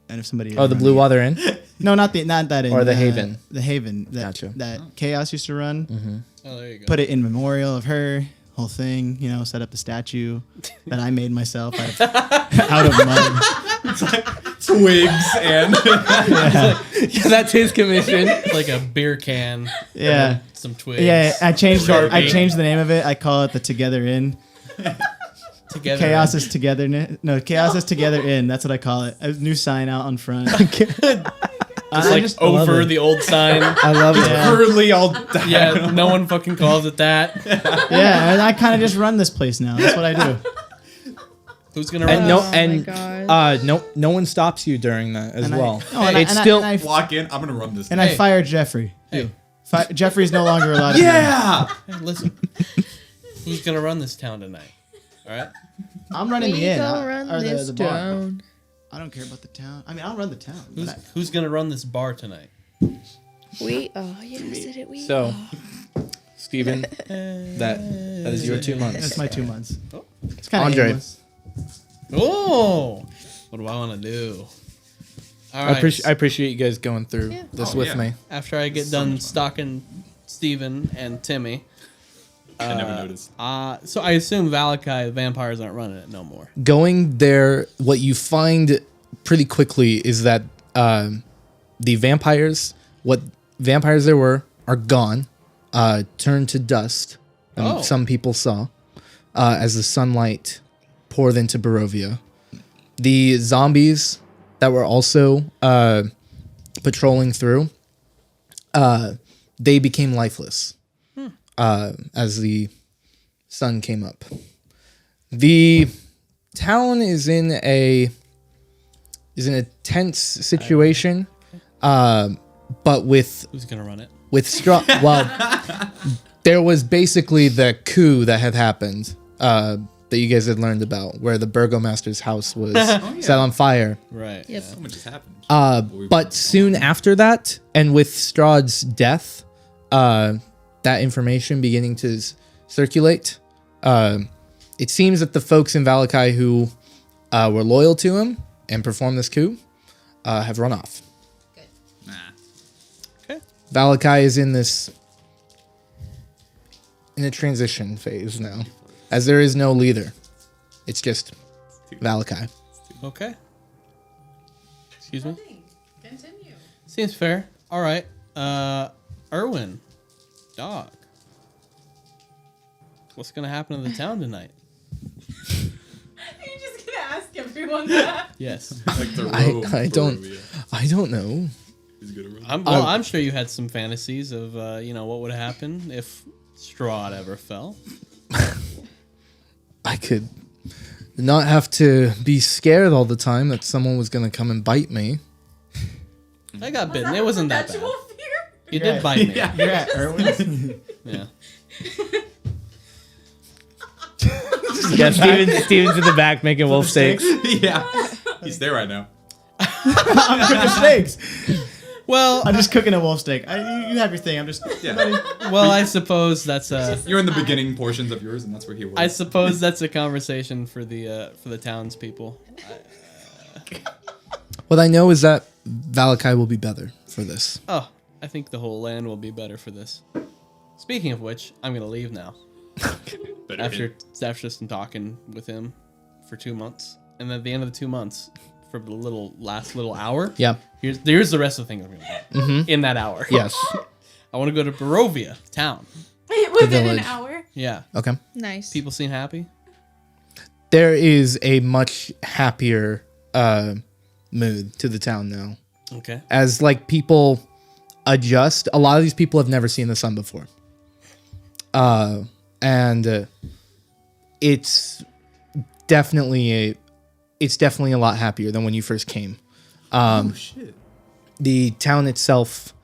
and if somebody.
Oh,
is
the
running
Blue
it-
Water Inn.
No, not that inn.
Or the Haven.
The Haven. That,
Gotcha.
That Chaos used to run.
Oh, there you go.
Put it in memorial of her. Whole thing, you know, set up the statue that I made myself out of mud.
Twigs and
Yeah, that's his commission.
Like a beer can.
Yeah.
Some twigs.
Yeah, I changed
Sharpie.
the name of it. I call it the Together Inn.
Together.
Chaos is Togetherness. No, Chaos is Together Inn. That's what I call it. A new sign out on front.
It's like
I love
over
it.
the old sign.
I love it.
Yeah.
curly all down.
Yeah, no one fucking calls it that.
Yeah, and I kind of just run this place now. That's what I do.
Who's gonna run?
And no,
Oh my
and
God.
no one stops you during that as
And I-
well.
oh, and I-
It's
and I-
still
and I-
Walk in. I'm gonna run this.
And I
Hey.
fired Jeffrey.
Hey.
Jeffrey's no longer allowed to.
yeah.
Hey, listen. Who's gonna run this town tonight? All right.
I'm running the inn. Or
this
the bar.
town.
I don't care about the town. I mean, I'll run the town. but
Who's gonna run this bar tonight?
Oh yeah, I said it.
so. Steven, that is your 2 months.
That's my 2 months.
Oh.
It's kind of
Andre.
aimless.
Oh, what do I want to do? All
I
right.
appreciate you guys going through this
Oh,
with
yeah.
me.
After I get done stalking Steven and Timmy.
I never noticed.
So I assume Valakai, the vampires aren't running it no more.
Going there, what you find pretty quickly is that the vampires, what vampires there were, are gone, turned to dust.
Oh.
Some people saw as the sunlight poured into Barovia. The zombies that were also patrolling through, they became lifeless as the sun came up. The town is in a tense situation, but with
Who's gonna run it?
Strahd. Well, there was basically the coup that had happened that you guys had learned about, where the burgomaster's house was set on fire.
Right.
Yep.
So much has happened.
But soon after that, and with Strahd's death, that information beginning to circulate, it seems that the folks in Valakai who were loyal to him and performed this coup have run off.
Nah.
Okay.
Valakai is in a transition phase now, as there is no leader. It's just Valakai.
Okay. Excuse me.
Continue.
Seems fair. All right. Erwin, dog. What's gonna happen to the town tonight?
You're just gonna ask everyone that.
Yes.
Like the
I don't know.
He's gonna run.
I'm sure you had some fantasies of what would happen if Strahd ever fell.
I could not have to be scared all the time that someone was going to come and bite me.
I got bitten. It wasn't that bad.
Fear?
You did bite me.
You're at Irwin.
Yeah.
Yeah, Steven's in the back making wolf steaks.
Yeah. He's there right now.
I'm cooking steaks.
Well,
I'm just cooking a wolf steak. You have your thing. I'm just.
well, I suppose that's
You're in the beginning portions of yours, and that's where he was.
I suppose that's a conversation for the townspeople.
What I know is that Valakai will be better for this.
Oh, I think the whole land will be better for this. Speaking of which, I'm gonna leave now. after some talking with him for 2 months, and then at the end of the 2 months, for the last little hour.
Yeah.
Here's the rest of the things I'm gonna do in that hour.
Yes.
I want to go to Barovia town.
Within an
village.
hour.
Yeah.
Okay.
Nice.
People seem happy.
There is a much happier mood to the town now.
Okay.
As like people adjust, a lot of these people have never seen the sun before. And it's definitely a lot happier than when you first came.
Oh shit!
The town itself,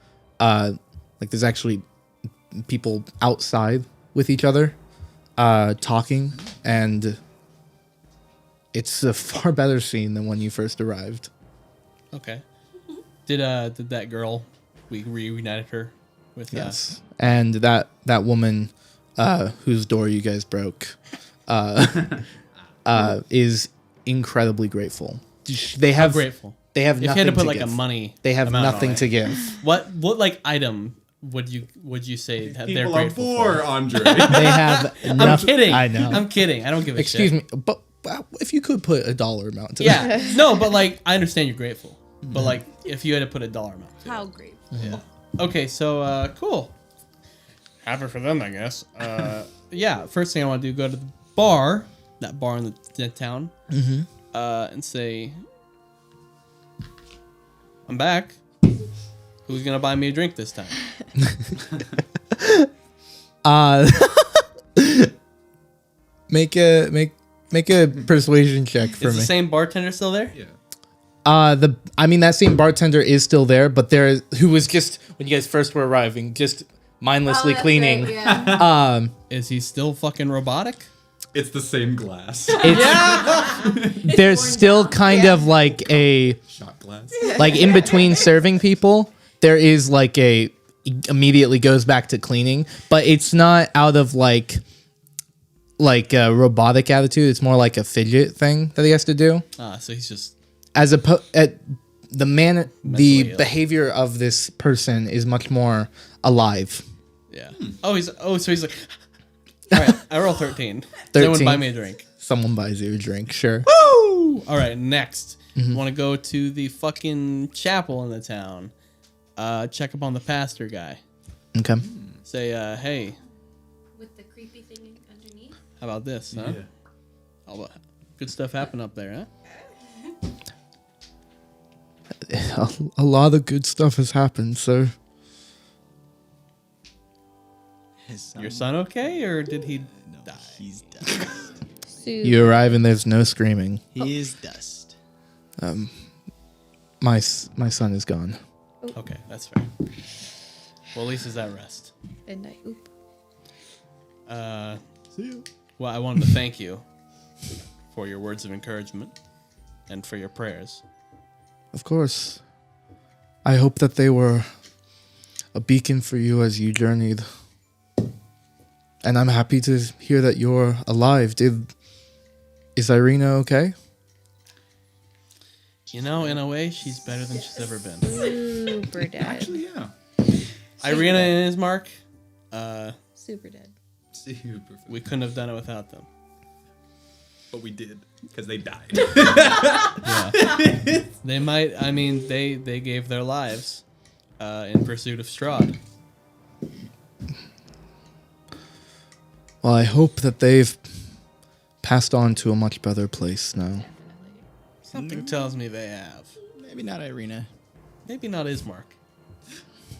like there's actually people outside with each other, talking, and it's a far better scene than when you first arrived.
Okay. Did that girl, we reunited her with
Yes, and that woman, whose door you guys broke, is incredibly grateful. They have
grateful.
They have
If you
nothing
had to put
to
like
give.
a money,
They have
amount on
nothing
it,
to give.
What like item would you say that they're
People are
grateful
poor,
for?
Andre.
They have
I'm
nothing.
kidding.
I know.
I'm kidding. I don't give a
Excuse
shit.
me, but if you could put a dollar amount to
Yeah. No, but like I understand you're grateful. But like if you had to put a dollar amount. To
How great.
Yeah. Okay, so cool. Happy for them, I guess. Yeah, first thing I want to do, go to the bar, that bar in the town, and say, I'm back. Who's gonna buy me a drink this time?
make a persuasion check for
Is
me.
the same bartender still there?
Yeah.
That same bartender is still there, but who was just when you guys first were arriving, just mindlessly cleaning.
yeah.
Is he still fucking robotic?
It's the same glass.
There's still kind of like a
Shot glass.
like in between serving people. There is like immediately goes back to cleaning, but it's not out of like a robotic attitude. It's more like a fidget thing that he has to do.
So he's just
As the
Mentally ill.
behavior of this person is much more alive.
yeah. So he's like, all right, I roll 13.
13.
Someone buy me a drink.
Someone buys you a drink, sure.
Woo! All right, next. Want to go to the fucking chapel in the town. Check up on the pastor guy.
Okay.
Say, hey,
With the creepy thing underneath.
how about this, huh? All good stuff happened up there, huh?
A lot of good stuff has happened, so
Your son okay, or did he die?
He's dust.
you arrive and there's no screaming.
He is dust.
My son is gone.
Okay, that's fair. Well, at least he's at rest.
Midnight. Oop.
Well, I wanted to thank you for your words of encouragement and for your prayers.
Of course. I hope that they were a beacon for you as you journeyed. And I'm happy to hear that you're alive. Is Irina okay?
You know, in a way, she's better than she's ever been.
Super dead.
Actually, yeah.
Irina and Ismark,
Super dead.
Super.
we couldn't have done it without them.
But we did because they died.
Yeah. They might, I mean, they gave their lives in pursuit of Strahd.
Well, I hope that they've passed on to a much better place now.
Something tells me they have.
Maybe not Irina.
Maybe not Ismark.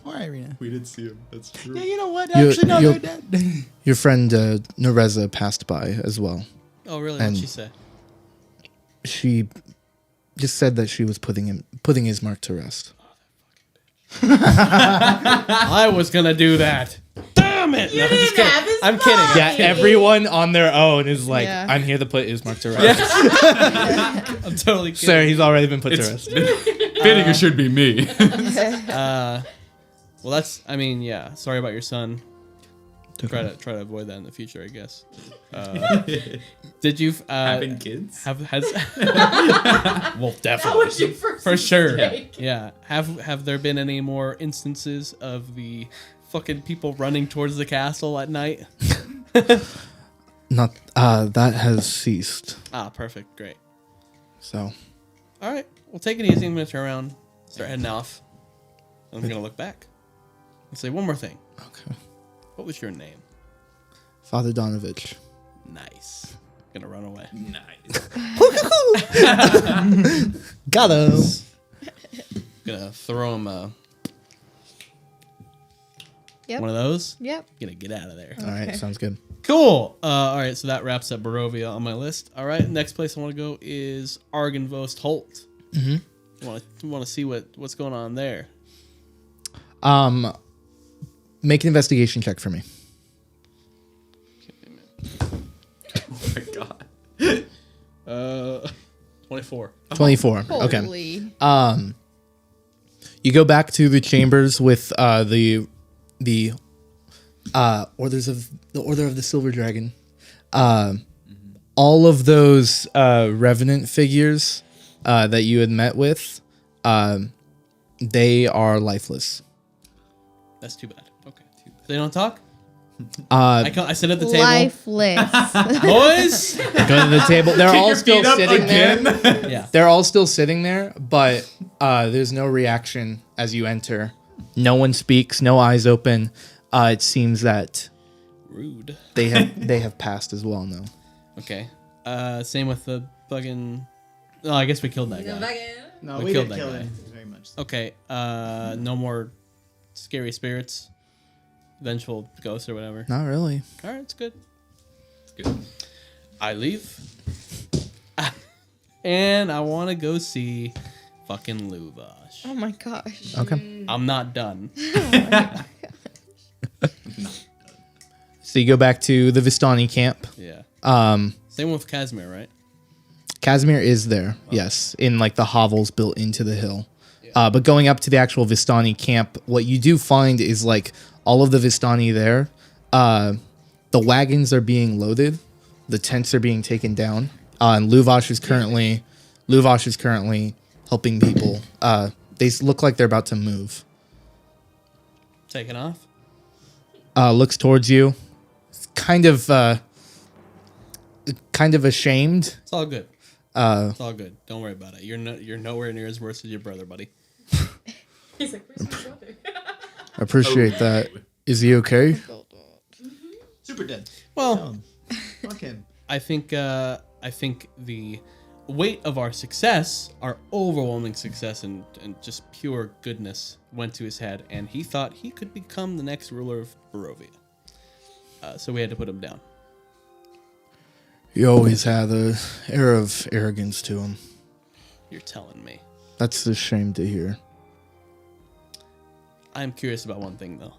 Or Irina.
We did see him. That's true.
Yeah, you know what?
You-
Actually, no,
you-
they're dead.
Your friend Nereza passed by as well.
Oh, really?
And-
What'd she say?
She just said that she was putting Ismark to rest.
I was gonna do that. Damn it! No, I'm just kidding.
have his
I'm kidding. I'm
Yeah,
kidding.
everyone on their own is like,
Yeah.
I'm here to put Ismark to rest.
I'm totally kidding.
Sir, he's already been put to
It's
rest.
Fitting it should be me.
Well, that's. I mean, yeah. Sorry about your son. Try to avoid that in the future, I guess. Did you
Having kids?
has well, definitely for sure. Yeah. Have there been any more instances of the fucking people running towards the castle at night?
Not that has ceased.
Ah, perfect, great.
So
All right, well, take it easy. I'm gonna turn around, start heading off. I'm gonna look back and say one more thing.
okay,
What was your name?
Father Donovich.
Nice. Gonna run away.
Nice.
Got him.
Gonna throw him
Yep.
one of those.
Yep.
Gonna get out of there.
All right, sounds good.
Cool. All right, so that wraps up Barovia on my list. All right, next place I want to go is Argenvost Holt. Mm-hmm. Want to see what's going on there.
Make an investigation check for me.
Oh my god.
24.
24. Okay.
Holy.
You go back to the chambers with the Order of the Silver Dragon. All of those revenant figures that you had met with, they are lifeless.
That's too bad. Okay. They don't talk?
Uh,
I sit at the table.
Lifeless.
Boys!
go to the table. They're all still sitting there.
Yeah.
They're all still sitting there, but there's no reaction as you enter. No one speaks. No eyes open. It seems that
Rude.
they have passed as well. No.
Okay. Same with the fucking... Oh, I guess we killed that guy.
No,
We
we
killed
didn't
that
kill
guy.
him very much.
Okay. No more scary spirits. Vengeful ghosts or whatever.
Not really.
All right, it's good.
It's good.
I leave. And I want to go see fucking Luvash.
Oh my gosh.
Okay.
I'm not done.
So you go back to the Vistani camp.
Yeah.
Um,
Same with Casimir, right?
Casimir is there, yes, in like the hovels built into the hill. But going up to the actual Vistani camp, what you do find is like all of the Vistani there. The wagons are being loaded, the tents are being taken down, and Luvash is currently helping people. They look like they're about to move.
Taking off.
Looks towards you, kind of ashamed.
It's all good. It's all good. Don't worry about it. You're nowhere near as worse as your brother, buddy.
He's like, where's my brother?
I appreciate that. Is he okay?
Super dead.
Well,
Fuck him.
I think the weight of our success, our overwhelming success and just pure goodness went to his head, and he thought he could become the next ruler of Barovia. So we had to put him down.
He always had an air of arrogance to him.
You're telling me.
That's a shame to hear.
I'm curious about one thing, though.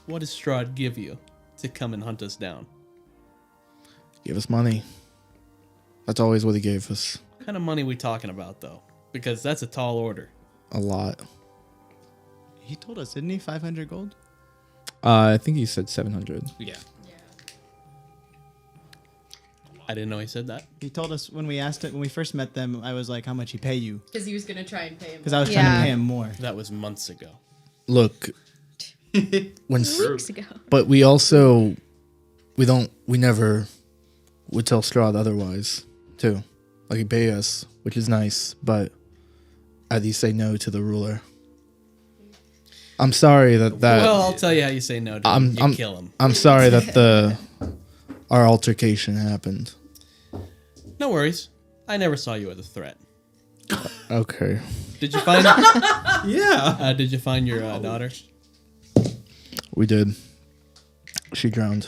What does Strahd give you to come and hunt us down?
Give us money. That's always what he gave us.
What kind of money we talking about, though? Because that's a tall order.
A lot.
He told us, didn't he? 500 gold?
I think he said 700.
Yeah.
I didn't know he said that.
He told us when we asked it, when we first met them, I was like, how much he pay you?
Because he was going to try and pay him.
Because I was trying to
Yeah.
pay him more.
That was months ago.
Look, when
Weeks ago.
but we never would tell Strahd otherwise too. Like he pay us, which is nice, but I do say no to the ruler. I'm sorry that
Well, I'll tell you how you say no to him. You kill him.
I'm sorry that our altercation happened.
No worries. I never saw you as a threat.
Okay.
Did you find?
Yeah.
Did you find your daughter?
We did. She drowned.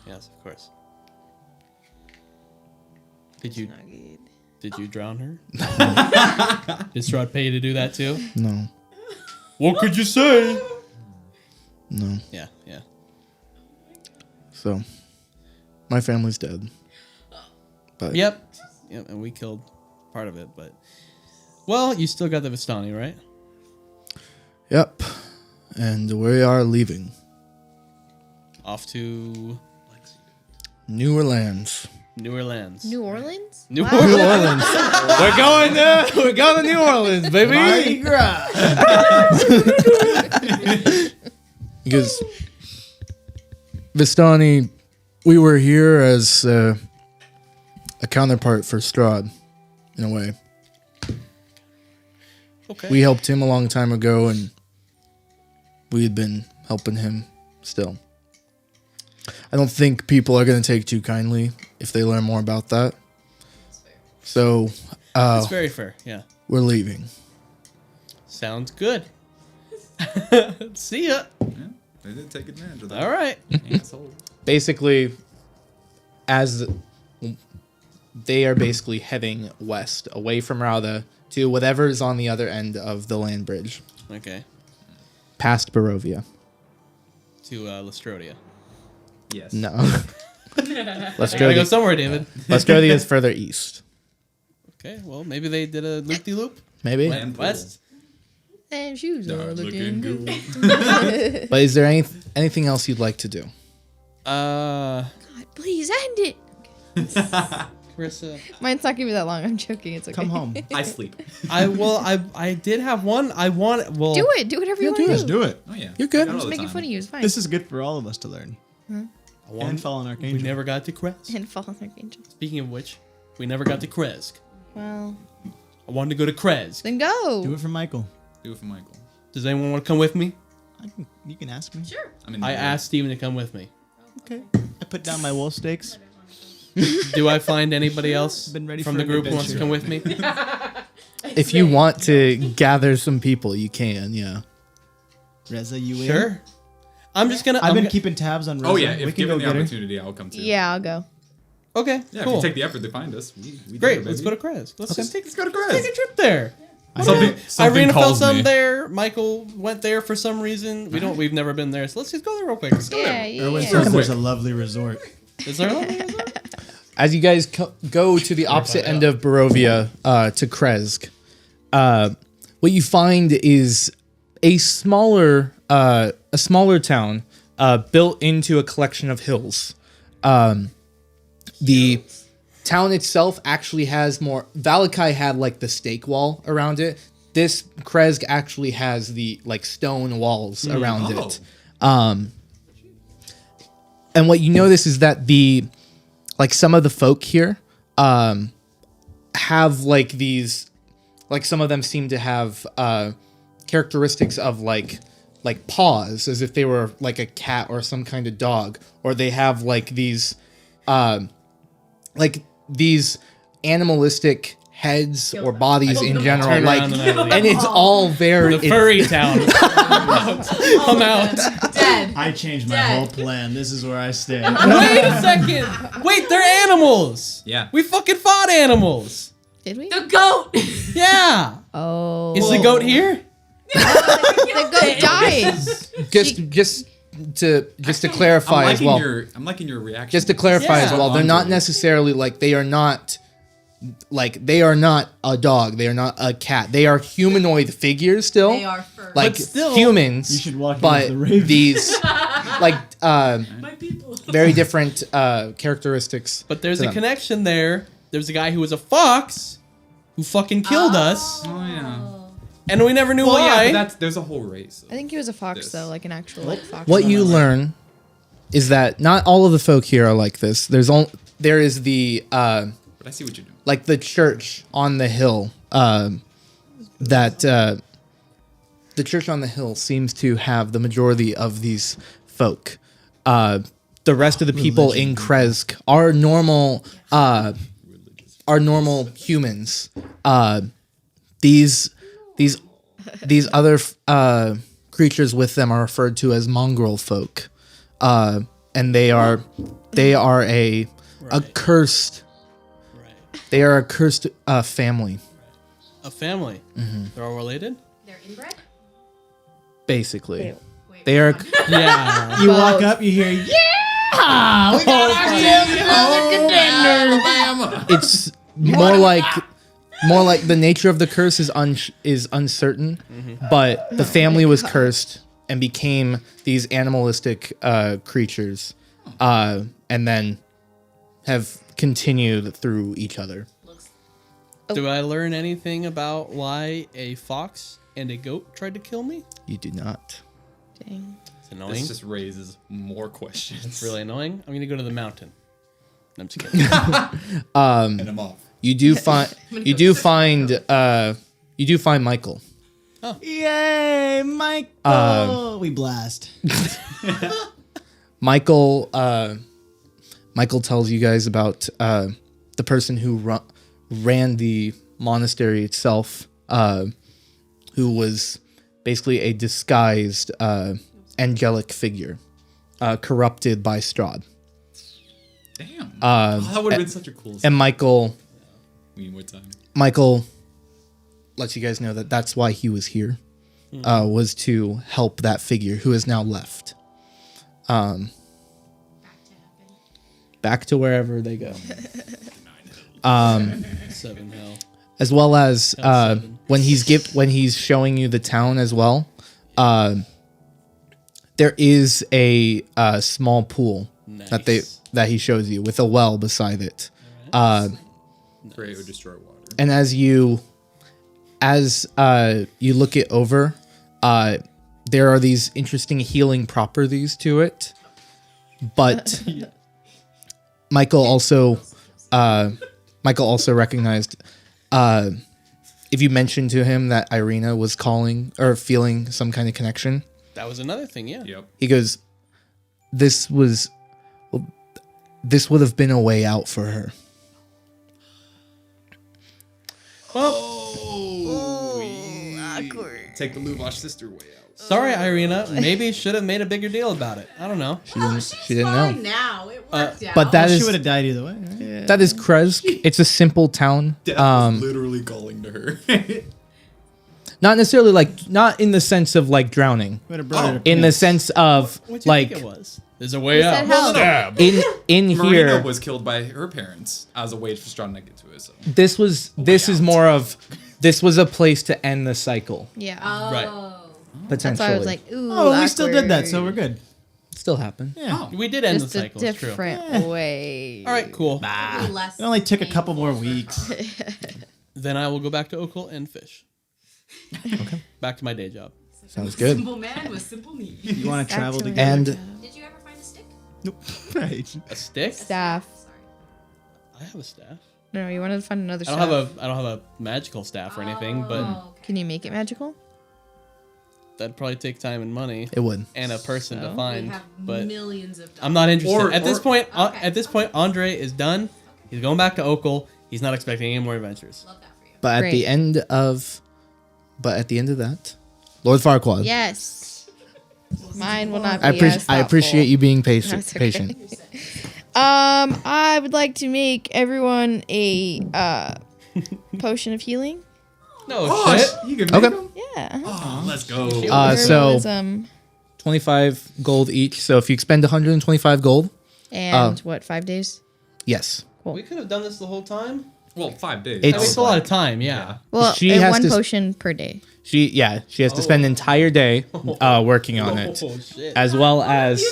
Yes, of course. Did you drown her? Did Strahd pay you to do that too?
No.
What could you say?
No.
Yeah.
So my family's dead. But
Yep, and we killed part of it, but Well, you still got the Vistani, right?
Yep. And we are leaving.
Off to
New Orleans.
New Orleans.
New Orleans?
New
New Orleans. We're going to New Orleans, baby.
Mardi Gras.
Because Vistani, we were here as a counterpart for Strahd, in a way.
Okay.
We helped him a long time ago, and we had been helping him still. I don't think people are going to take too kindly if they learn more about that. So,
It's very fair. Yeah.
we're leaving.
Sounds good. See ya.
Yeah, they did take advantage of that.
All right.
Asshole.
Basically, as they are basically heading west, away from Rauda, to whatever is on the other end of the land bridge,
Okay.
past Barovia.
To Lestrodia.
Yes.
No.
Gotta go
Lestrodia
somewhere, David.
is further east.
Okay. Well, maybe they did a loop-de-loop.
Maybe.
Land
West.
And shoes are looking good.
But is there anything else you'd like to do?
God, please end it.
Carissa.
Mine's not gonna be that long. I'm joking. It's okay.
Come home.
I sleep.
I did have one. I want. Well.
Do it. Do whatever you want to
Just do it.
Oh yeah.
You're good.
I got all
Just
the
making
time.
fun of you. It's fine.
This is good for all of us to learn.
I want,
And fall on
we
Archangel.
never got to Kresk.
and fall on Archangel.
Speaking of which, we never got to Kresk.
Well,
I wanted to go to Kresk.
then go.
Do it for Michael.
Do it for Michael.
Does anyone want to come with me?
You can ask me. Sure.
I'm in
I
the-
asked Steven to come with me.
Okay. I put down my wolf stakes.
Do I find anybody else
Been ready
from
for
the
an
group who wants to
adventure.
come with me?
If you want to gather some people, you can, yeah.
Reza, you in?
Sure. I'm just gonna.
I've been
I'm
keeping tabs on Reza.
Oh yeah,
we
if
can
given
go
the
get her.
opportunity, I'll come too.
Yeah, I'll go.
Okay.
Yeah,
Cool.
if you take the effort to find us, we
Great.
do it,
Let's go
baby.
to Kresk. Let's just take.
Let's go to
Take a
Kresk.
trip there.
Something
Irina felt
calls
some
me.
there. Michael went there for some reason. We've never been there, so let's just go there real quick. Let's go
Yeah,
there.
yeah.
Erwin
yeah.
says
quick.
there's a lovely resort.
Is there? a
As you guys go to the opposite end of Barovia, to Kresk, what you find is a smaller town built into a collection of hills. The town itself actually has more. Valakai had like the stake wall around it. This Kresk actually has the like stone walls around it. And what you notice is that some of the folk here have like these, like some of them seem to have characteristics of like paws, as if they were like a cat or some kind of dog, or they have like these animalistic heads or bodies in general,
Turn
like,
around and I leave.
and it's all very
The furry town. I'm out.
Dead.
I changed my
Dead.
whole plan. This is where I stay.
Wait a second. Wait, they're animals.
Yeah.
We fucking fought animals.
Did we?
The goat.
Yeah.
Oh.
Is the goat here?
The goat died.
just to clarify as well.
I'm liking your reaction.
Just to clarify
Yeah.
as well, they're not necessarily like they are not a dog. They are not a cat. They are humanoid figures still.
They are fur.
like
But still-
humans.
You should walk in
but
with the raven.
these like
My people.
very different characteristics.
But there's
to
a
them.
connection there. There's a guy who was a fox who fucking killed us,
Oh yeah.
and we never knew
Well,
why.
yeah, but there's a whole race.
I think he was a fox
This.
though, like an actual like fox.
What you learn is that not all of the folk here are like this. There is the
But I see what you're doing.
like the church on the hill the church on the hill seems to have the majority of these folk. The rest of the people in Kresk are normal humans. These other creatures with them are referred to as mongrel folk, and they are a cursed.
Right.
They are a cursed family,
A family. They're all related.
They're inbred.
basically. They are.
Yeah.
You walk up, you hear,
It's more like more like the nature of the curse is uncertain, but the family was cursed and became these animalistic creatures, and then have continued through each other.
Do I learn anything about why a fox and a goat tried to kill me?
You do not.
Dang.
It's annoying.
This just raises more questions.
It's really annoying. I'm gonna go to the mountain. I'm just kidding.
And I'm off.
You do find Michael.
Yay, Michael! We blast.
Michael tells you guys about the person who ran the monastery itself, who was basically a disguised angelic figure, corrupted by Strahd.
Damn. That would have been such a cool scene.
And Michael
We need more time.
Michael lets you guys know that that's why he was here, was to help that figure who has now left. Back to wherever they go.
7 hell.
As well as
Seven.
when he's showing you the town as well, there is a small pool
Nice.
that he shows you with a well beside it.
Pray it would destroy water.
And as you look it over, there are these interesting healing properties to it. But Michael also recognized if you mentioned to him that Irina was calling or feeling some kind of connection,
That was another thing, yeah.
Yep.
he goes, this would have been a way out for her.
Take the Luvash sister way out.
Sorry, Irina. Maybe should have made a bigger deal about it. I don't know.
She didn't know.
Now it worked out.
But that
She
is
would have died either way. Right?
that is Kresk. It's a simple town.
Death was literally calling to her.
Not necessarily not in the sense of like drowning.
Would have brought her to
In the
peace.
sense of
What do you
like
think it was? There's a way out.
hell?
in
Marina
here.
was killed by her parents as a way for Strahd to get to us. So.
This is more of this was a place to end the cycle
Yeah.
Right.
potentially.
That's why I was like, ooh.
Oh, we still did that,
awkward.
so we're good.
still happen.
Yeah.
We did end
Just
the
a
cycle. It's true.
different way.
All right, cool.
Less
It only took a couple more weeks.
Then I will go back to Okhol and fish. Okay. Back to my day job.
Sounds good.
simple man with simple needs.
You want to travel
Actually.
together?
And
Did you ever find a stick?
Nope. Right.
A stick?
Staff.
Sorry.
I have a staff.
No, you wanted to find another
I
staff.
don't have a magical staff or anything, but
Oh,
Can you make it magical?
that'd probably take time and money
it would.
and a person to
we
find.
have
But
millions of dollars.
I'm not interested.
Or-
at this
or-
point,
Okay.
at this point, Andre is done. He's going back to Okhol. He's not expecting any more adventures.
Love that for you.
But at the
Great.
end of that, Lord Farquaad.
Yes. Mine will not be
I appreciate you being patient.
That's okay.
Patient.
I would like to make everyone a potion of healing.
No
Oh,
shit.
you can make
Okay.
them?
Yeah.
Oh, let's go.
So
Herbalism
25 gold each. So if you expend 125 gold,
and what, 5 days?
yes.
We could have done this the whole time.
Well, 5 days.
It's-
I mean, it's a lot of time. Yeah.
Well,
She has
one
to-
potion per day.
She has to spend an entire day working on it,
Oh shit.
as well as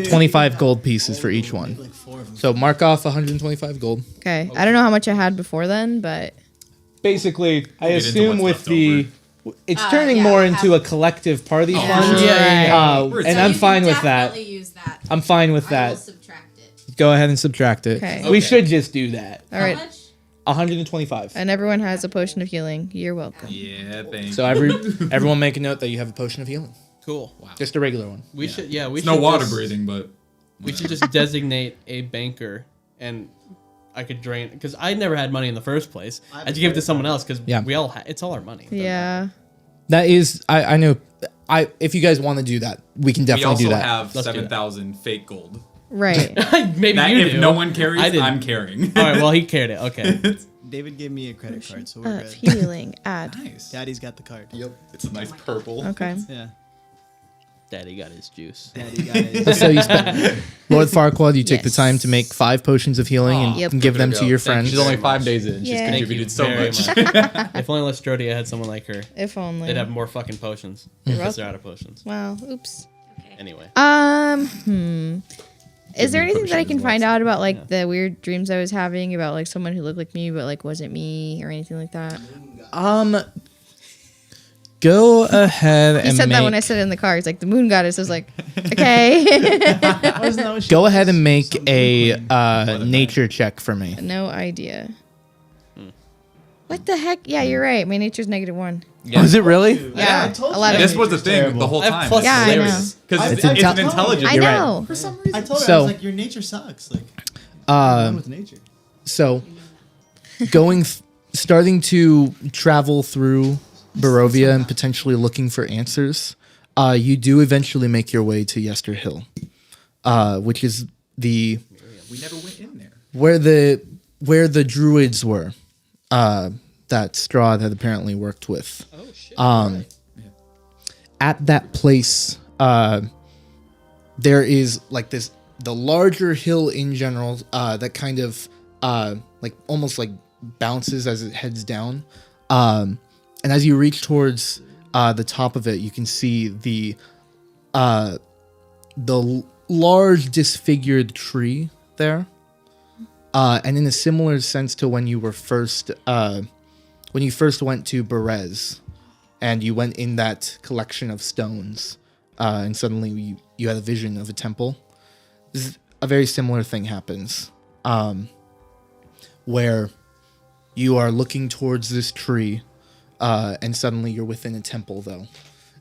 25 gold pieces for each one.
Like 4 of them.
So mark off 125 gold.
Okay. I don't know how much I had before then, but
Basically, I
get into
assume
what's
with
left
it's turning
yeah,
more
we
into
have-
a collective party
Yeah.
fund.
Yeah.
We're
And
So
I'm
you
fine
can
with that.
definitely use that.
I'm fine with
I will
that.
subtract it.
Go ahead and subtract it.
Okay.
We
Okay.
should just do that.
all right.
How much?
125.
And everyone has a potion of healing. You're welcome.
Yeah, thanks.
So everyone make a note that you have a potion of healing.
Cool.
Just a regular one.
We should. Yeah. We
It's
should.
no water
just-
breathing, but
We should just designate a banker, and I could drain because I never had money in the first place. I had to give it to someone else because
Yeah.
we all it's all our money.
Yeah.
That is, I know. If you guys want to do that, we can
we
definitely
also
do that.
have
Let's do that.
7,000 fake gold.
Right.
Maybe
That,
you
if
do.
no one carries,
I didn't.
I'm carrying.
All right. Well, he carried it. Okay.
David gave me a credit card, so we're
Of
good.
healing. Add.
Nice.
Daddy's got the card.
Yep. It's a nice purple.
Okay.
Yeah.
Daddy got his juice.
So you spend, Lord Farquaad, you take the
Yes.
time to make 5 potions of healing and
Yep.
give them to your
Thank
friends.
you. She's only 5 days in. She's
Yeah.
Thank you
contributed so
very
much.
If only Lestrodia had someone like her,
If only.
they'd have more fucking potions. Because they're out of potions.
Wow. Oops.
Anyway.
Is there
me
anything that I
potions
can
as
find
well.
out about like the weird dreams I was having about like someone who looked like me but like wasn't me or anything like that?
Go ahead and
He said that when I
make,
said it in the car. He's like the moon goddess. I was like, okay.
go ahead and make a nature check for me.
No idea. What the heck? Yeah, you're right. My nature's -1.
Oh, is it really?
Yeah,
I told you
11.
This was the thing
Terrible.
the whole
I have
time.
plus
Yeah, I know.
Because
It's
it's,
intel-
an intelligence.
I
You're right.
know.
For some reason, I told her, I
So-
was like, your nature sucks. Like, I'm with nature.
So, starting to travel through Barovia and potentially looking for answers, you do eventually make your way to Yester Hill, which is
We never went in there.
where the druids were, that Strahd had apparently worked with.
Oh, shit.
At that place, there is like the larger hill in general that kind of like almost like bounces as it heads down. And as you reach towards the top of it, you can see the large disfigured tree there. And in a similar sense to when you were first went to Berez, and you went in that collection of stones, and suddenly you had a vision of a temple. A very similar thing happens, where you are looking towards this tree, and suddenly you're within a temple, though,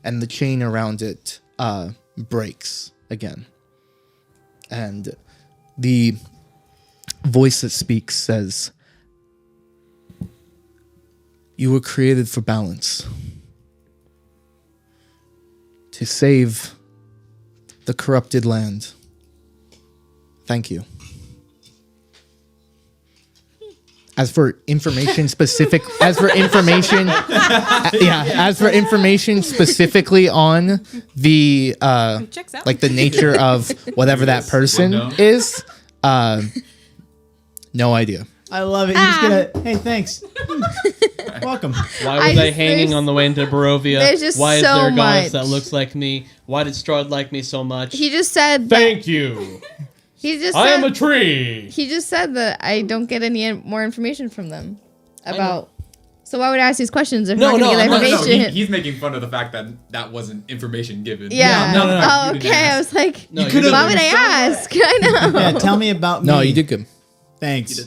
and the chain around it breaks again, and the voice that speaks says, "You were created for balance, to save the corrupted land. Thank you." As for information specifically on the
Checks out.
like the nature of whatever that person is, no idea.
I love it. He's gonna. Hey, thanks. Welcome.
Why was I hanging
there's-
on the way into Barovia?
there's just
Why is
so
there a goddess
much.
that looks like me? Why did Strahd like me so much?
He just said that.
Thank you.
He just
I am
said.
a tree.
He just said that I don't get any more information from them about. So why would I ask these questions if
No,
I'm not
no,
going to
I'm
get
not-
information?
He's making fun of the fact that that wasn't information given.
Yeah.
No, no, no.
Oh,
You didn't
okay. I
ask.
was like,
No, you
could've-
why would I ask? I know.
Yeah, tell me about me.
No, you did good.
Thanks.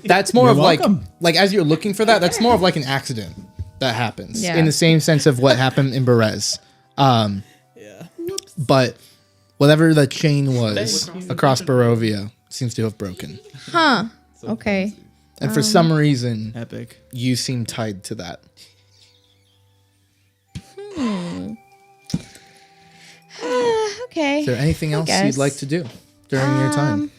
That's more
You're
of
welcome.
like as you're looking for that, that's more of like an accident that happens
Yeah.
in the same sense of what happened in Berez.
Yeah.
But whatever the chain was across Barovia seems to have broken.
Huh. Okay.
And for some reason,
Epic.
you seem tied to that.
Okay.
Is there anything else
guess.
you'd like to do during your time?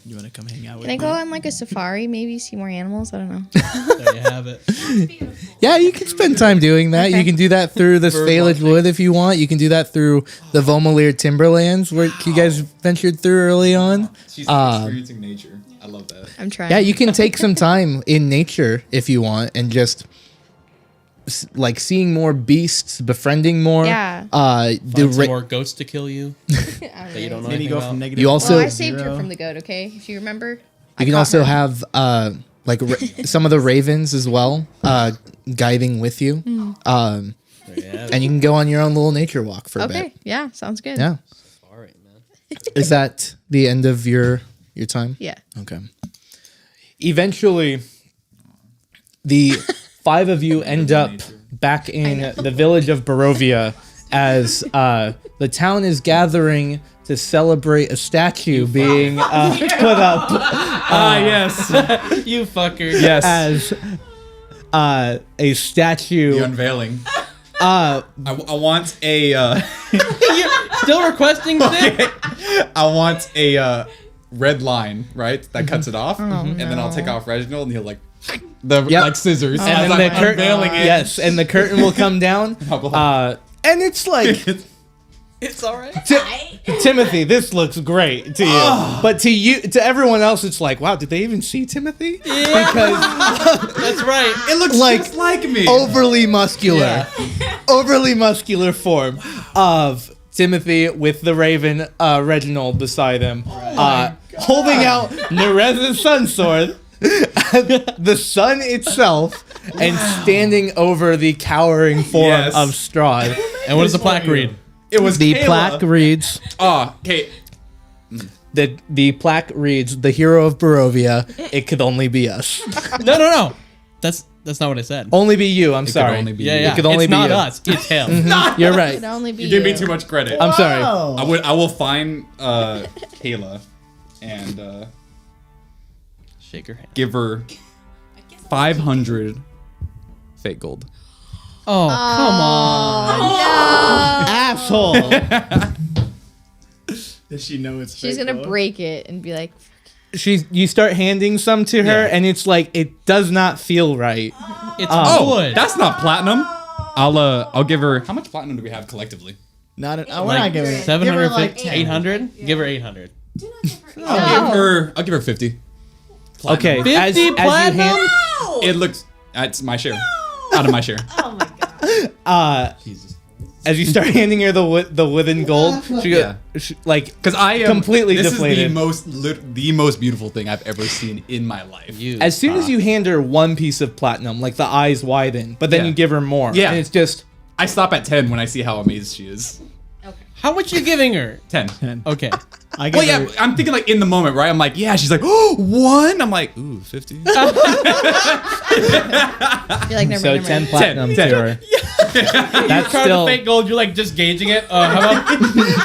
You want to come hang out with
Can I
me?
go on like a safari? Maybe see more animals? I don't know.
There you have it.
Yeah, you can spend time doing that.
Okay.
You can do that through the
Bird
Sphalage
watching.
Wood if you want. You can do that through the Vomalir Timberlands, where you guys ventured through early on.
She's experiencing nature. I love that.
I'm trying.
Yeah, you can take some time in nature if you want, and just like seeing more beasts, befriending more.
Yeah.
The
Find some
ra-
more ghosts to kill you that you don't know
Maybe
anything
go
about.
from negative.
You also-
Well, I
So-
saved her
zero.
from the goat. Okay, if you remember.
you can also have like some of the ravens as well, guiding with you.
There you have it.
And you can go on your own little nature walk for a
Okay.
bit.
Yeah. Sounds good.
Yeah.
All right, man.
Is that the end of your time?
Yeah.
Okay. Eventually, the 5 of you end up back in the village of Barovia as the town is gathering to celebrate a statue being put up.
Yes.
You fucker.
Yes. As a
The
statue.
unveiling. I want a.
You're still requesting this?
I want a red line, right? That cuts it off, and then I'll take off Reginald, and he'll like
Yep.
like scissors.
And
as
then
I'm
the curtain,
unveiling it.
yes, and the curtain will come down,
I'll be like-
and it's like
It's all right.
Timothy, this looks great to you, but to everyone else, it's like, wow, did they even see Timothy? Because
That's right.
It looks
Like-
just like me.
overly muscular form of Timothy with the raven Reginald beside him, holding out Nerez's sun sword, the sun itself, and standing over the cowering form
Yes.
of Strahd.
And what does the plaque read?
It was
The
Kayla.
plaque reads.
Okay.
The plaque reads, "The hero of Barovia. It could only be us.
No. That's not what I said.
Only be you. I'm sorry.
only be
Yeah,
you.
yeah.
It could only
it's
be
not
you.
us. It's him.
You're right.
It'd only be
You give me too much credit.
I'm sorry.
Wow.
I will find Kayla and
Shake her hand.
give her 500 fake gold.
Oh, come on.
Asshole.
Does she know it's
She's
fake,
gonna
though?
break it and be like,
You start handing some to her,
Yeah.
and it's like it does not feel right.
It's
Oh,
wood.
that's not platinum. I'll give her. How much platinum do we have collectively?
Not. We're
like
not giving.
750,
10.
800? Give her 800.
I'll give her 50. Platinum.
Okay, as
50
you
platinum?
hand,
It looks. That's my share. Out of my share. Jesus.
as you start handing her the wooden gold, she
Yeah.
like
Because I am
completely
this
deflated.
is the most beautiful thing I've ever seen in my life.
As soon as you hand her one piece of platinum, like the eyes widen, but then
Yeah.
you give her more.
Yeah.
And it's just
I stop at 10 when I see how amazed she is.
How much you giving her?
10.
Okay.
I give
Well, yeah,
her,
I'm thinking like in the moment, right? I'm like, yeah. She's like, oh, 1. I'm like, ooh, 50.
you're like, never
so
mind,
10
never mind.
platinum
10.
to her. That's
Card
still
of fake gold, you're like just gauging it. How about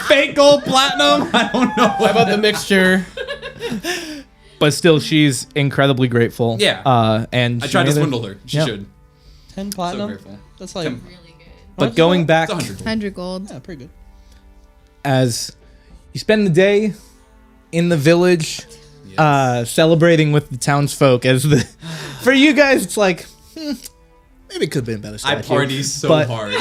Fake gold, platinum. I don't know.
how about the mixture?
but still she's incredibly grateful.
Yeah.
And
I
she
tried to
made it.
swindle her. She
Yeah.
should.
10
So
platinum?
grateful.
That's like
10.
But going back
It's 100.
100 gold.
yeah, pretty good.
as you spend the day in the village, celebrating with the townsfolk. As the for you guys, it's like maybe it could have been a better
I
statue.
party so
but-
hard.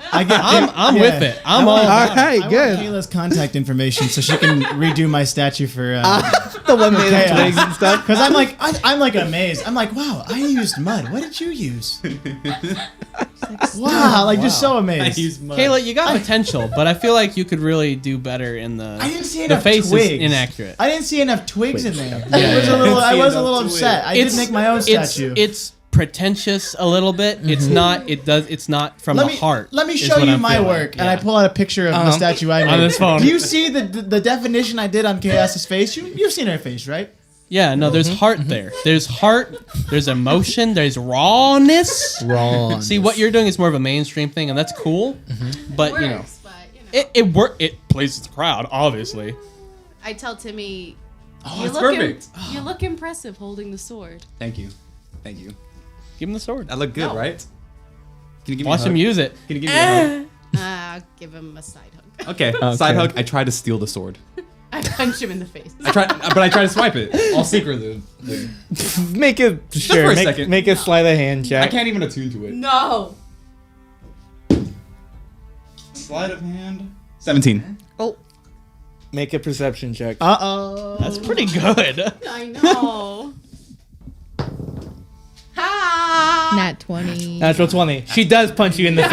I'm with it. I'm all
All
about it.
right,
I
good.
want Kayla's contact information so she can redo my statue for.
The one made of
Chaos.
twigs and stuff.
Because I'm like amazed. I'm like, wow, I used mud. What did you use? Wow, like just so
I
amazed.
use mud.
Kayla, you got potential, but I feel like you could really do better in the.
I didn't see
the
enough
face
twigs.
is inaccurate.
I didn't see enough twigs in there.
Yeah.
I was a little
enough
upset. I did make my own statue.
It's pretentious a little bit. It's not. It's not from the heart.
Let me
is
show
what
you
I'm
my
feeling.
work, and I
Yeah.
pull out a picture of the statue I made.
On his phone.
Do you see the definition I did on Chaos's face? You've seen her face, right?
Yeah, no, there's heart there. There's heart. There's emotion. There's rawness.
Wrong.
See, what you're doing is more of a mainstream thing, and that's cool. But you know,
Works, but, you know.
it pleases the crowd, obviously.
I tell Timmy,
Oh, it's perfect.
You look impressive holding the sword.
Thank you. Thank you.
Give him the sword.
I look good,
No.
right? Can you give
Watch
me a
him
hug?
use it.
Can you give me a hug?
I'll give him a side hug.
Okay. Side hug. I try to steal the sword.
I punch him in the face.
I try to swipe it. All secretly.
Make a
for a second.
Make a sleight of hand
I
check.
can't even attune to it.
No.
Sleight of hand. 17.
Make a perception check.
Uh-oh.
That's pretty good.
I know. Ha!
Nat 20.
Natural 20. She does punch you in the face.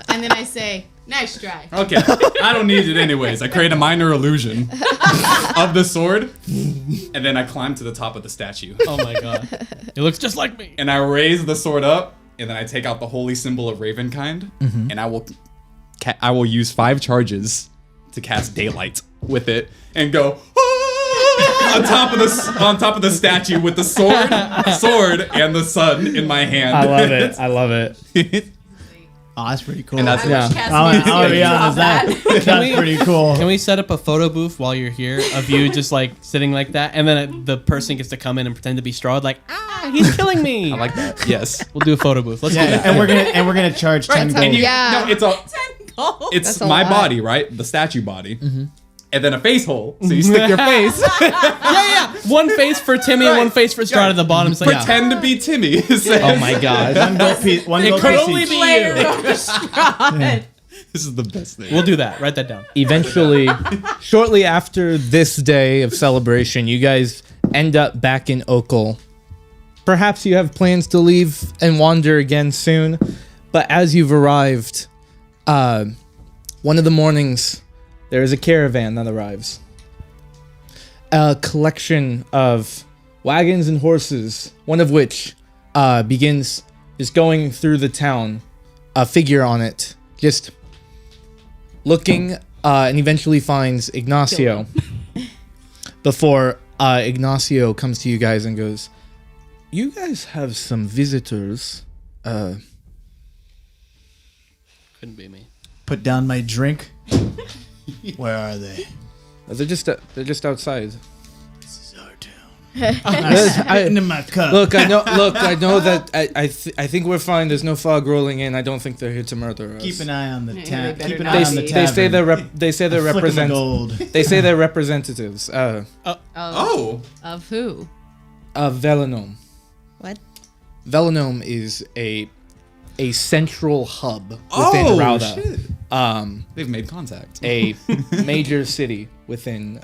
And then I say, nice try.
Okay. I don't need it anyways. I create a minor illusion of the sword, and then I climb to the top of the statue.
Oh my god, it looks just like me.
And I raise the sword up, and then I take out the holy symbol of Ravenkind, and I will use 5 charges to cast daylight with it and go on top of the statue with the sword and the sun in my hand.
I love it. I love it.
Oh, that's pretty cool.
And that's
Yeah.
I'll be honest, that's pretty cool.
Can we set up a photo booth while you're here of you just like sitting like that, and then the person gets to come in and pretend to be Strahd, like, he's killing me.
I like that. Yes.
We'll do a photo booth. Let's do
Yeah,
that.
and we're gonna charge 10 gold.
And you,
Yeah.
no, it's
That's a
my
lot.
body, right? The statue body. and then a face hole. So you stick your face.
One face for Timmy and one face for Strahd at the bottom. It's like,
Pretend to be Timmy.
Oh my god.
One
it
gold
could
piece
only
each.
be you.
This is the best thing.
We'll do that. Write that down.
Eventually, shortly after this day of celebration, you guys end up back in Okhol. Perhaps you have plans to leave and wander again soon, but as you've arrived, one of the mornings, there is a caravan that arrives. A collection of wagons and horses, one of which begins just going through the town, a figure on it, just looking, and eventually finds Ignacio. Before Ignacio comes to you guys and goes, "You guys have some visitors."
Couldn't be me.
Put down my drink. Where are they?
They're just outside.
This is our town.
I-
Into my cup.
Look, I know that I think we're fine. There's no fog rolling in. I don't think they're here to murder us.
Keep an eye on the
Yeah,
town.
they better
Keep an
not
eye
They,
on the
be.
tavern.
they say they're
Flick 'em the
represent.
gold.
They say they're representatives.
Oh.
Of who?
Velanome.
What?
Velanome is a central hub within Rauda.
Shit. They've made contact.
A major city within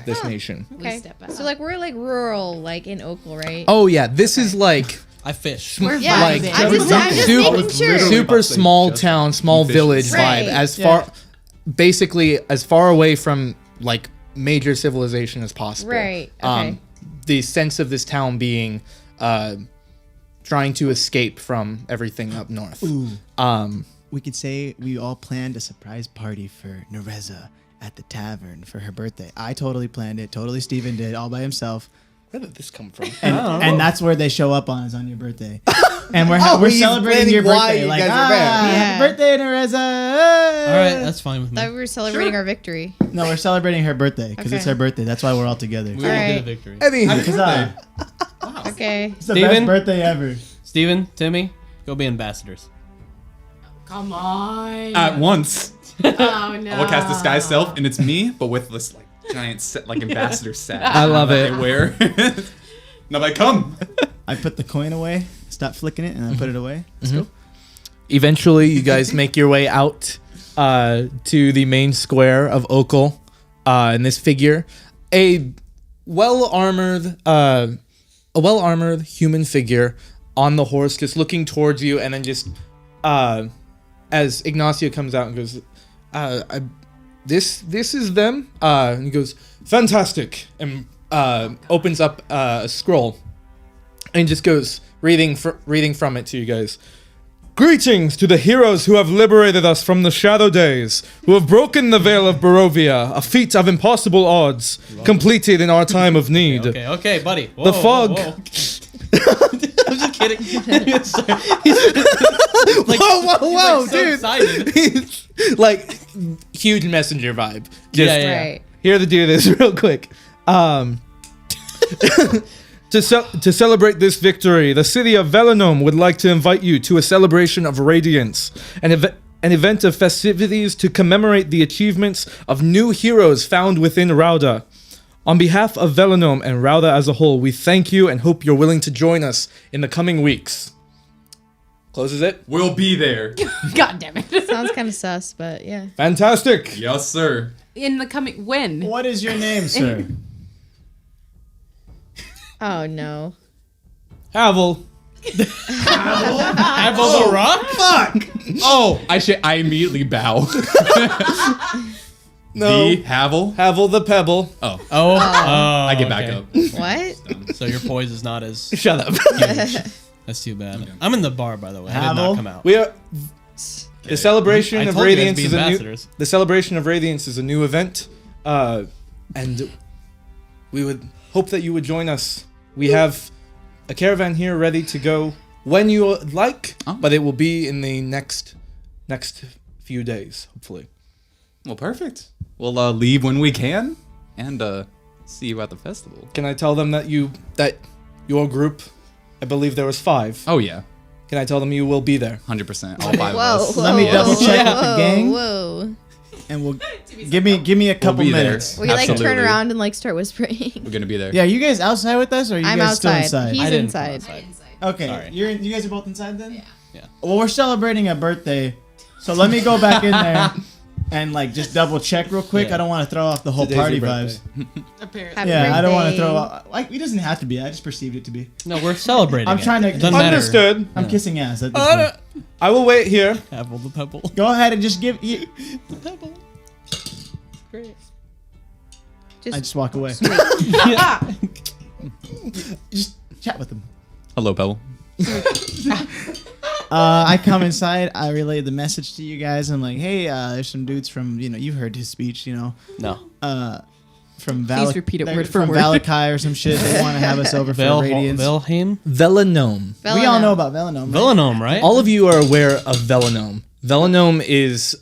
this nation.
Okay.
step out.
So like we're like rural, like in Okhol, right?
Oh yeah, this is like
I fish.
We're
yeah.
like-
vibing.
I'm just
Super-
making sure.
literally-
super
about to say
small
just
town, small
efficient.
village
Right.
vibe. As far, basically, as far away from like major civilization as possible.
Right, okay.
The sense of this town being trying to escape from everything up north.
We could say we all planned a surprise party for Nereza at the tavern for her birthday. I totally planned it. Totally Steven did, all by himself.
Where did this come from?
And that's where they show up on, is on your birthday. And we're
he's
celebrating your
planning why
birthday.
you
Like,
guys are there.
happy
Yeah.
birthday, Nereza.
All right, that's fine with me.
Thought we were celebrating our victory.
No, we're celebrating her birthday because it's
Okay.
her birthday. That's why we're all together.
We already did a
Alright.
victory.
Huzzah.
Okay.
It's the
Steven?
best birthday ever.
Steven, Timmy, go be ambassadors.
Come on.
At once.
Oh no.
I will cast disguise self, and it's me, but with this like giant set, like ambassador set.
I love
that
it.
They wear. Now I come.
I put the coin away, stop flicking it, and I put it away. Let's go.
Eventually, you guys make your way out to the main square of Okhol, and this figure, a well-armored human figure on the horse, just looking towards you, and then just as Ignacio comes out and goes, "This is them," and he goes, "Fantastic," and opens up a scroll, and just goes reading from it to you guys. "Greetings to the heroes who have liberated us from the shadow days, who have broken the veil of Barovia, a feat of impossible odds, completed in our time of need.
Okay, buddy. Whoa,
The fog."
whoa. I'm just kidding. Like,
Whoa,
he's, like, so
dude!
excited.
Like huge messenger vibe. Just
Yeah.
Right.
here to do this real quick. To celebrate this victory, the city of Velanome would like to invite you to a celebration of radiance, an event of festivities to commemorate the achievements of new heroes found within Rauda. On behalf of Velanome and Rauda as a whole, we thank you and hope you're willing to join us in the coming weeks." Closes it.
We'll be there.
God damn it.
Sounds kind of sus, but yeah.
Fantastic.
Yes, sir.
In the coming when?
What is your name, sir?
Oh no.
Havel.
Apple the rock?
Oh, I immediately bow.
No.
The Havel.
Havel the Pebble.
Oh,
Oh,
I get back up.
What?
So your poise is not as
Shut up.
huge. That's too bad. I'm in the bar, by the way. I did
Havel?
not come out.
We are. The celebration
I
of
told you guys
radiance
be
is a new.
ambassadors.
The celebration of radiance is a new event, and we would hope that you would join us. We have a caravan here ready to go when you like, but it will be in the next few days, hopefully.
Well, perfect. We'll leave when we can, and see you at the festival.
Can I tell them that your group, I believe there was 5.
Oh yeah,
Can I tell them you will be there?
100%. All 5
Whoa,
of us.
whoa,
Let me
whoa,
double check
whoa,
with the gang.
Whoa.
and we'll give me a couple
be there.
minutes.
We like turn
Absolutely.
around and like start whispering.
We're gonna be there.
Yeah, are you guys outside with us, or are you
I'm
guys
outside.
still inside?
He's
I didn't
inside.
come outside.
Okay,
Sorry.
you guys are both inside then.
Yeah.
Well, we're celebrating a birthday, so let me go back in there and like just double check real quick.
Yeah.
I don't want to throw off the whole
Today's
party
your
vibes.
Happy
Yeah, I don't want to
birthday.
throw off. Like, it doesn't have to be. I just perceived it to be.
No, we're celebrating.
I'm trying to.
It doesn't matter.
Understood.
I'm kissing ass at this point.
I will wait here.
Apple the pebble.
Go ahead and just give. You,
Pebble. Great.
I just walk away. Just chat with them.
Hello, Pebble.
I come inside. I relay the message to you guys. I'm like, hey, there's some dudes from you've heard his speech,
No.
from
Please repeat it
they're
word for
from
word.
Valakai or some shit. They want to have us over for Radiance.
Velheim?
Velanome.
We all know about Velanome. Right?
Villanome, right?
All of you are aware of Velanome. Velanome is,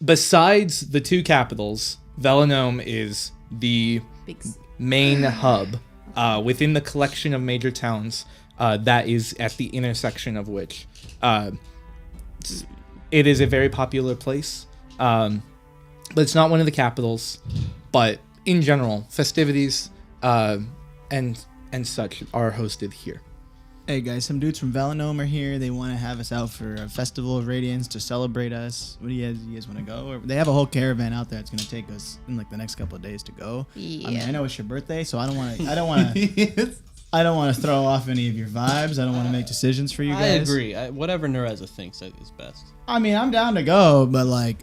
besides the two capitals, Velanome is the
Big
main hub within the collection of major towns that is at the intersection of which it is a very popular place. But it's not one of the capitals. But in general, festivities and such are hosted here.
Hey guys, some dudes from Velanome are here. They want to have us out for a festival of Radiance to celebrate us. What do you guys want to go? Or, they have a whole caravan out there. It's gonna take us in like the next couple of days to go. I mean,
Yeah.
I know it's your birthday, so I don't want to throw off any of your vibes. I don't want to make decisions for you
I
guys.
agree. Whatever Nereza thinks is best.
I mean, I'm down to go, but like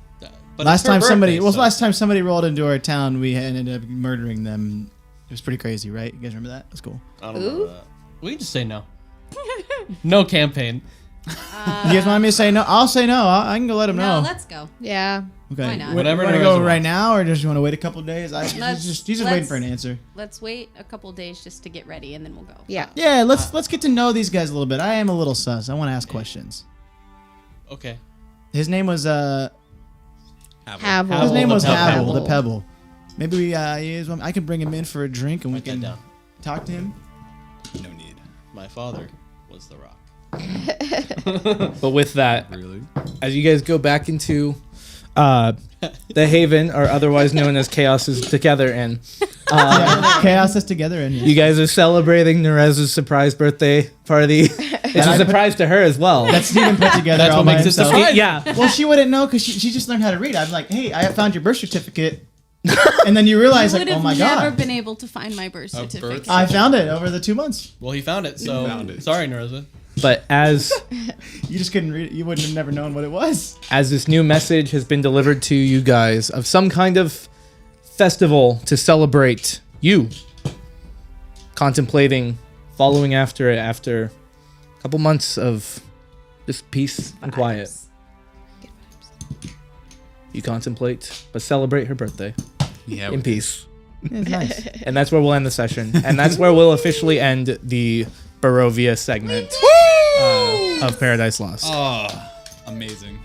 But
last
it's her
time somebody,
birthday,
well,
so-
last time somebody rolled into our town, we ended up murdering them. It was pretty crazy, right? You guys remember that? That's cool.
I don't remember that. We can just say no. No campaign.
You guys want me to say no? I'll say no. I can go let them
No,
know.
let's go.
Yeah.
Okay.
Why not?
Whatever
You want to
Nereza
go
wants.
right now, or just you want to wait a couple of days? He's just waiting
let's-
for an answer.
Let's wait a couple days just to get ready, and then we'll go.
Yeah.
Yeah, let's get to know these guys a little bit. I am a little sus. I want to ask questions.
Okay.
His name was
Havel.
his name
the
was
Pebble.
Havel, the Pebble. Maybe we I can bring him in for a drink and we
Write that
can
down.
talk to him.
No need.
My father was the rock.
But with that,
Really?
as you guys go back into the Haven, or otherwise known as Chaos's Together Inn,
Chaos is together and
you guys are celebrating Nereza's surprise birthday party. It's a surprise to her as well.
that Steven put together.
That's
all
what
by
makes it
himself.
surprise.
Yeah.
Well, she wouldn't know because she just learned how to read. I'm like, hey, I found your birth certificate, and then you realize
I
like,
would
oh
have
my
never
god,
been able to find my birth certificate.
I found it over the 2 months.
Well, he found it, so
found it.
sorry, Nereza.
But as
You just couldn't read it. You wouldn't have never known what it was.
this new message has been delivered to you guys of some kind of festival to celebrate you, contemplating following after it after a couple months of just peace and quiet. You contemplate, but celebrate her birthday
Yeah.
in peace.
It's nice.
And that's where we'll end the session. And that's where we'll officially end the Barovia segment of Paradise Lost.
Oh, amazing.